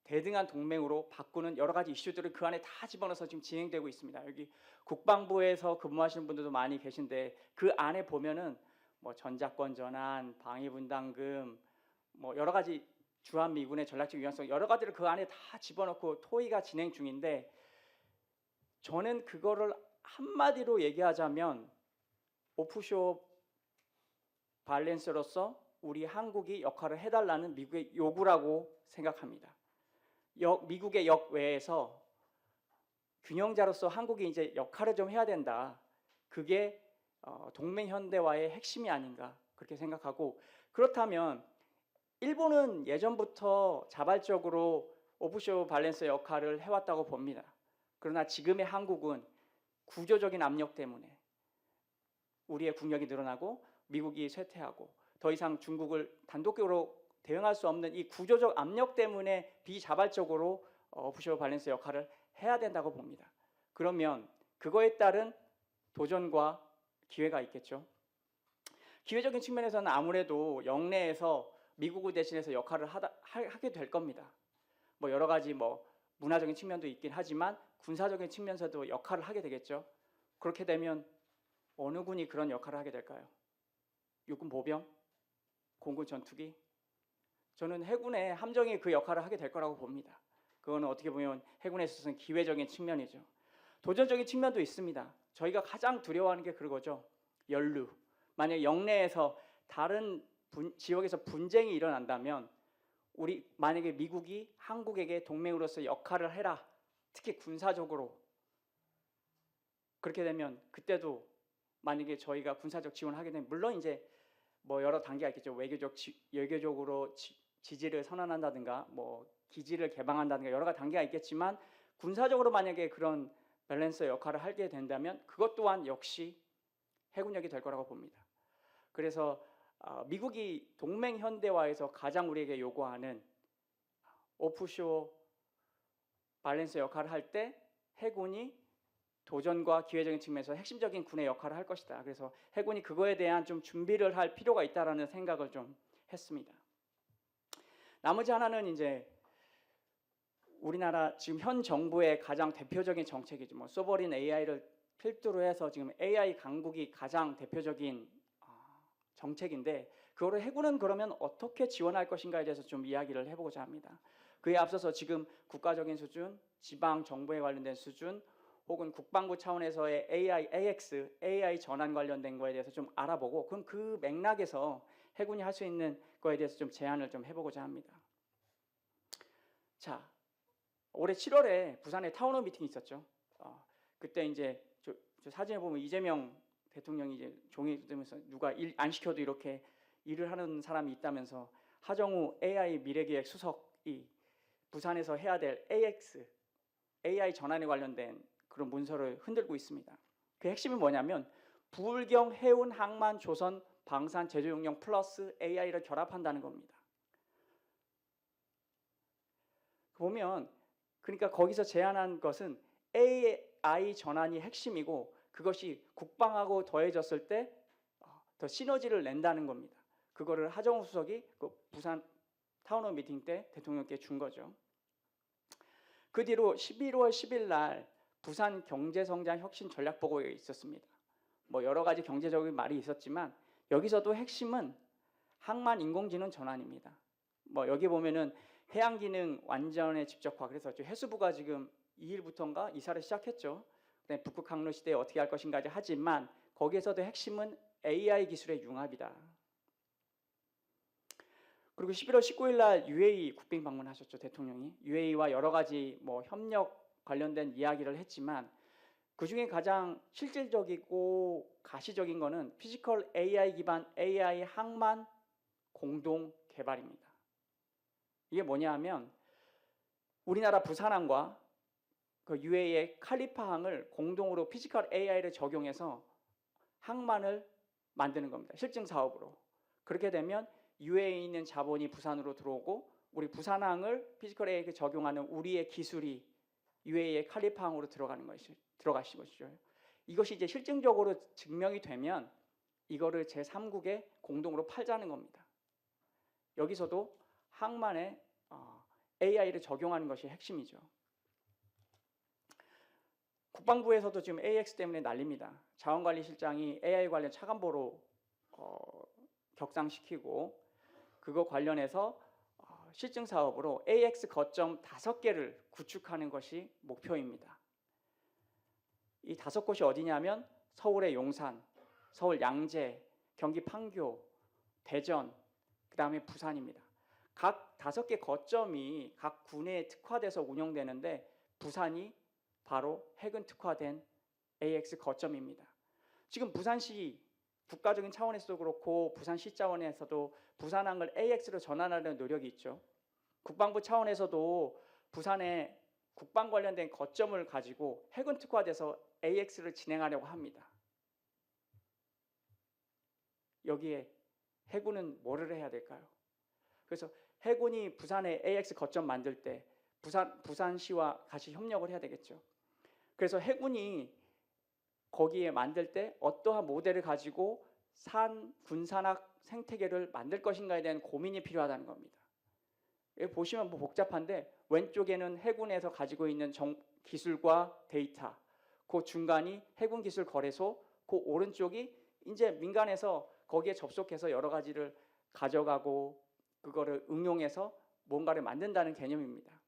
대등한 동맹으로 바꾸는 여러 가지 이슈들을 그 안에 다 집어넣어서 지금 진행되고 있습니다. 여기 국방부에서 근무하시는 분들도 많이 계신데 그 안에 보면은 뭐 전자권 전환, 방위분담금, 뭐 여러 가지 주한미군의 전략적 유연성 여러 가지를 그 안에 다 집어넣고 토의가 진행 중인데 저는 그거를 한마디로 얘기하자면 오프쇼 밸런스로서 우리 한국이 역할을 해달라는 미국의 요구라고 생각합니다. 미국의 역외에서 균형자로서 한국이 이제 역할을 좀 해야 된다. 그게 동맹현대화의 핵심이 아닌가 그렇게 생각하고 그렇다면 일본은 예전부터 자발적으로 오프쇼 밸런스 역할을 해왔다고 봅니다. 그러나 지금의 한국은 구조적인 압력 때문에 우리의 국력이 늘어나고 미국이 쇠퇴하고 더 이상 중국을 단독적으로 대응할 수 없는 이 구조적 압력 때문에 비자발적으로 오프쇼 밸런스 역할을 해야 된다고 봅니다. 그러면 그거에 따른 도전과 기회가 있겠죠. 기회적인 측면에서는 아무래도 영내에서 미국을 대신해서 역할을 하게 될 겁니다. 뭐 여러 가지 뭐 문화적인 측면도 있긴 하지만 군사적인 측면에서도 역할을 하게 되겠죠. 그렇게 되면 어느 군이 그런 역할을 하게 될까요? 육군 보병? 공군 전투기? 저는 해군의 함정이 그 역할을 하게 될 거라고 봅니다. 그거는 어떻게 보면 해군에 있어서는 기회적인 측면이죠. 도전적인 측면도 있습니다. 저희가 가장 두려워하는 게 그거죠. 연루. 만약 영내에서 다른 지역에서 분쟁이 일어난다면 우리 만약에 미국이 한국에게 동맹으로서 역할을 해라. 특히 군사적으로 그렇게 되면 그때도 만약에 저희가 군사적 지원을 하게 되면 물론 이제 뭐 여러 단계가 있겠죠. 외교적으로 지지를 선언한다든가 뭐 기지를 개방한다든가 여러 가지 단계가 있겠지만 군사적으로 만약에 그런 밸런스 역할을 하게 된다면 그것 또한 역시 해군력이 될 거라고 봅니다. 그래서 미국이 동맹 현대화에서 가장 우리에게 요구하는 오프쇼 밸런스 역할을 할 때 해군이 도전과 기회적인 측면에서 핵심적인 군의 역할을 할 것이다. 그래서 해군이 그거에 대한 좀 준비를 할 필요가 있다라는 생각을 좀 했습니다. 나머지 하나는 이제 우리나라 지금 현 정부의 가장 대표적인 정책이죠. 뭐 소버린 AI를 필두로 해서 지금 AI 강국이 가장 대표적인 정책인데 그거를 해군은 그러면 어떻게 지원할 것인가에 대해서 좀 이야기를 해보고자 합니다. 그에 앞서서 지금 국가적인 수준, 지방 정부에 관련된 수준 혹은 국방부 차원에서의 AI 전환 관련된 거에 대해서 좀 알아보고 그럼 그 맥락에서 해군이 할 수 있는 거에 대해서 좀 제안을 좀 해보고자 합니다. 자, 올해 7월에 부산에 타운홀 미팅이 있었죠. 그때 이제 저 사진에 보면 이재명 대통령이 이제 종이 들면서 누가 일 안 시켜도 이렇게 일을 하는 사람이 있다면서 하정우 AI 미래기획 수석이 부산에서 해야 될 AI 전환에 관련된 그런 문서를 흔들고 있습니다. 그 핵심이 뭐냐면 부울경, 해운, 항만, 조선, 방산, 제조용령 플러스 AI를 결합한다는 겁니다. 보면 그러니까 거기서 제안한 것은 AI 전환이 핵심이고 그것이 국방하고 더해졌을 때 더 시너지를 낸다는 겁니다. 그거를 하정우 수석이 그 부산 타운홀 미팅 때 대통령께 준 거죠. 그 뒤로 11월 10일 날 부산 경제성장 혁신 전략 보고가 있었습니다. 뭐 여러 가지 경제적인 말이 있었지만 여기서도 핵심은 항만 인공지능 전환입니다. 뭐 여기 보면은 해양 기능 완전의 집적화. 그래서 해수부가 지금 2일부터인가 이사를 시작했죠. 북극 항로 시대에 어떻게 할 것인가 하지만 거기에서도 핵심은 AI 기술의 융합이다. 그리고 11월 19일 날 UAE 국빈 방문하셨죠, 대통령이. UAE와 여러 가지 뭐 협력 관련된 이야기를 했지만 그 중에 가장 실질적이고 가시적인 거는 피지컬 AI 기반 AI 항만 공동 개발입니다. 이게 뭐냐 하면 우리나라 부산항과 그 UAE의 칼리파 항을 공동으로 피지컬 AI를 적용해서 항만을 만드는 겁니다. 실증 사업으로. 그렇게 되면 UAE에 있는 자본이 부산으로 들어오고 우리 부산항을 피지컬 AI에 적용하는 우리의 기술이 UAE의 칼리파 항으로 들어가시는 것이죠. 이것이 이제 실증적으로 증명이 되면 이거를 제3국에 공동으로 팔자는 겁니다. 여기서도 항만에 AI를 적용하는 것이 핵심이죠. 국방부에서도 지금 AX 때문에 난립니다. 자원관리실장이 AI 관련 차관보로 격상시키고 그거 관련해서 실증 사업으로 AX 거점 5개를 구축하는 것이 목표입니다. 이 5곳이 어디냐면 서울의 용산, 서울 양재, 경기 판교, 대전, 그다음에 부산입니다. 각 5개 거점이 각 군에 특화돼서 운영되는데 부산이 바로 해군 특화된 AX 거점입니다. 지금 부산시 국가적인 차원에서도 그렇고 부산시 차원에서도 부산항을 AX로 전환하려는 노력이 있죠. 국방부 차원에서도 부산에 국방 관련된 거점을 가지고 해군 특화돼서 AX를 진행하려고 합니다. 여기에 해군은 뭐를 해야 될까요? 그래서 해군이 부산에 AX 거점 만들 때 부산시와 같이 협력을 해야 되겠죠. 그래서 해군이 거기에 만들 때 어떠한 모델을 가지고 군산학 생태계를 만들 것인가에 대한 고민이 필요하다는 겁니다. 여기 보시면 뭐 복잡한데 왼쪽에는 해군에서 가지고 있는 기술과 데이터, 그 중간이 해군 기술 거래소, 그 오른쪽이 이제 민간에서 거기에 접속해서 여러 가지를 가져가고 그거를 응용해서 뭔가를 만든다는 개념입니다.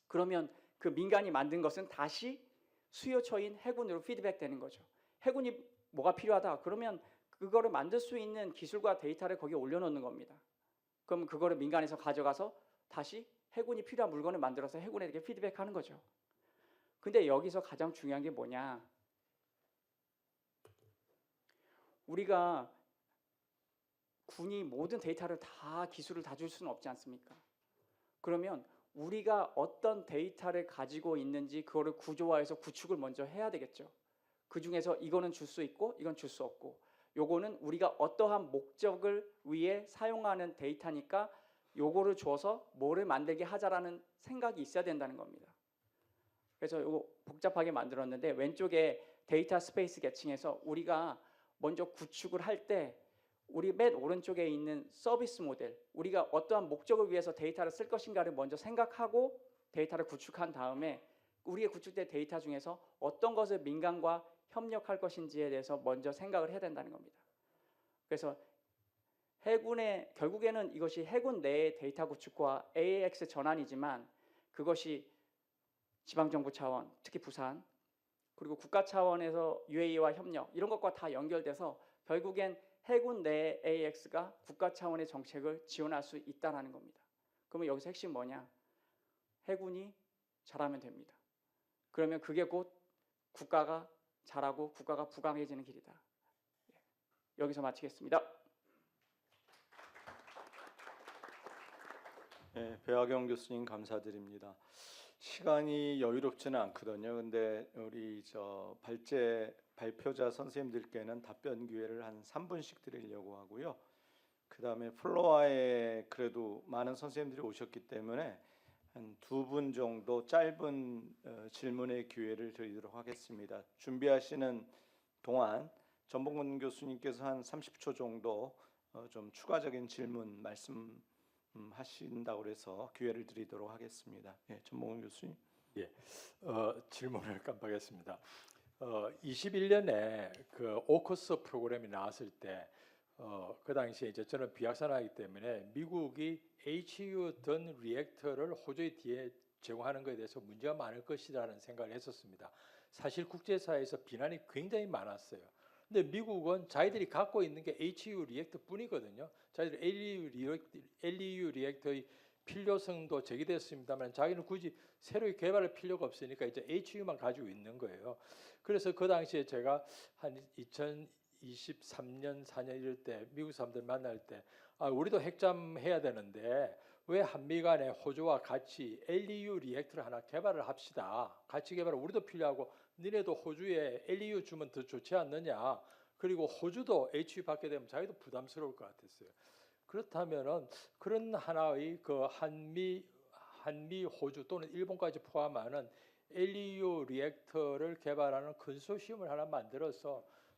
그러면 그 민간이 만든 것은 다시 수요처인 해군으로 피드백되는 거죠. 해군이 뭐가 필요하다 그러면 그거를 만들 수 있는 기술과 데이터를 거기에 올려놓는 겁니다. 그럼 그거를 민간에서 가져가서 다시 해군이 필요한 물건을 만들어서 해군에게 피드백하는 거죠. 근데 여기서 가장 중요한 게 뭐냐? 우리가 군이 모든 데이터를 다 기술을 다 줄 수는 없지 않습니까? 그러면 우리가 어떤 데이터를 가지고 있는지 그거를 구조화해서 구축을 먼저 해야 되겠죠. 그 중에서 이거는 줄 수 있고 이건 줄 수 없고 요거는 우리가 어떠한 목적을 위해 사용하는 데이터니까 요거를 줘서 뭐를 만들게 하자라는 생각이 있어야 된다는 겁니다. 그래서 요거 복잡하게 만들었는데 왼쪽에 데이터 스페이스 계층에서 우리가 먼저 구축을 할 때 우리 맨 오른쪽에 있는 서비스 모델, 우리가 어떠한 목적을 위해서 데이터를 쓸 것인가를 먼저 생각하고 데이터를 구축한 다음에 우리의 구축된 데이터 중에서 어떤 것을 민간과 협력할 것인지에 대해서 먼저 생각을 해야 된다는 겁니다. 그래서 해군의 결국에는 이것이 해군 내의 데이터 구축과 AX 전환이지만 그것이 지방정부 차원, 특히 부산, 그리고 국가 차원에서 UAE와 협력 이런 것과 다 연결돼서 결국엔 해군 내 AX가 국가 차원의 정책을 지원할 수 있다는 겁니다. 그러면 여기서 핵심 뭐냐? 해군이 잘하면 됩니다. 그러면 그게 곧 국가가 잘하고 국가가 부강해지는 길이다. 여기서 마치겠습니다. 네, 배화경 교수님 감사드립니다. 시간이 여유롭지는 않거든요. 근데 우리 발표자 선생님들께는 답변 기회를 한 3분씩 드리려고 하고요. 그다음에 플로어에 그래도 많은 선생님들이 오셨기 때문에 한 2분 정도 짧은 질문의 기회를 드리도록 하겠습니다. 준비하시는 동안 전봉근 교수님께서 한 30초 정도 좀 추가적인 질문 말씀하신다고 해서 기회를 드리도록 하겠습니다. 예, 전봉근 교수님. 예, 질문을 깜빡했습니다. 21년에 그 오커스 프로그램이 나왔을 때 그 당시에 이제 저는 비약산하기 때문에 미국이 HU 던 리액터를 호주에 뒤에 제공하는 것에 대해서 문제가 많을 것이라는 생각을 했었습니다. 사실 국제사회에서 비난이 굉장히 많았어요. 근데 미국은 자기들이 갖고 있는 게 HU 리액터뿐이거든요. 자기들 LEU 리액터의 필요성도 제기됐습니다만 자기는 굳이 새로 개발할 필요가 없으니까 이제 HU만 가지고 있는 거예요. 그래서 그 당시에 제가 한 2023년 4년 이럴 때 미국 사람들 만날 때 우리도 핵잠 해야 되는데 왜 한미 간에 호주와 같이 LEU 리액터를 하나 개발을 합시다. 같이 개발 우리도 필요하고 니네도 호주에 LEU 주면 더 좋지 않느냐. 그리고 호주도 HE 받게 되면 자기도 부담스러울 것 같았어요. 그렇다면은 그런 하나의 그 한미 호주 또는 일본까지 포함하는 LEU 리액터를 개발하는 컨소시엄을 하나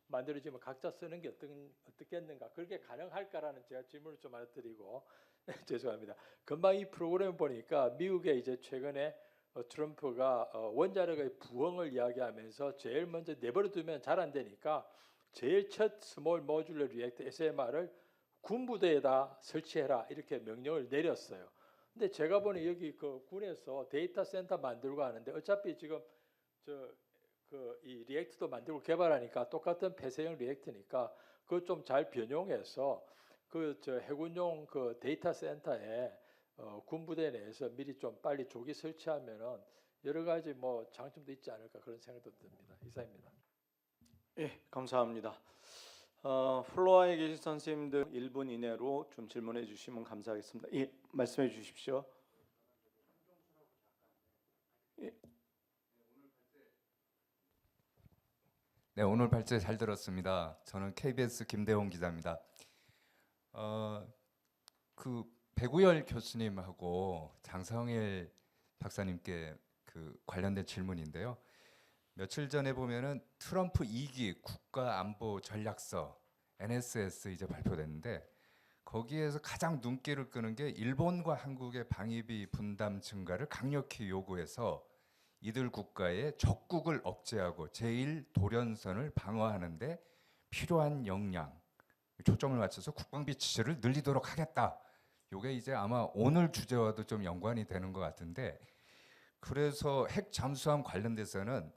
만들어지면 각자 쓰는 게 어떻겠는가? 그렇게 가능할까라는 제가 질문을 좀 하나 드리고 죄송합니다. 금방 이 프로그램 보니까 미국에 이제 최근에 트럼프가 원자력의 부흥을 이야기하면서 제일 먼저 내버려두면 잘 안 되니까 제일 첫 스몰 모듈러 리액터 SMR을 군부대에다 설치해라 이렇게 명령을 내렸어요. 근데 제가 보니 여기 그 군에서 데이터 센터 만들고 하는데 어차피 지금 이 리액터도 만들고 개발하니까 똑같은 폐쇄형 리액터니까 그거 좀 잘 변용해서 해군용 그 데이터 센터에 군부대 내에서 미리 좀 빨리 조기 설치하면은 여러 가지 뭐 장점도 있지 않을까 그런 생각도 듭니다. 이상입니다. 예, 감사합니다. 플로어에 계신 선생님들 1분 이내로 좀 질문해 주시면 감사하겠습니다. 예, 말씀해 주십시오. 네, 오늘 발제 잘 들었습니다. 저는 KBS 김대홍 기자입니다. 그 배구열 교수님하고 장성일 박사님께 그 관련된 질문인데요. 며칠 전에 보면은 트럼프 2기 국가안보전략서 NSS 이제 발표됐는데 거기에서 가장 눈길을 끄는 게 일본과 한국의 방위비 분담 증가를 강력히 요구해서 이들 국가의 적국을 억제하고 제1도련선을 방어하는 데 필요한 역량, 초점을 맞춰서 국방비 지출을 늘리도록 하겠다. 이게 이제 아마 오늘 주제와도 좀 연관이 되는 것 같은데 그래서 핵 잠수함 관련돼서는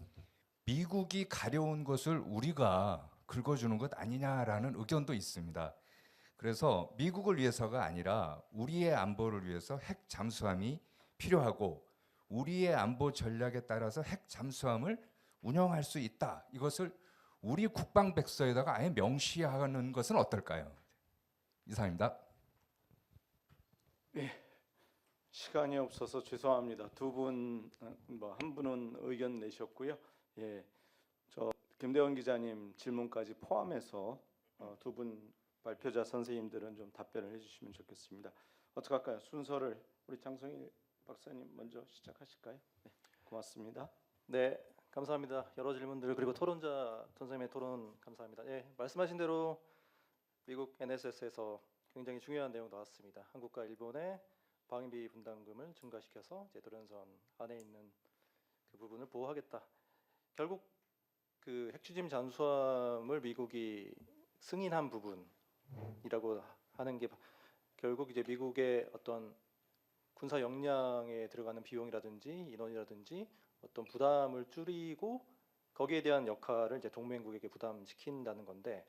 미국이 가려운 것을 우리가 긁어주는 것 아니냐라는 의견도 있습니다. 그래서 미국을 위해서가 아니라 우리의 안보를 위해서 핵 잠수함이 필요하고 우리의 안보 전략에 따라서 핵 잠수함을 운영할 수 있다. 이것을 우리 국방백서에다가 아예 명시하는 것은 어떨까요? 이상입니다. 예, 시간이 없어서 죄송합니다. 두 분, 한 분은 의견 내셨고요. 예, 저 김대원 기자님 질문까지 포함해서 두 분 발표자 선생님들은 좀 답변을 해주시면 좋겠습니다. 어떻게 할까요? 순서를 우리 장성일 박사님 먼저 시작하실까요? 네, 고맙습니다. 네, 감사합니다. 여러 질문들 그리고 토론자 선생님의 토론 감사합니다. 예, 말씀하신 대로 미국 NSS에서 굉장히 중요한 내용 나왔습니다. 한국과 일본의 방위비 분담금을 증가시켜서 도련선 안에 있는 그 부분을 보호하겠다. 결국 그 핵추진 잠수함을 미국이 승인한 부분이라고 하는 게 결국 이제 미국의 어떤 군사 역량에 들어가는 비용이라든지 인원이라든지 어떤 부담을 줄이고 거기에 대한 역할을 이제 동맹국에게 부담시킨다는 건데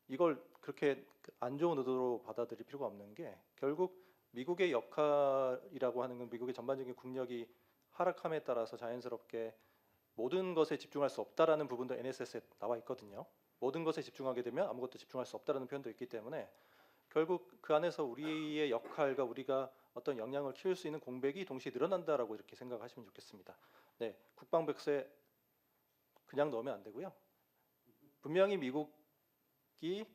이걸 그렇게 안 좋은 의도로 받아들일 필요가 없는 게 결국 미국의 역할이라고 하는 건 미국의 전반적인 국력이 하락함에 따라서 자연스럽게 모든 것에 집중할 수 없다라는 부분도 NSS에 나와 있거든요. 모든 것에 집중하게 되면 아무것도 집중할 수 없다라는 표현도 있기 때문에 결국 그 안에서 우리의 역할과 우리가 어떤 역량을 키울 수 있는 공백이 동시에 늘어난다라고 이렇게 생각하시면 좋겠습니다. 네, 국방백서에 그냥 넣으면 안 되고요. 분명히 미국이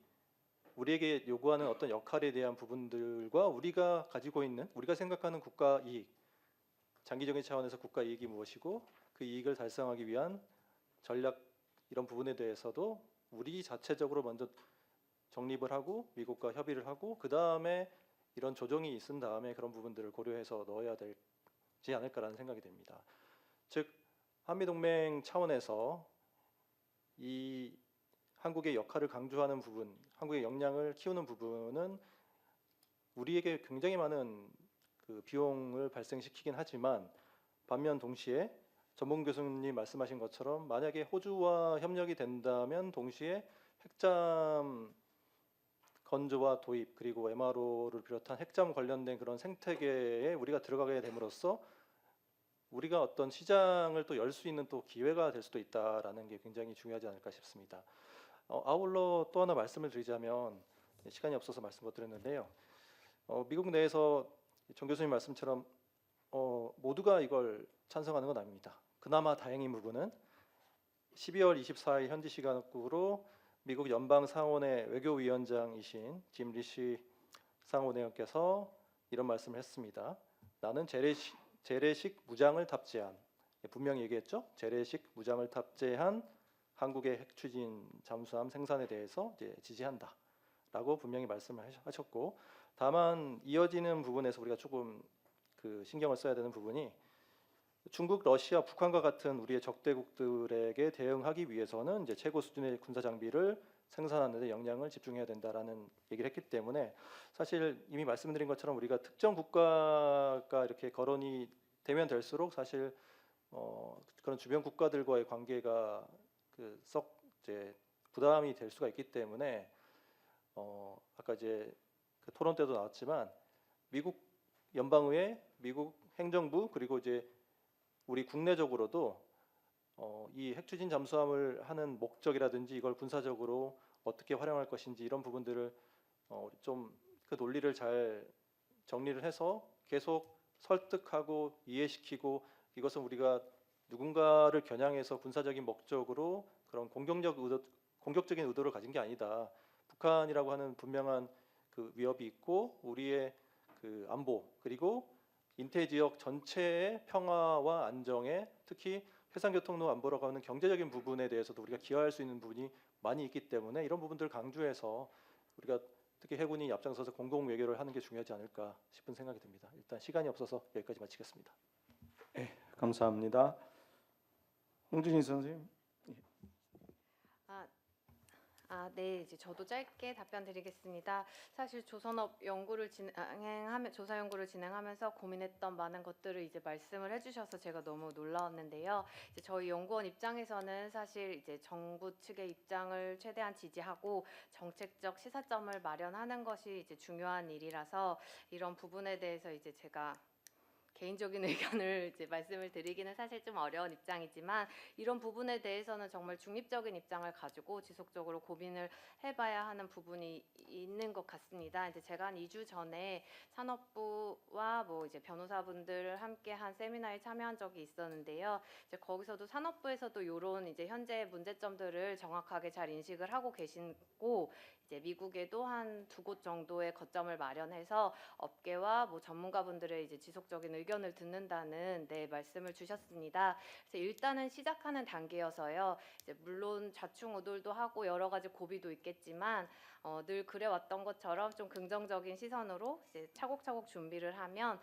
우리에게 요구하는 어떤 역할에 대한 부분들과 우리가 가지고 있는 우리가 생각하는 국가 이익, 장기적인 차원에서 국가 이익이 무엇이고 그 이익을 달성하기 위한 전략 이런 부분에 대해서도 우리 자체적으로 먼저 정립을 하고 미국과 협의를 하고 그 다음에 이런 조정이 있은 다음에 그런 부분들을 고려해서 넣어야 되지 않을까라는 생각이 듭니다. 즉 한미동맹 차원에서 이 한국의 역할을 강조하는 부분, 한국의 역량을 키우는 부분은 우리에게 굉장히 많은 그 비용을 발생시키긴 하지만 반면 동시에 전문 교수님 말씀하신 것처럼 만약에 호주와 협력이 된다면 동시에 핵잠 건조와 도입 그리고 MRO를 비롯한 핵잠 관련된 그런 생태계에 우리가 들어가게 됨으로써 우리가 어떤 시장을 또 열 수 있는 또 기회가 될 수도 있다라는 게 굉장히 중요하지 않을까 싶습니다. 아울러 또 하나 말씀을 드리자면 시간이 없어서 말씀 못 드렸는데요. 미국 내에서 정 교수님 말씀처럼 모두가 이걸 찬성하는 건 아닙니다. 그나마 다행인 부분은 12월 24일 현지 시간으로 미국 연방 상원의 외교위원장이신 짐 리시 상원의원께서 이런 말씀을 했습니다. 나는 재래식 무장을 탑재한, 분명히 얘기했죠. 재래식 무장을 탑재한 한국의 핵추진 잠수함 생산에 대해서 이제 지지한다라고 분명히 말씀을 하셨고, 다만 이어지는 부분에서 우리가 조금 그 신경을 써야 되는 부분이 중국, 러시아, 북한과 같은 우리의 적대국들에게 대응하기 위해서는 이제 최고 수준의 군사 장비를 생산하는 데 역량을 집중해야 된다라는 얘기를 했기 때문에 사실 이미 말씀드린 것처럼 우리가 특정 국가가 이렇게 거론이 되면 될수록 사실 그런 주변 국가들과의 관계가 썩 이제 부담이 될 수가 있기 때문에 아까 이제 그 토론 때도 나왔지만 미국 연방의회, 미국 행정부 그리고 이제 우리 국내적으로도 이 핵추진 잠수함을 하는 목적이라든지 이걸 군사적으로 어떻게 활용할 것인지 이런 부분들을 좀 그 논리를 잘 정리를 해서 계속 설득하고 이해시키고 이것은 우리가 누군가를 겨냥해서 군사적인 목적으로 그런 공격적인 의도를 가진 게 아니다. 북한이라고 하는 분명한 그 위협이 있고 우리의 그 안보 그리고 인태 지역 전체의 평화와 안정에 특히 해상교통로 안보라고 하는 경제적인 부분에 대해서도 우리가 기여할 수 있는 부분이 많이 있기 때문에 이런 부분들을 강조해서 우리가 특히 해군이 앞장서서 공공 외교를 하는 게 중요하지 않을까 싶은 생각이 듭니다. 일단 시간이 없어서 여기까지 마치겠습니다. 감사합니다. 홍준희 선생님. 네, 이제 저도 짧게 답변 드리겠습니다. 사실 조선업 조사 연구를 진행하면서 고민했던 많은 것들을 이제 말씀을 해주셔서 제가 너무 놀라웠는데요. 이제 저희 연구원 입장에서는 사실 이제 정부 측의 입장을 최대한 지지하고 정책적 시사점을 마련하는 것이 이제 중요한 일이라서 이런 부분에 대해서 이제 제가 개인적인 의견을 이제 말씀을 드리기는 사실 좀 어려운 입장이지만 이런 부분에 대해서는 정말 중립적인 입장을 가지고 지속적으로 고민을 해봐야 하는 부분이 있는 것 같습니다. 이제 제가 한 2주 전에 산업부와 뭐 이제 변호사분들 함께 한 세미나에 참여한 적이 있었는데요. 이제 거기서도 산업부에서도 이런 이제 현재 문제점들을 정확하게 잘 인식을 하고 계시고 이제 미국에도 한 2곳 정도의 거점을 마련해서 업계와 뭐 전문가분들의 이제 지속적인 의견을 듣는다는 말씀을 주셨습니다. 그래서 일단은 시작하는 단계여서요. 이제 물론 좌충우돌도 하고 여러 가지 고비도 있겠지만 늘 그래왔던 것처럼 좀 긍정적인 시선으로 이제 차곡차곡 준비를 하면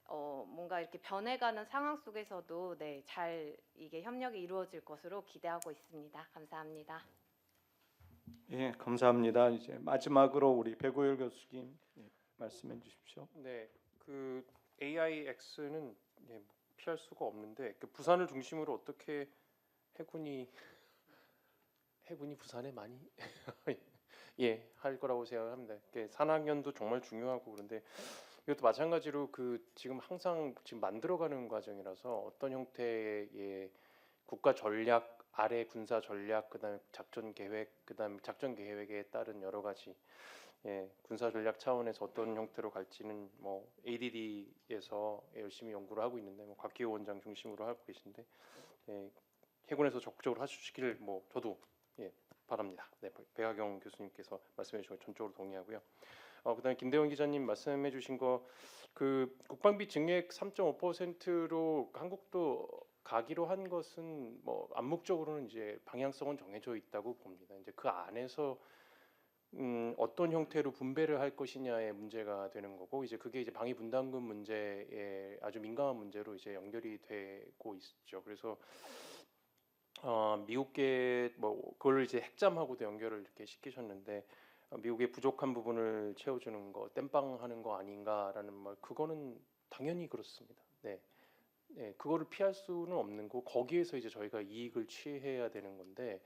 뭔가 이렇게 변해가는 상황 속에서도 잘 이게 협력이 이루어질 것으로 기대하고 있습니다. 감사합니다. 예, 감사합니다. 이제 마지막으로 우리 배고열 교수님 말씀해 주십시오. 네, 그 AIX는 피할 수가 없는데 그 부산을 중심으로 어떻게 해군이 부산에 많이 할 거라고 생각합니다. 산학연도 정말 중요하고 그런데 이것도 마찬가지로 그 지금 항상 만들어가는 과정이라서 어떤 형태의 국가 전략 아래 군사 전략 그다음에 작전 계획 그다음에 작전 계획에 따른 여러 가지 군사 전략 차원에서 어떤 형태로 갈지는 뭐 ADD에서 열심히 연구를 하고 있는데 뭐 곽기호 원장 중심으로 하고 계신데 해군에서 적극적으로 하시기를 뭐 저도 바랍니다. 네, 백하경 교수님께서 말씀해 주신 거 전적으로 동의하고요. 그다음에 김대원 기자님 말씀해 주신 거 그 국방비 증액 3.5%로 한국도 가기로 한 것은 뭐 암묵적으로는 이제 방향성은 정해져 있다고 봅니다. 이제 그 안에서 어떤 형태로 분배를 할 것이냐의 문제가 되는 거고 이제 그게 이제 방위 분담금 문제에 아주 민감한 문제로 이제 연결이 되고 있죠. 그래서 미국계 뭐 그걸 이제 핵잠하고도 연결을 이렇게 시키셨는데 미국의 부족한 부분을 채워주는 거 땜빵하는 거 아닌가라는 말 그거는 당연히 그렇습니다. 네, 그거를 피할 수는 없는 거 거기에서 이제 저희가 이익을 취해야 되는 건데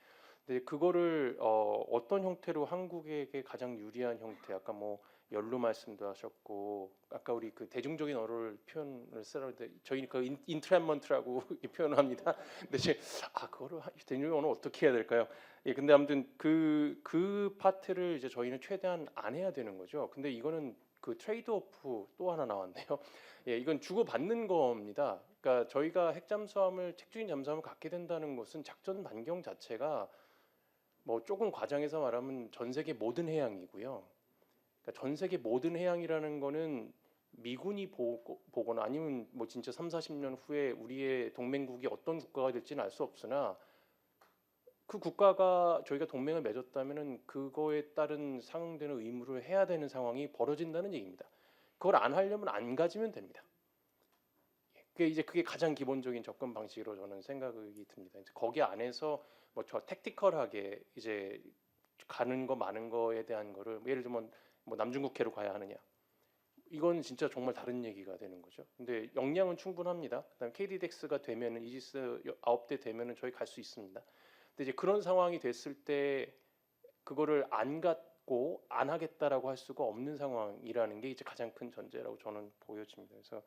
근데 그거를 어떤 형태로 한국에게 가장 유리한 형태 아까 뭐 연루 말씀도 하셨고 아까 우리 그 대중적인 언어를 표현을 쓰라는데 저희는 그 인트랩먼트라고 표현합니다. 근데 이제 그거를 대중적인 언어 어떻게 해야 될까요? 예, 근데 아무튼 그 파트를 이제 저희는 최대한 안 해야 되는 거죠. 근데 이거는 그 트레이드 오프 또 하나 나왔네요. 예, 이건 주고 받는 겁니다. 그러니까 저희가 핵잠수함을 책주인 잠수함을 갖게 된다는 것은 작전 반경 자체가 뭐 조금 과장해서 말하면 전 세계 모든 해양이고요. 그러니까 전 세계 모든 해양이라는 거는 미군이 보거나 아니면 뭐 진짜 3, 40년 후에 우리의 동맹국이 어떤 국가가 될지는 알 수 없으나 그 국가가 저희가 동맹을 맺었다면은 그거에 따른 상응되는 의무를 해야 되는 상황이 벌어진다는 얘기입니다. 그걸 안 하려면 안 가지면 됩니다. 그게 가장 기본적인 접근 방식으로 저는 생각이 듭니다. 이제 거기 안에서 뭐 저 택티컬하게 이제 가는 거 마는 거에 대한 거를 예를 들면 뭐 남중국해로 가야 하느냐 이건 진짜 정말 다른 얘기가 되는 거죠. 근데 역량은 충분합니다. 그다음에 KDDX가 되면은 이지스 9대 되면은 저희 갈 수 있습니다. 근데 이제 그런 상황이 됐을 때 그거를 안 갖고 안 하겠다라고 할 수가 없는 상황이라는 게 이제 가장 큰 전제라고 저는 보여집니다. 그래서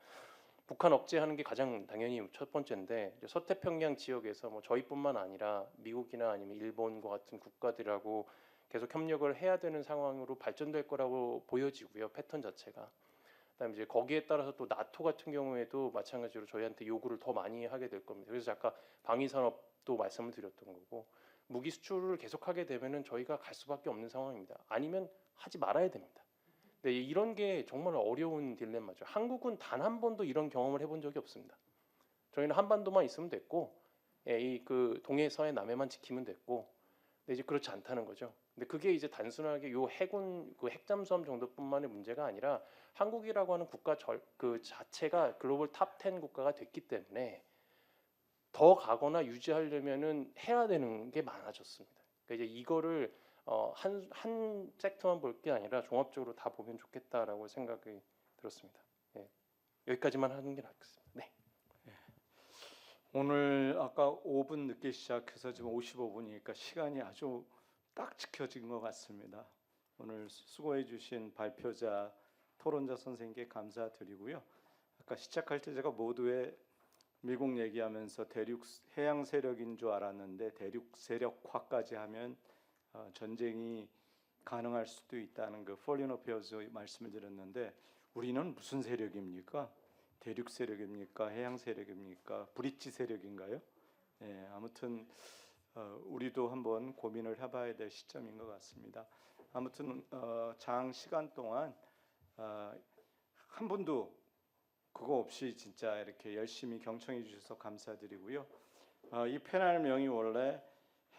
북한 억제하는 게 가장 당연히 첫 번째인데 이제 서태평양 지역에서 뭐 저희뿐만 아니라 미국이나 아니면 일본과 같은 국가들하고 계속 협력을 해야 되는 상황으로 발전될 거라고 보여지고요. 패턴 자체가. 그다음에 이제 거기에 따라서 또 나토 같은 경우에도 마찬가지로 저희한테 요구를 더 많이 하게 될 겁니다. 그래서 아까 방위 산업도 말씀을 드렸던 거고 무기 수출을 계속하게 되면은 저희가 갈 수밖에 없는 상황입니다. 아니면 하지 말아야 됩니다. 네, 이런 게 정말 어려운 딜레마죠. 한국은 단 한 번도 이런 경험을 해본 적이 없습니다. 저희는 한반도만 있으면 됐고, 예, 이 그 동해, 서해, 남해만 지키면 됐고, 근데 이제 그렇지 않다는 거죠. 근데 그게 이제 단순하게 요 해군 그 핵잠수함 정도뿐만의 문제가 아니라 한국이라고 하는 국가 그 자체가 글로벌 탑 10 국가가 됐기 때문에 더 가거나 유지하려면은 해야 되는 게 많아졌습니다. 그러니까 이제 이거를 한 섹터만 볼 게 아니라 종합적으로 다 보면 좋겠다라고 생각이 들었습니다. 예, 여기까지만 하는 게 낫겠습니다. 네. 오늘 아까 5분 늦게 시작해서 지금 55분이니까 시간이 아주 딱 지켜진 것 같습니다. 오늘 수고해 주신 발표자, 토론자 선생님께 감사드리고요. 아까 시작할 때 제가 모두의 미국 얘기하면서 대륙 해양 세력인 줄 알았는데 대륙 세력화까지 하면 전쟁이 가능할 수도 있다는 그 Foreign Affairs 말씀을 드렸는데 우리는 무슨 세력입니까? 대륙 세력입니까? 해양 세력입니까? 브릿지 세력인가요? 네, 아무튼 우리도 한번 고민을 해봐야 될 시점인 것 같습니다. 아무튼 장시간 동안 한 분도 그거 없이 진짜 이렇게 열심히 경청해 주셔서 감사드리고요. 이 패널명이 원래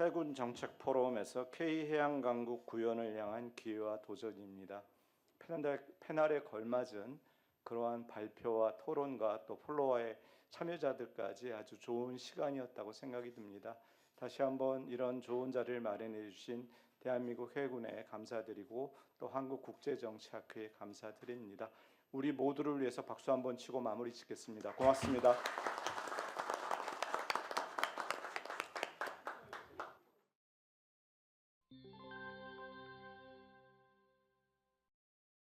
해군 정책 포럼에서 K-해양 강국 구현을 향한 기회와 도전입니다. 패널에 걸맞은 그러한 발표와 토론과 또 플로어의 참여자들까지 아주 좋은 시간이었다고 생각이 듭니다. 다시 한번 이런 좋은 자리를 마련해 주신 대한민국 해군에 감사드리고 또 한국국제정치학회에 감사드립니다. 우리 모두를 위해서 박수 한번 치고 마무리 짓겠습니다. 고맙습니다.